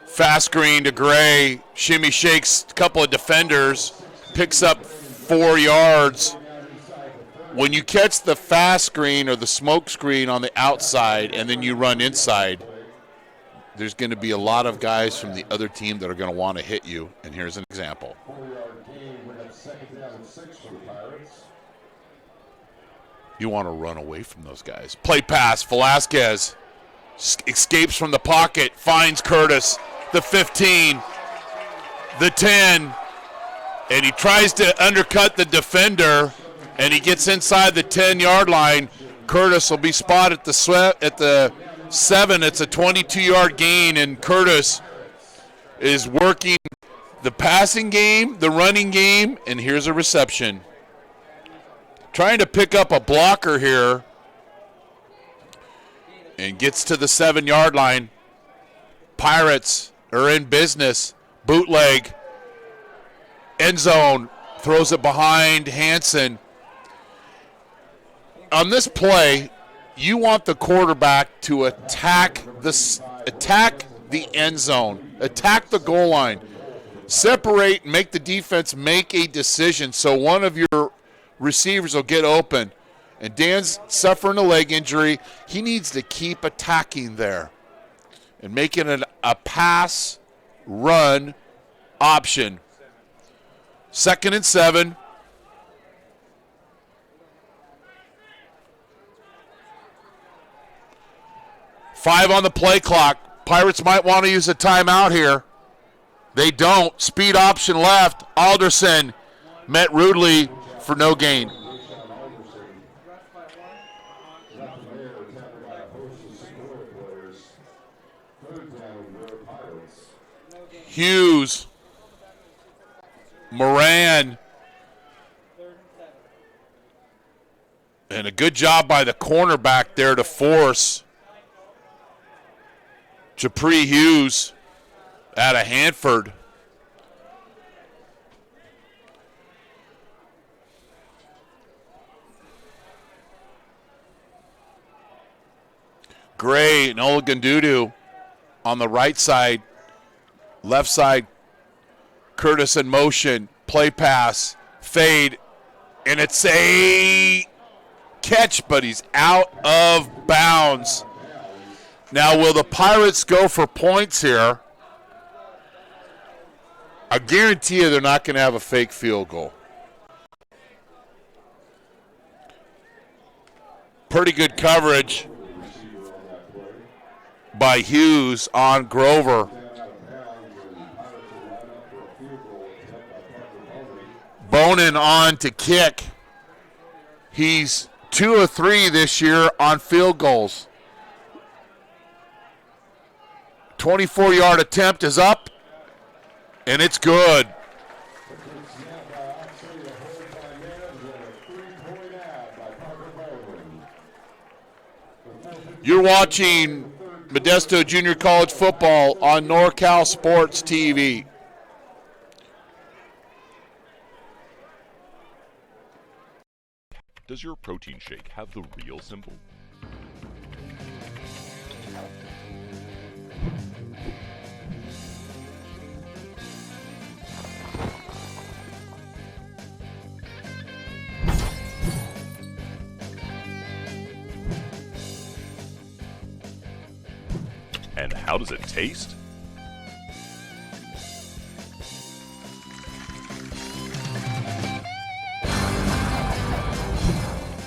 Fast screen to Gray. Shimmy shakes a couple of defenders. Picks up 4 yards. When you catch the fast screen or the smoke screen on the outside and then you run inside, there's going to be a lot of guys from the other team that are going to want to hit you. And here's an example. You want to run away from those guys. Play pass. Velasquez escapes from the pocket, finds Curtis, the 15, the 10, and he tries to undercut the defender, and he gets inside the 10-yard line. Curtis will be spotted at the 7. It's a 22-yard gain, and Curtis is working the passing game, the running game, and here's a reception. Trying to pick up a blocker here, and gets to the 7-yard line. Pirates are in business. Bootleg. End zone. Throws it behind Hansen. On this play, you want the quarterback to attack the end zone. Attack the goal line. Separate and make the defense make a decision so one of your receivers will get open. And Dan's suffering a leg injury. He needs to keep attacking there and making it a pass-run option. 2nd and 7. Five on the play clock. Pirates might want to use a timeout here. They don't. Speed option left. Alderson met rudely for no gain. Hughes, Moran, and a good job by the cornerback there to force Japri Hughes out of Hanford. Gray and Olagundudu on the right side. Left side, Curtis in motion, play pass, fade, and it's a catch, but he's out of bounds. Now, will the Pirates go for points here? I guarantee you they're not going to have a fake field goal. Pretty good coverage by Hughes on Grover. Bonin on to kick. He's 2 of 3 this year on field goals. 24-yard attempt is up, and it's good. You're watching Modesto Junior College football on NorCal Sports TV. Does your protein shake have the real symbol? And how does it taste?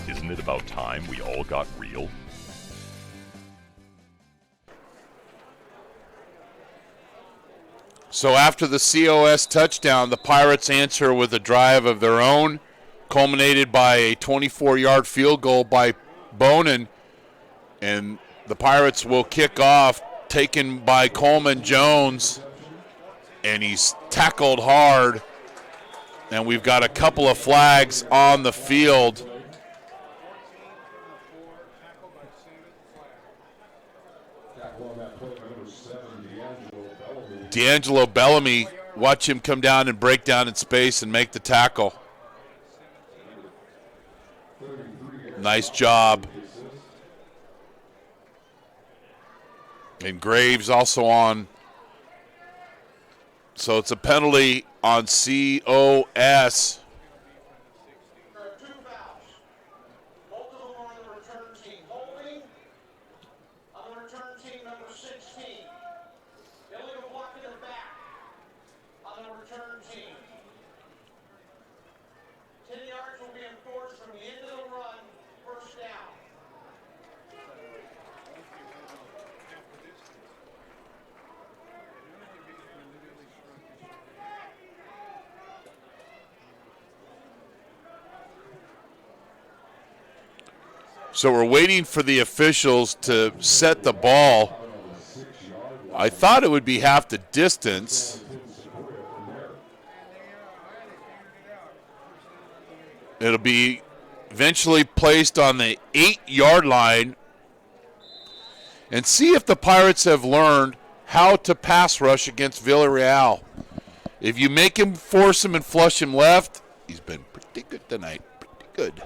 Isn't it about time we all got real? So after the COS touchdown, the Pirates answer with a drive of their own, culminated by a 24-yard field goal by Bonin, and the Pirates will kick off, taken by Coleman Jones, and he's tackled hard, And we've got a couple of flags on the field. D'Angelo Bellamy, watch him come down and break down in space and make the tackle. Nice job. And Graves also on. So it's a penalty on COS. So we're waiting for the officials to set the ball. I thought it would be half the distance. It'll be eventually placed on the 8-yard line. And see if the Pirates have learned how to pass rush against Villarreal. If you make him force him and flush him left, he's been pretty good tonight. Pretty good.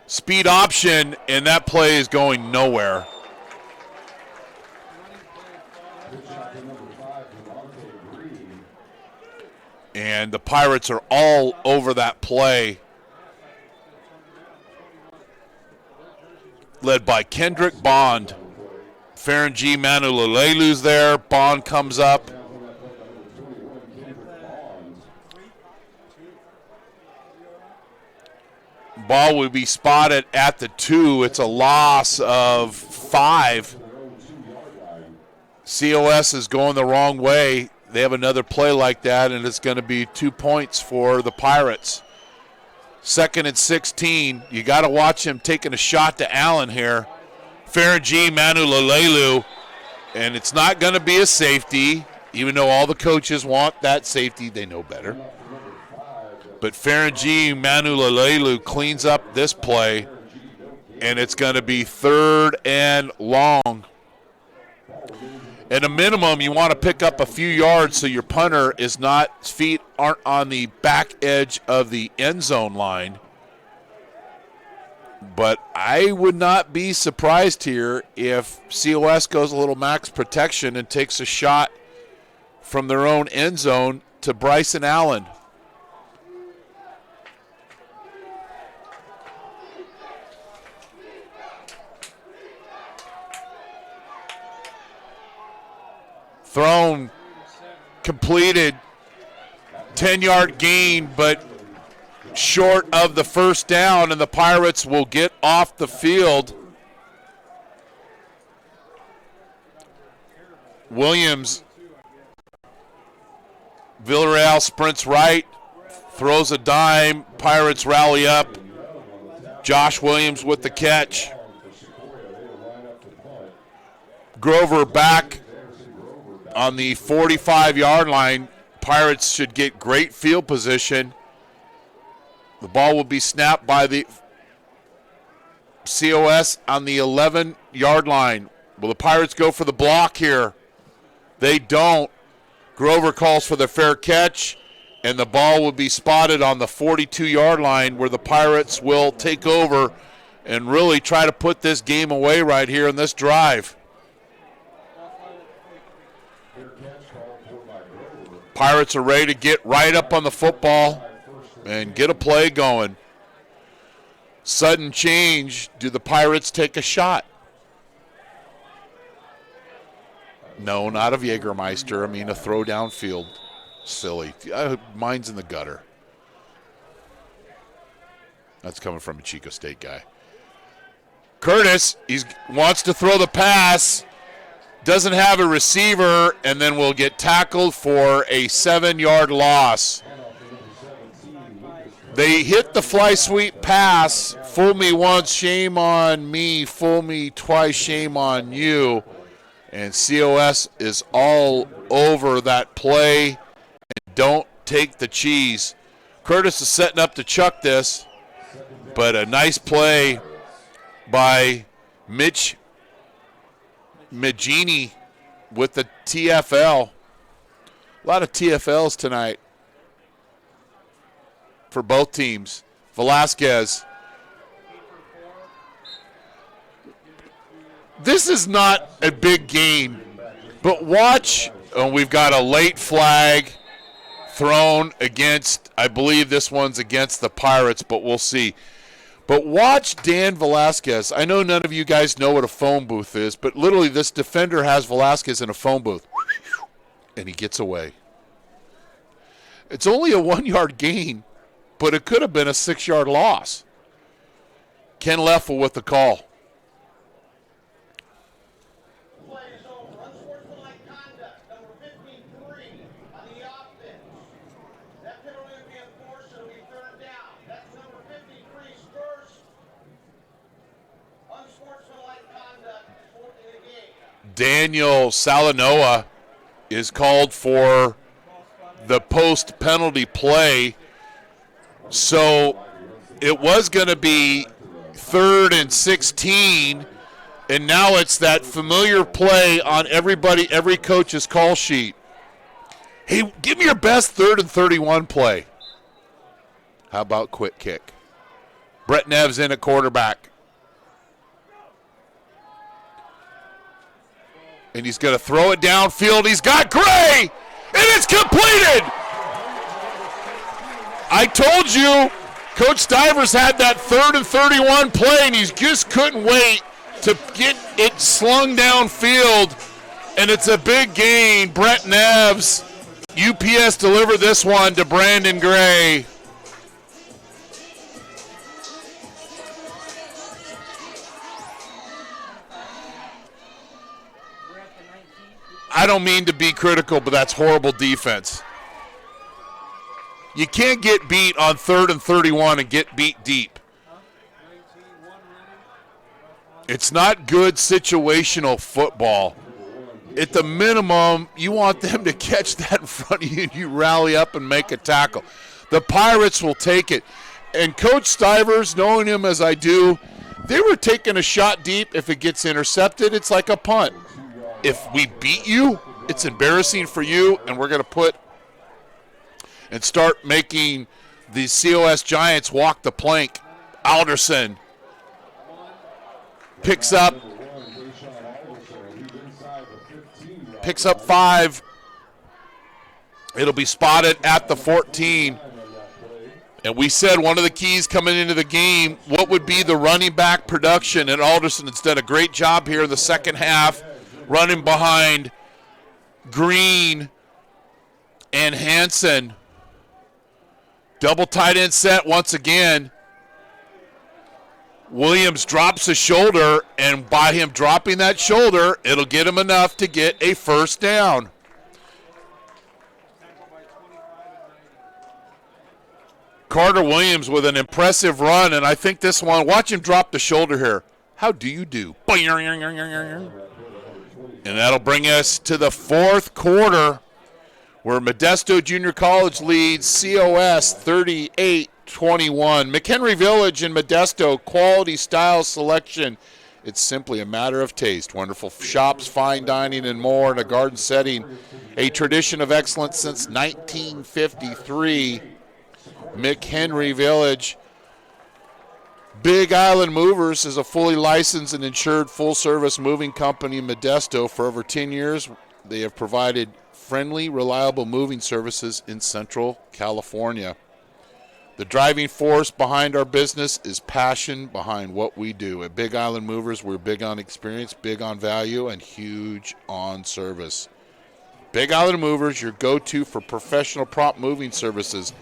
Speed option, and that play is going nowhere. And the Pirates are all over that play. Led by Kendrick Bond. Ferengi Manulalelu's there. Bond comes up. Ball will be spotted at the 2. It's a loss of 5. COS is going the wrong way. They have another play like that, and it's going to be 2 points for the Pirates. 2nd and 16. You got to watch him taking a shot to Allen here. Ferengi Manulalelu, and it's not going to be a safety, even though all the coaches want that safety. They know better. But Ferengi Manulalelu cleans up this play, and it's going to be 3rd and long. At a minimum, you want to pick up a few yards so your punter is not, feet aren't on the back edge of the end zone line. But I would not be surprised here if COS goes a little max protection and takes a shot from their own end zone to Bryson Allen. Thrown, completed, 10-yard gain, but short of the first down, and the Pirates will get off the field. Williams, Villarreal sprints right, throws a dime, Pirates rally up. Josh Williams with the catch. Grover back on the 45-yard line. Pirates should get great field position. The ball will be snapped by the COS on the 11-yard line. Will the Pirates go for the block here? They don't. Grover calls for the fair catch, and the ball will be spotted on the 42-yard line, where the Pirates will take over and really try to put this game away right here in this drive. Pirates are ready to get right up on the football and get a play going. Sudden change. Do the Pirates take a shot? No, not of Jägermeister. I mean, a throw downfield. Silly. Mine's in the gutter. That's coming from a Chico State guy. Curtis, he wants to throw the pass. Doesn't have a receiver, and then will get tackled for a 7-yard loss. They hit the fly sweep pass. Fool me once, shame on me. Fool me twice, shame on you. And COS is all over that play, Don't take the cheese. Curtis is setting up to chuck this, but a nice play by Mitch McHenry with the TFL. A lot of TFLs tonight for both teams. Velasquez. This is not a big game, but watch. We've got a late flag thrown against, I believe this one's against the Pirates, but we'll see. But watch Dan Velasquez. I know none of you guys know what a phone booth is, but literally this defender has Velasquez in a phone booth, and he gets away. It's only a 1-yard gain, but it could have been a 6-yard loss. Ken Leffel with the call. Daniel Salanoa is called for the post-penalty play. So it was going to be 3rd and 16, and now it's that familiar play on every coach's call sheet. Hey, give me your best 3rd and 31 play. How about quick kick? Brett Neves in at quarterback. And he's going to throw it downfield. He's got Gray, and it's completed. I told you, Coach Stivers had that 3rd and 31 play, and he just couldn't wait to get it slung downfield, and it's a big gain. Brett Neves, UPS delivered this one to Brandon Gray. I don't mean to be critical, but that's horrible defense. You can't get beat on 3rd and 31 and get beat deep. It's not good situational football. At the minimum, you want them to catch that in front of you and you rally up and make a tackle. The Pirates will take it. And Coach Stivers, knowing him as I do, they were taking a shot deep. If it gets intercepted, it's like a punt. If we beat you, it's embarrassing for you, and we're going to put and start making the COS Giants walk the plank. Alderson picks up 5. It'll be spotted at the 14. And we said one of the keys coming into the game, what would be the running back production, and Alderson has done a great job here in the second half, running behind Green and Hansen. Double tight end set once again. Williams drops a shoulder, and by him dropping that shoulder, it'll get him enough to get a first down. Carter Williams with an impressive run, and I think this one, watch him drop the shoulder here. How do you do? And that'll bring us to the fourth quarter, where Modesto Junior College leads COS 38-21. McHenry Village in Modesto, quality, style, selection. It's simply a matter of taste. Wonderful shops, fine dining, and more in a garden setting. A tradition of excellence since 1953. McHenry Village. Big Island Movers is a fully licensed and insured full-service moving company in Modesto. For over 10 years, they have provided friendly, reliable moving services in Central California. The driving force behind our business is passion behind what we do. At Big Island Movers, we're big on experience, big on value, and huge on service. Big Island Movers, your go-to for professional prop moving services.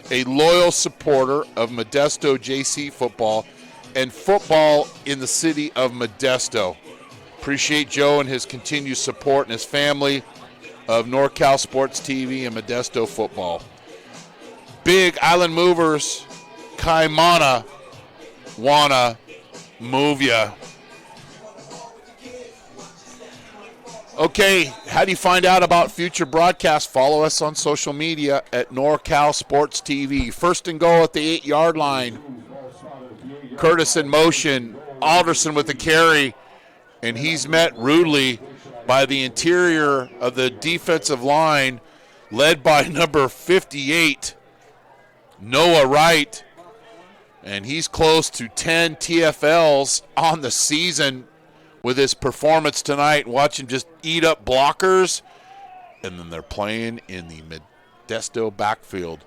A loyal supporter of Modesto JC football and football in the city of Modesto. Appreciate Joe and his continued support and his family of NorCal Sports TV and Modesto football. Big Island Movers, Kaimana, wanna move ya. Okay, how do you find out about future broadcasts? Follow us on social media at NorCal Sports TV. First and goal at the 8-yard line. Curtis in motion. Alderson with the carry. And he's met rudely by the interior of the defensive line, led by number 58, Noah Wright. And he's close to 10 TFLs on the season with his performance tonight. Watch him just eat up blockers. And then they're playing in the Modesto backfield.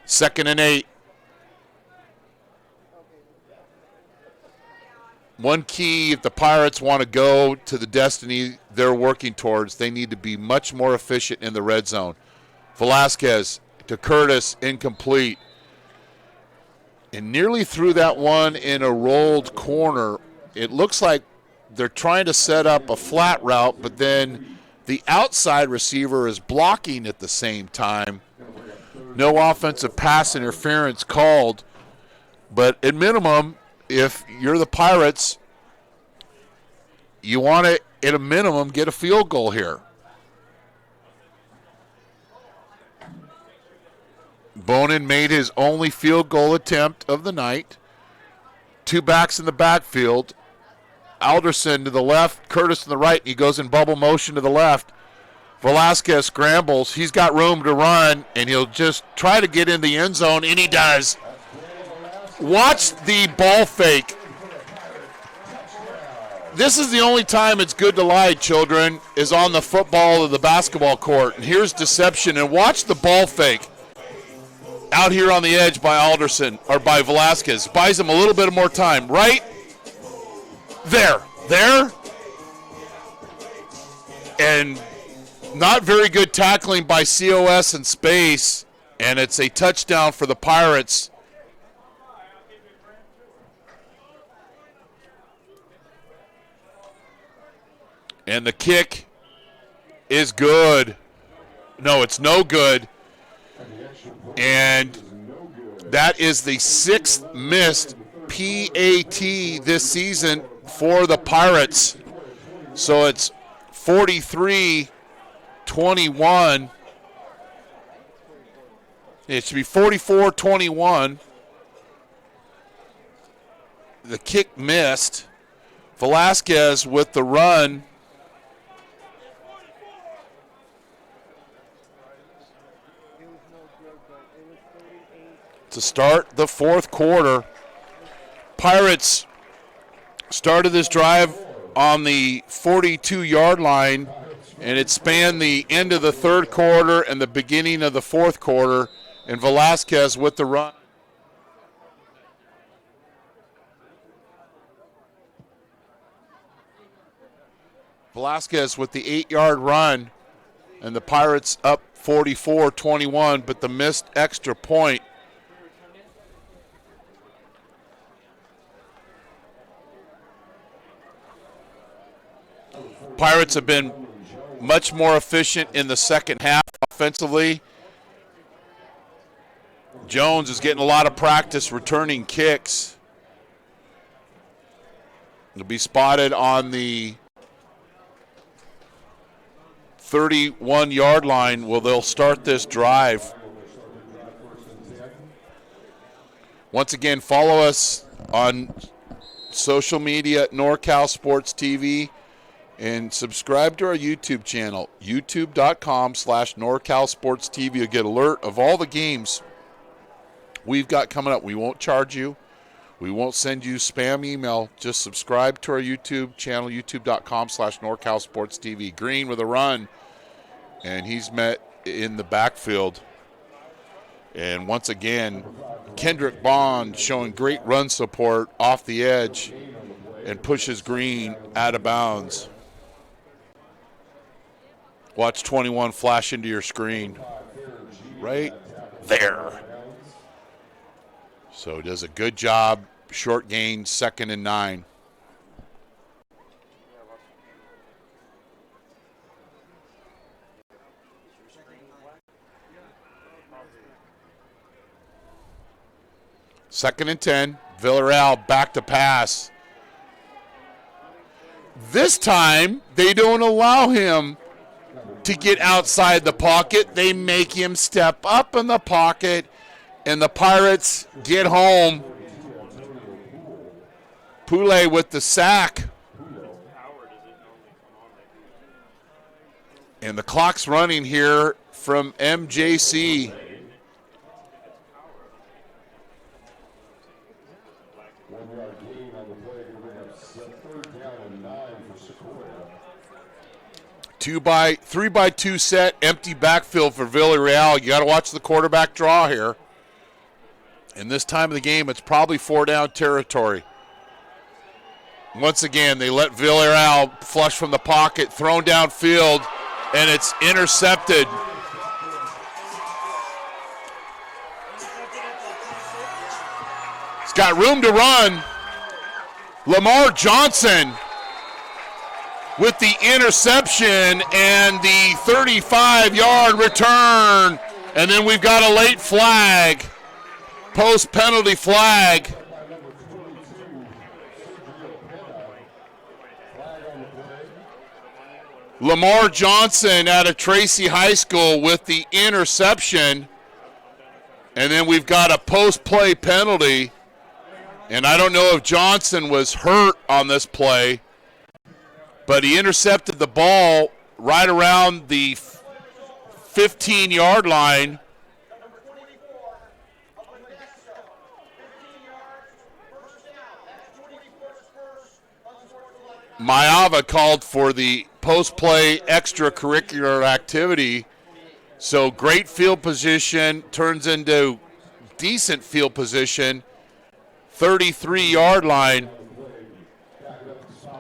2nd and 8. One key, if the Pirates want to go to the destiny they're working towards, they need to be much more efficient in the red zone. Velasquez to Curtis, incomplete. And nearly threw that one in a rolled corner. It looks like they're trying to set up a flat route, but then the outside receiver is blocking at the same time. No offensive pass interference called, but at minimum, if you're the Pirates, you want to, at a minimum, get a field goal here. Bonin made his only field goal attempt of the night. 2 backs in the backfield. Alderson to the left, Curtis to the right, and he goes in bubble motion to the left. Velasquez scrambles. He's got room to run, and he'll just try to get in the end zone, and he does. Watch the ball fake. This is the only time it's good to lie, children, is on the football or the basketball court. And here's deception, and watch the ball fake. Out here on the edge by Alderson, or by Velasquez. Buys him a little bit more time. Right there. And not very good tackling by COS in space. And it's a touchdown for the Pirates. And the kick is good. No, it's no good. And that is the 6th missed PAT this season for the Pirates. So it's 43-21. It should be 44-21. The kick missed. Velasquez with the run. To start the 4th quarter. Pirates started this drive on the 42-yard line, and it spanned the end of the 3rd quarter and the beginning of the 4th quarter, and Velasquez with the run. Velasquez with the 8-yard run, and the Pirates up 44-21, but the missed extra point. Pirates have been much more efficient in the second half offensively. Jones is getting a lot of practice returning kicks. He'll be spotted on the 31-yard line. Well, they'll start this drive. Once again, follow us on social media at NorCal Sports TV. And subscribe to our YouTube channel, youtube.com/NorCal Sports TV. You'll get alert of all the games we've got coming up. We won't charge you. We won't send you spam email. Just subscribe to our YouTube channel, youtube.com/NorCal Sports TV. Green with a run, and he's met in the backfield. And once again, Kendrick Bond showing great run support off the edge and pushes Green out of bounds. Watch 21 flash into your screen. Right there. So does a good job. Short gain, 2nd and 9. Second and 10. Villarreal back to pass. This time, they don't allow him to get outside the pocket. They make him step up in the pocket, and the Pirates get home. Poulet with the sack. And the clock's running here from MJC. Three by two set, empty backfield for Villarreal. You got to watch the quarterback draw here. In this time of the game, it's probably 4-down territory. Once again, they let Villarreal flush from the pocket, thrown downfield, and it's intercepted. He's got room to run. Lamar Johnson with the interception and the 35-yard return. And then we've got a late flag, post-penalty flag. Lamar Johnson out of Tracy High School with the interception. And then we've got a post-play penalty. And I don't know if Johnson was hurt on this play, but he intercepted the ball right around the 15-yard line. Maava called for the post-play extracurricular activity. So great field position turns into decent field position. 33-yard line.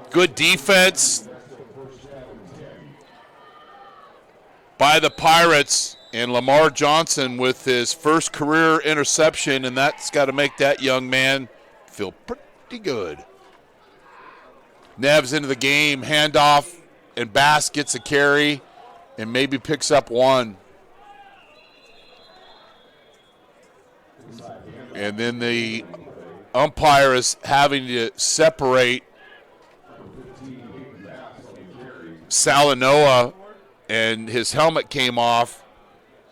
Good defense by the Pirates, and Lamar Johnson with his first career interception, and that's got to make that young man feel pretty good. Neves into the game, handoff, and Bass gets a carry and maybe picks up one. And then the umpire is having to separate Salanoa, and his helmet came off,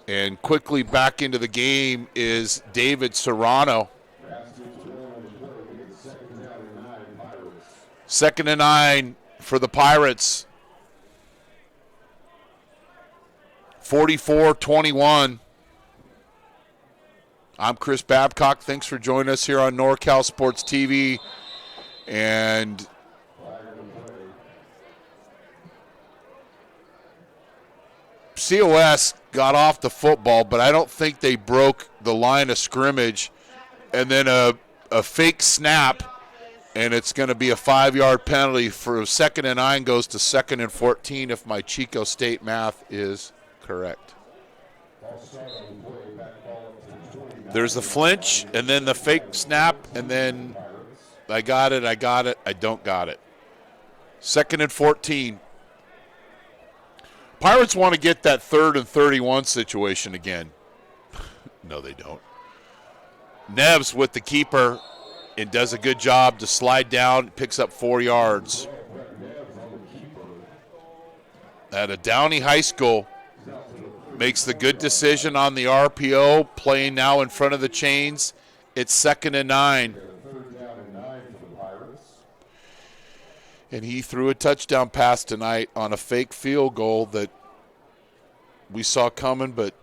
and quickly back into the game is David Serrano. 2nd and 9 for the Pirates. 44-21. I'm Chris Babcock. Thanks for joining us here on NorCal Sports TV. And COS got off the football, but I don't think they broke the line of scrimmage. And then a fake snap, and it's going to be a 5-yard penalty for 2nd and 9 goes to 2nd and 14 if my Chico State math is correct. There's the flinch, and then the fake snap, and then I got it, I don't got it. 2nd and 14. Pirates want to get that 3rd and 31 situation again. No, they don't. Neves with the keeper and does a good job to slide down, picks up 4 yards. At a Downey High School, makes the good decision on the RPO, playing now in front of the chains. It's 2nd and 9. And he threw a touchdown pass tonight on a fake field goal that we saw coming, but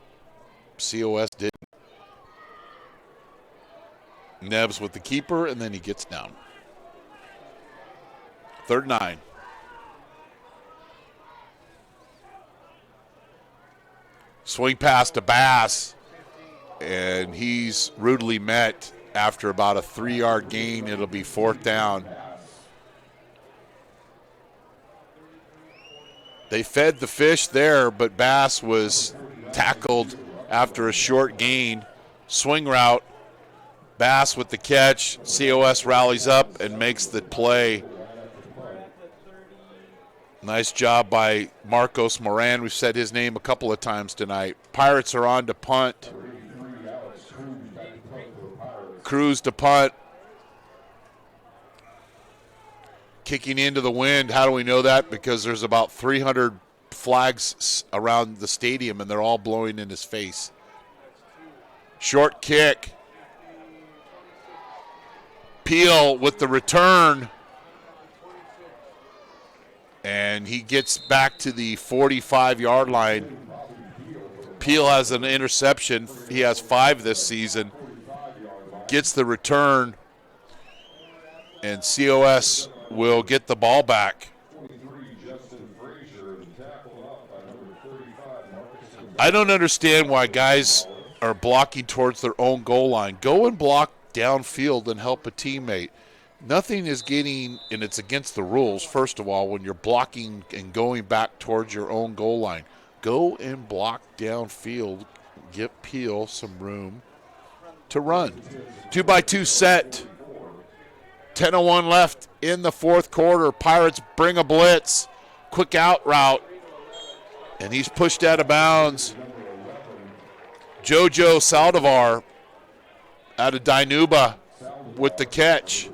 COS didn't. Neves with the keeper, and then he gets down. 3rd and 9. Swing pass to Bass, and he's rudely met after about a 3-yard gain. It'll be 4th down. They fed the fish there, but Bass was tackled after a short gain. Swing route. Bass with the catch. COS rallies up and makes the play. Nice job by Marcos Moran. We've said his name a couple of times tonight. Pirates are on to punt. Cruz to punt. kicking into the wind. How do we know that? Because there's about 300 flags around the stadium, and they're all blowing in his face. Short kick. Peel with the return. And he gets back to the 45-yard line. Peel has an interception. He has 5 this season. Gets the return. And COS will get the ball back. I don't understand why guys are blocking towards their own goal line. Go and block downfield and help a teammate. Nothing is getting, and it's against the rules, first of all, when you're blocking and going back towards your own goal line. Go and block downfield. Give Peel some room to run. 2-by-2 set. 10:01 left in the fourth quarter. Pirates bring a blitz. Quick out route. And he's pushed out of bounds. JoJo Saldivar out of Dinuba with the catch.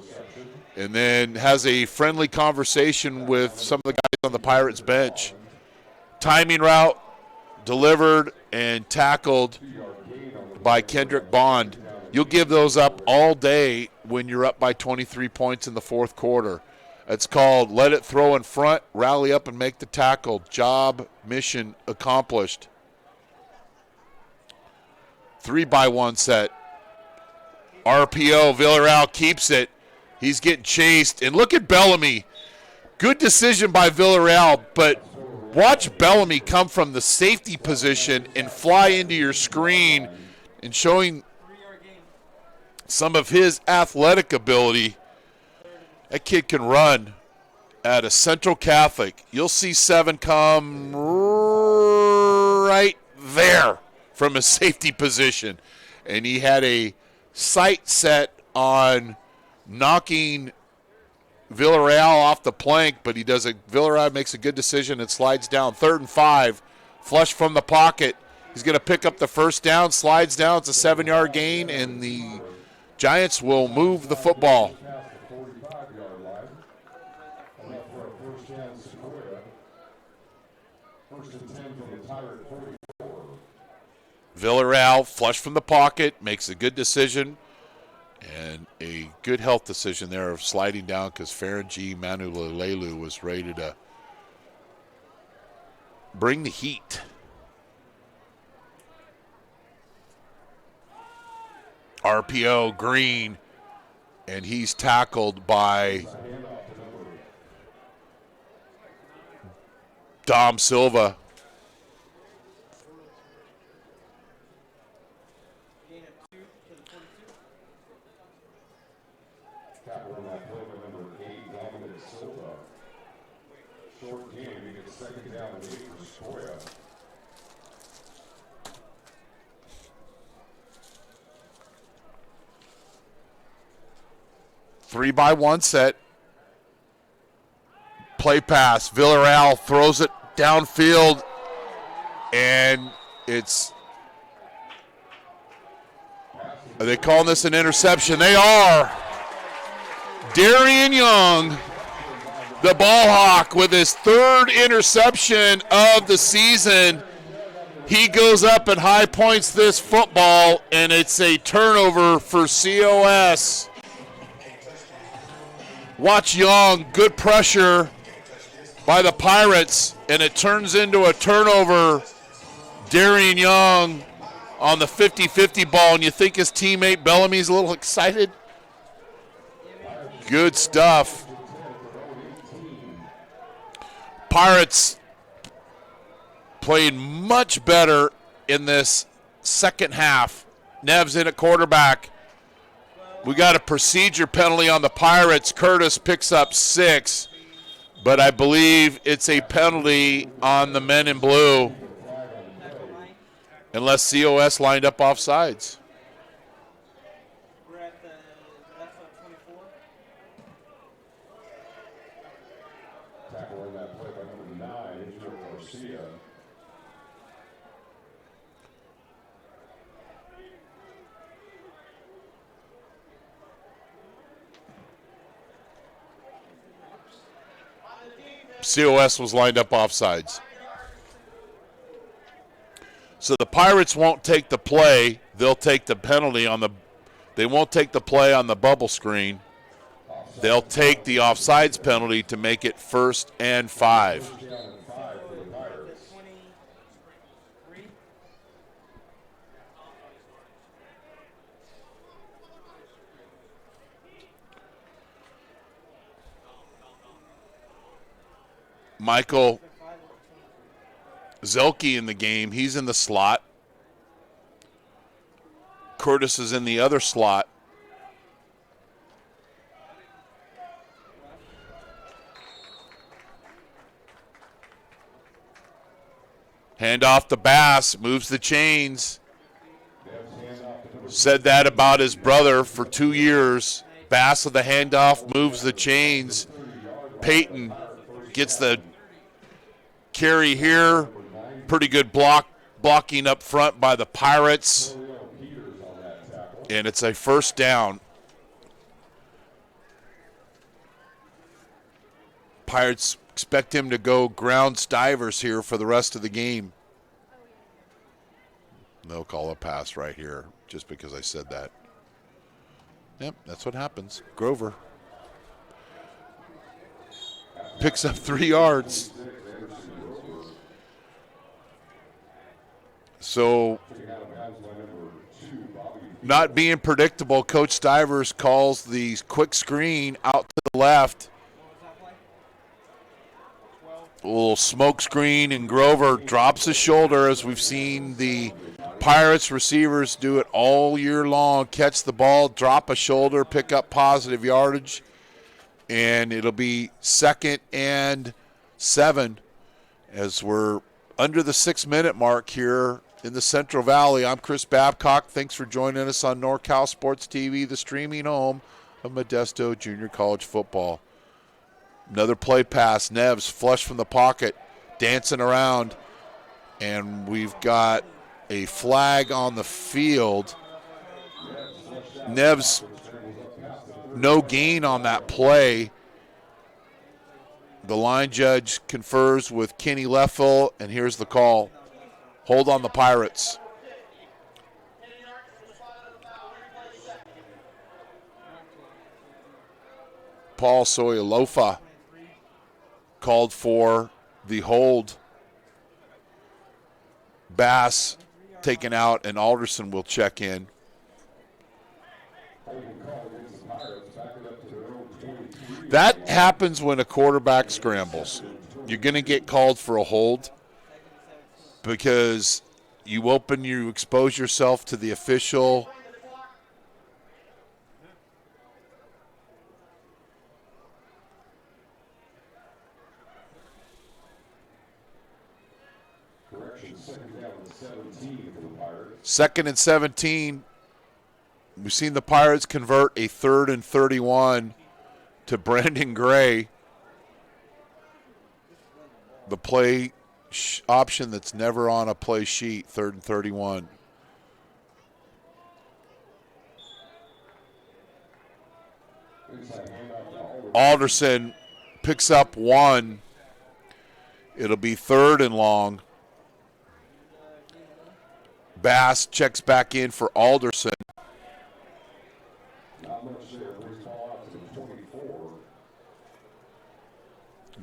And then has a friendly conversation with some of the guys on the Pirates bench. Timing route delivered and tackled by Kendrick Bond. You'll give those up all day when you're up by 23 points in the fourth quarter. It's called let it throw in front, rally up and make the tackle. Job, mission accomplished. 3-by-1 set. RPO, Villarreal keeps it. He's getting chased. And look at Bellamy. Good decision by Villarreal, but watch Bellamy come from the safety position and fly into your screen and showing some of his athletic ability. That kid can run at a Central Catholic. You'll see 7 come right there from a safety position. And he had a sight set on knocking Villarreal off the plank, but Villarreal makes a good decision and slides down. 3rd and 5, flush from the pocket. He's going to pick up the first down, slides down. It's a 7-yard gain, and the Giants will move the football. Villarreal, flush from the pocket, makes a good decision, and a good health decision there of sliding down because Ferengi Manulelelu was ready to bring the heat. RPO, Green, and he's tackled by Dom Silva. Short game, he gets 2nd down and 8 for Sequoia. Three-by-1 set. Play pass. Villarreal throws it downfield, and it's. Are they calling this an interception? They are. Darian Young, the ball hawk, with his 3rd interception of the season. He goes up and high points this football, and it's a turnover for COS. Watch Young, good pressure by the Pirates, and it turns into a turnover. Darian Young on the 50-50 ball, and you think his teammate Bellamy's a little excited? Good stuff. Pirates played much better in this second half. Nev's in at quarterback. We got a procedure penalty on the Pirates. Curtis picks up 6, but I believe it's a penalty on the men in blue unless COS lined up offsides. COS was lined up offsides. So the Pirates won't take the play. They'll take the penalty on the – they won't take the play on the bubble screen. They'll take the offsides penalty to make it 1st and 5. Michael Zelke in the game. He's in the slot. Curtis is in the other slot. Hand off to Bass, moves the chains. Said that about his brother for 2 years. Bass with the handoff, moves the chains. Peyton gets the carry here. Pretty good blocking up front by the Pirates. And it's a 1st down. Pirates expect him to go ground stivers here for the rest of the game. They'll call a pass right here just because I said that. Yep, that's what happens. Grover picks up 3 yards. So, not being predictable, Coach Stivers calls the quick screen out to the left. A little smoke screen, and Grover drops his shoulder, as we've seen the Pirates receivers do it all year long. Catch the ball, drop a shoulder, pick up positive yardage, and it'll be 2nd and 7 as we're under the 6-minute mark here in the Central Valley. I'm Chris Babcock. Thanks for joining us on NorCal Sports TV, the streaming home of Modesto Junior College football. Another play pass. Neves flush from the pocket, dancing around, and we've got a flag on the field. Neves, no gain on that play. The line judge confers with Kenny Leffel, and here's the call. Hold on the Pirates. Paul Soyalofa called for the hold. Bass taken out, and Alderson will check in. That happens when a quarterback scrambles. You're going to get called for a hold because you expose yourself to the official. Second and 17. We've seen the Pirates convert a 3rd and 31 to Brandon Gray. The play option that's never on a play sheet, 3rd and 31. Alderson picks up 1. It'll be 3rd and long. Bass checks back in for Alderson.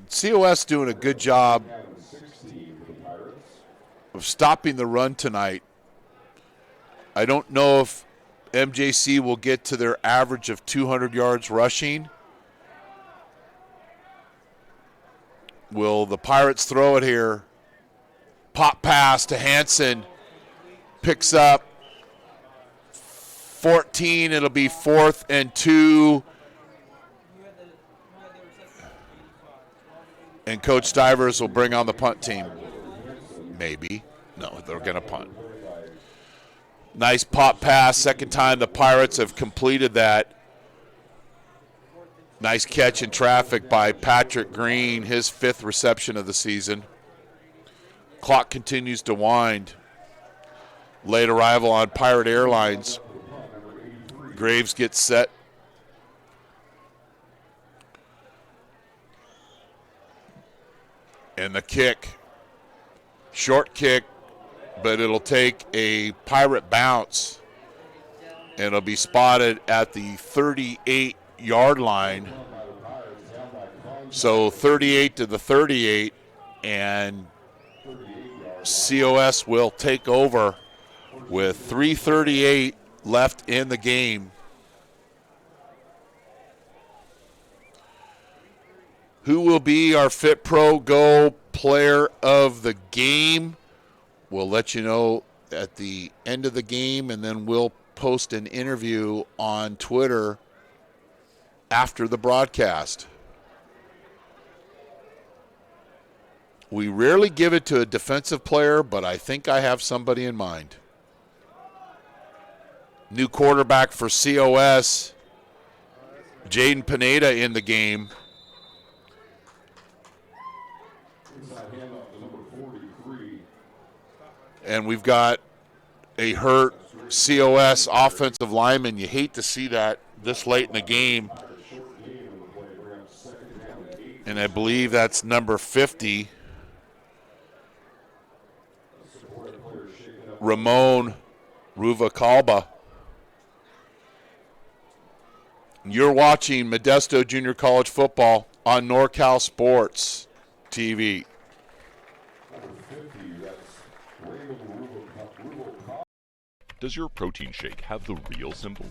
COS doing a good job of stopping the run tonight. I don't know if MJC will get to their average of 200 yards rushing. Will the Pirates throw it here? Pop pass to Hansen. Picks up 14. It'll be 4th and 2. And Coach Stivers will bring on the punt team. Maybe. No, they're going to punt. Nice pop pass. Second time the Pirates have completed that. Nice catch in traffic by Patrick Green, his 5th reception of the season. Clock continues to wind. Late arrival on Pirate Airlines. Graves gets set. And the kick, short kick, but it'll take a Pirate bounce. And it'll be spotted at the 38-yard line. So 38 to the 38, and COS will take over with 3:38 left in the game. Who will be our FitPro GO player of the game? We'll let you know at the end of the game, and then we'll post an interview on Twitter after the broadcast. We rarely give it to a defensive player, but I think I have somebody in mind. New quarterback for COS, Jaden Pineda in the game. And we've got a hurt COS offensive lineman. You hate to see that this late in the game. And I believe that's number 50. Ramon Ruvalcaba. You're watching Modesto Junior College football on NorCal Sports TV. Does your protein shake have the real symbol?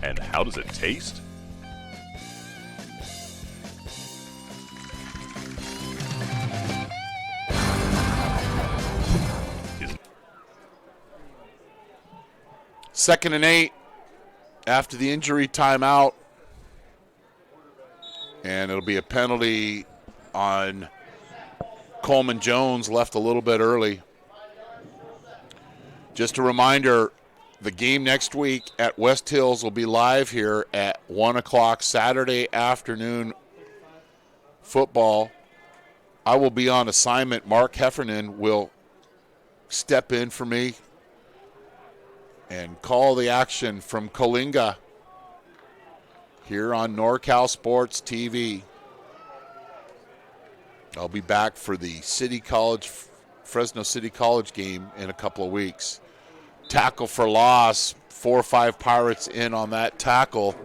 And how does it taste? Second and 8 after the injury timeout. And it'll be a penalty on Coleman Jones, left a little bit early. Just a reminder, the game next week at West Hills will be live here at 1 o'clock Saturday afternoon football. I will be on assignment. Mark Heffernan will step in for me and call the action from Coalinga here on NorCal Sports TV. I'll be back for the Fresno City College game in a couple of weeks. Tackle for loss, 4 or 5 Pirates in on that tackle.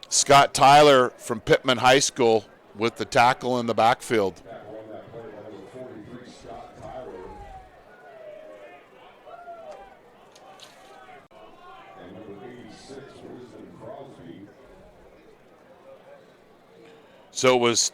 Scott Tyler from Pittman High School with the tackle in the backfield. So it was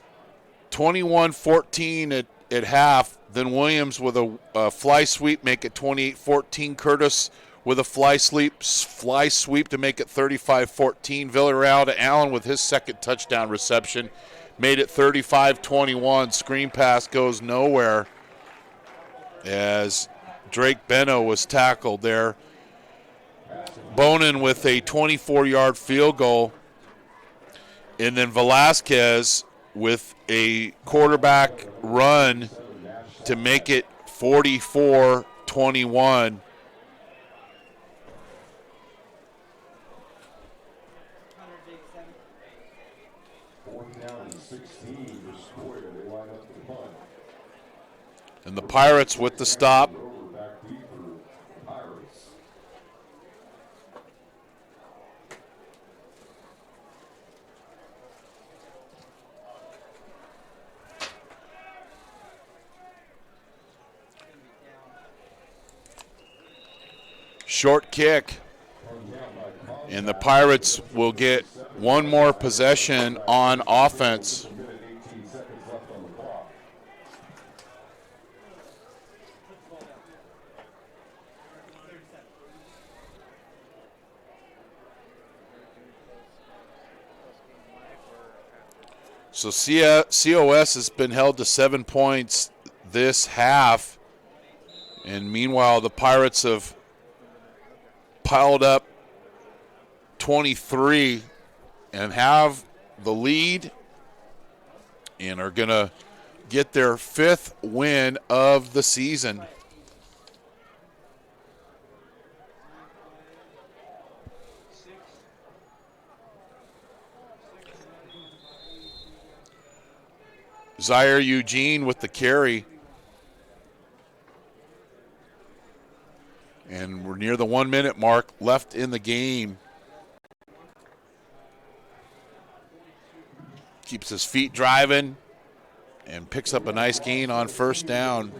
21-14 at half. Then Williams with a fly sweep make it 28-14. Curtis with a fly sweep to make it 35-14. Villarreal to Allen with his second touchdown reception made it 35-21. Screen pass goes nowhere as Drake Benno was tackled there. Bonin with a 24-yard field goal. And then Velasquez with a quarterback run to make it 44-21. And the Pirates with the stop. Short kick, and the Pirates will get one more possession on offense. So COS has been held to 7 points this half, and meanwhile the Pirates have piled up 23 and have the lead and are going to get their 5th win of the season. Zaire Eugene with the carry. And we're near the 1 minute mark left in the game. Keeps his feet driving and picks up a nice gain on first down.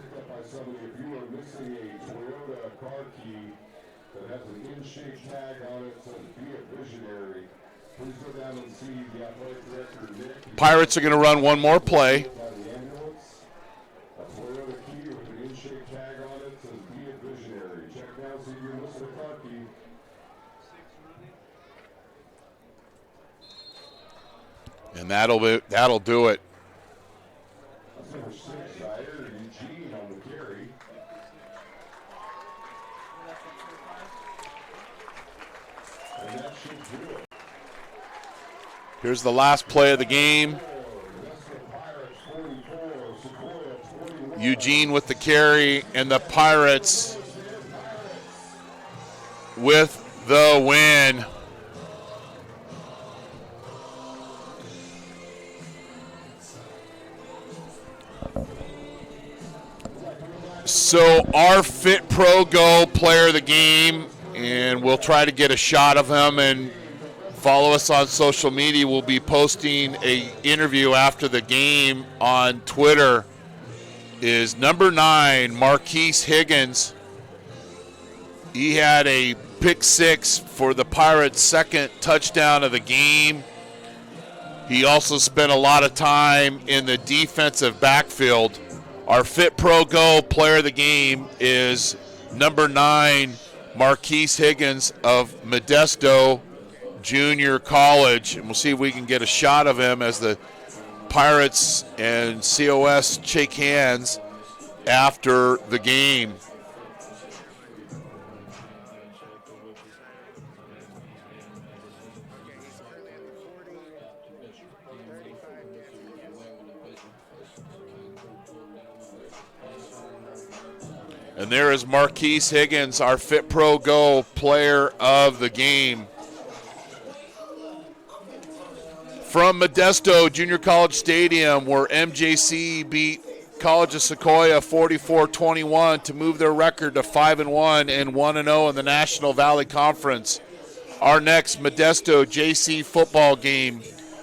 Pirates are going to run one more play. And that'll do it. Here's the last play of the game. Eugene with the carry, and the Pirates with the win. So our FitPro GO player of the game, and we'll try to get a shot of him, and follow us on social media. We'll be posting an interview after the game on Twitter. Is number 9, Marquise Higgins. He had a pick 6 for the Pirates' 2nd touchdown of the game. He also spent a lot of time in the defensive backfield. Our FitPro GO player of the game is number 9, Marquise Higgins of Modesto Junior College. And we'll see if we can get a shot of him as the Pirates and COS shake hands after the game. And there is Marquise Higgins, our FitPro GO player of the game. From Modesto Junior College Stadium, where MJC beat College of Sequoia 44-21 to move their record to 5-1 and 1-0 in the National Valley Conference. Our next Modesto JC football game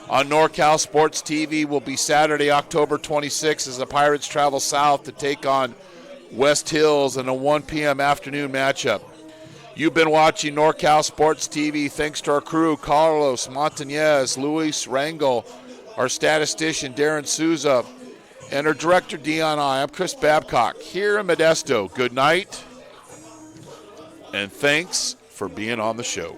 on NorCal Sports TV will be Saturday, October 26th, as the Pirates travel south to take on West Hills in a 1 p.m. afternoon matchup. You've been watching NorCal Sports TV thanks to our crew, Carlos Montañez, Luis Rangel, our statistician, Darren Souza, and our director, Dion I. I'm Chris Babcock here in Modesto. Good night, and thanks for being on the show.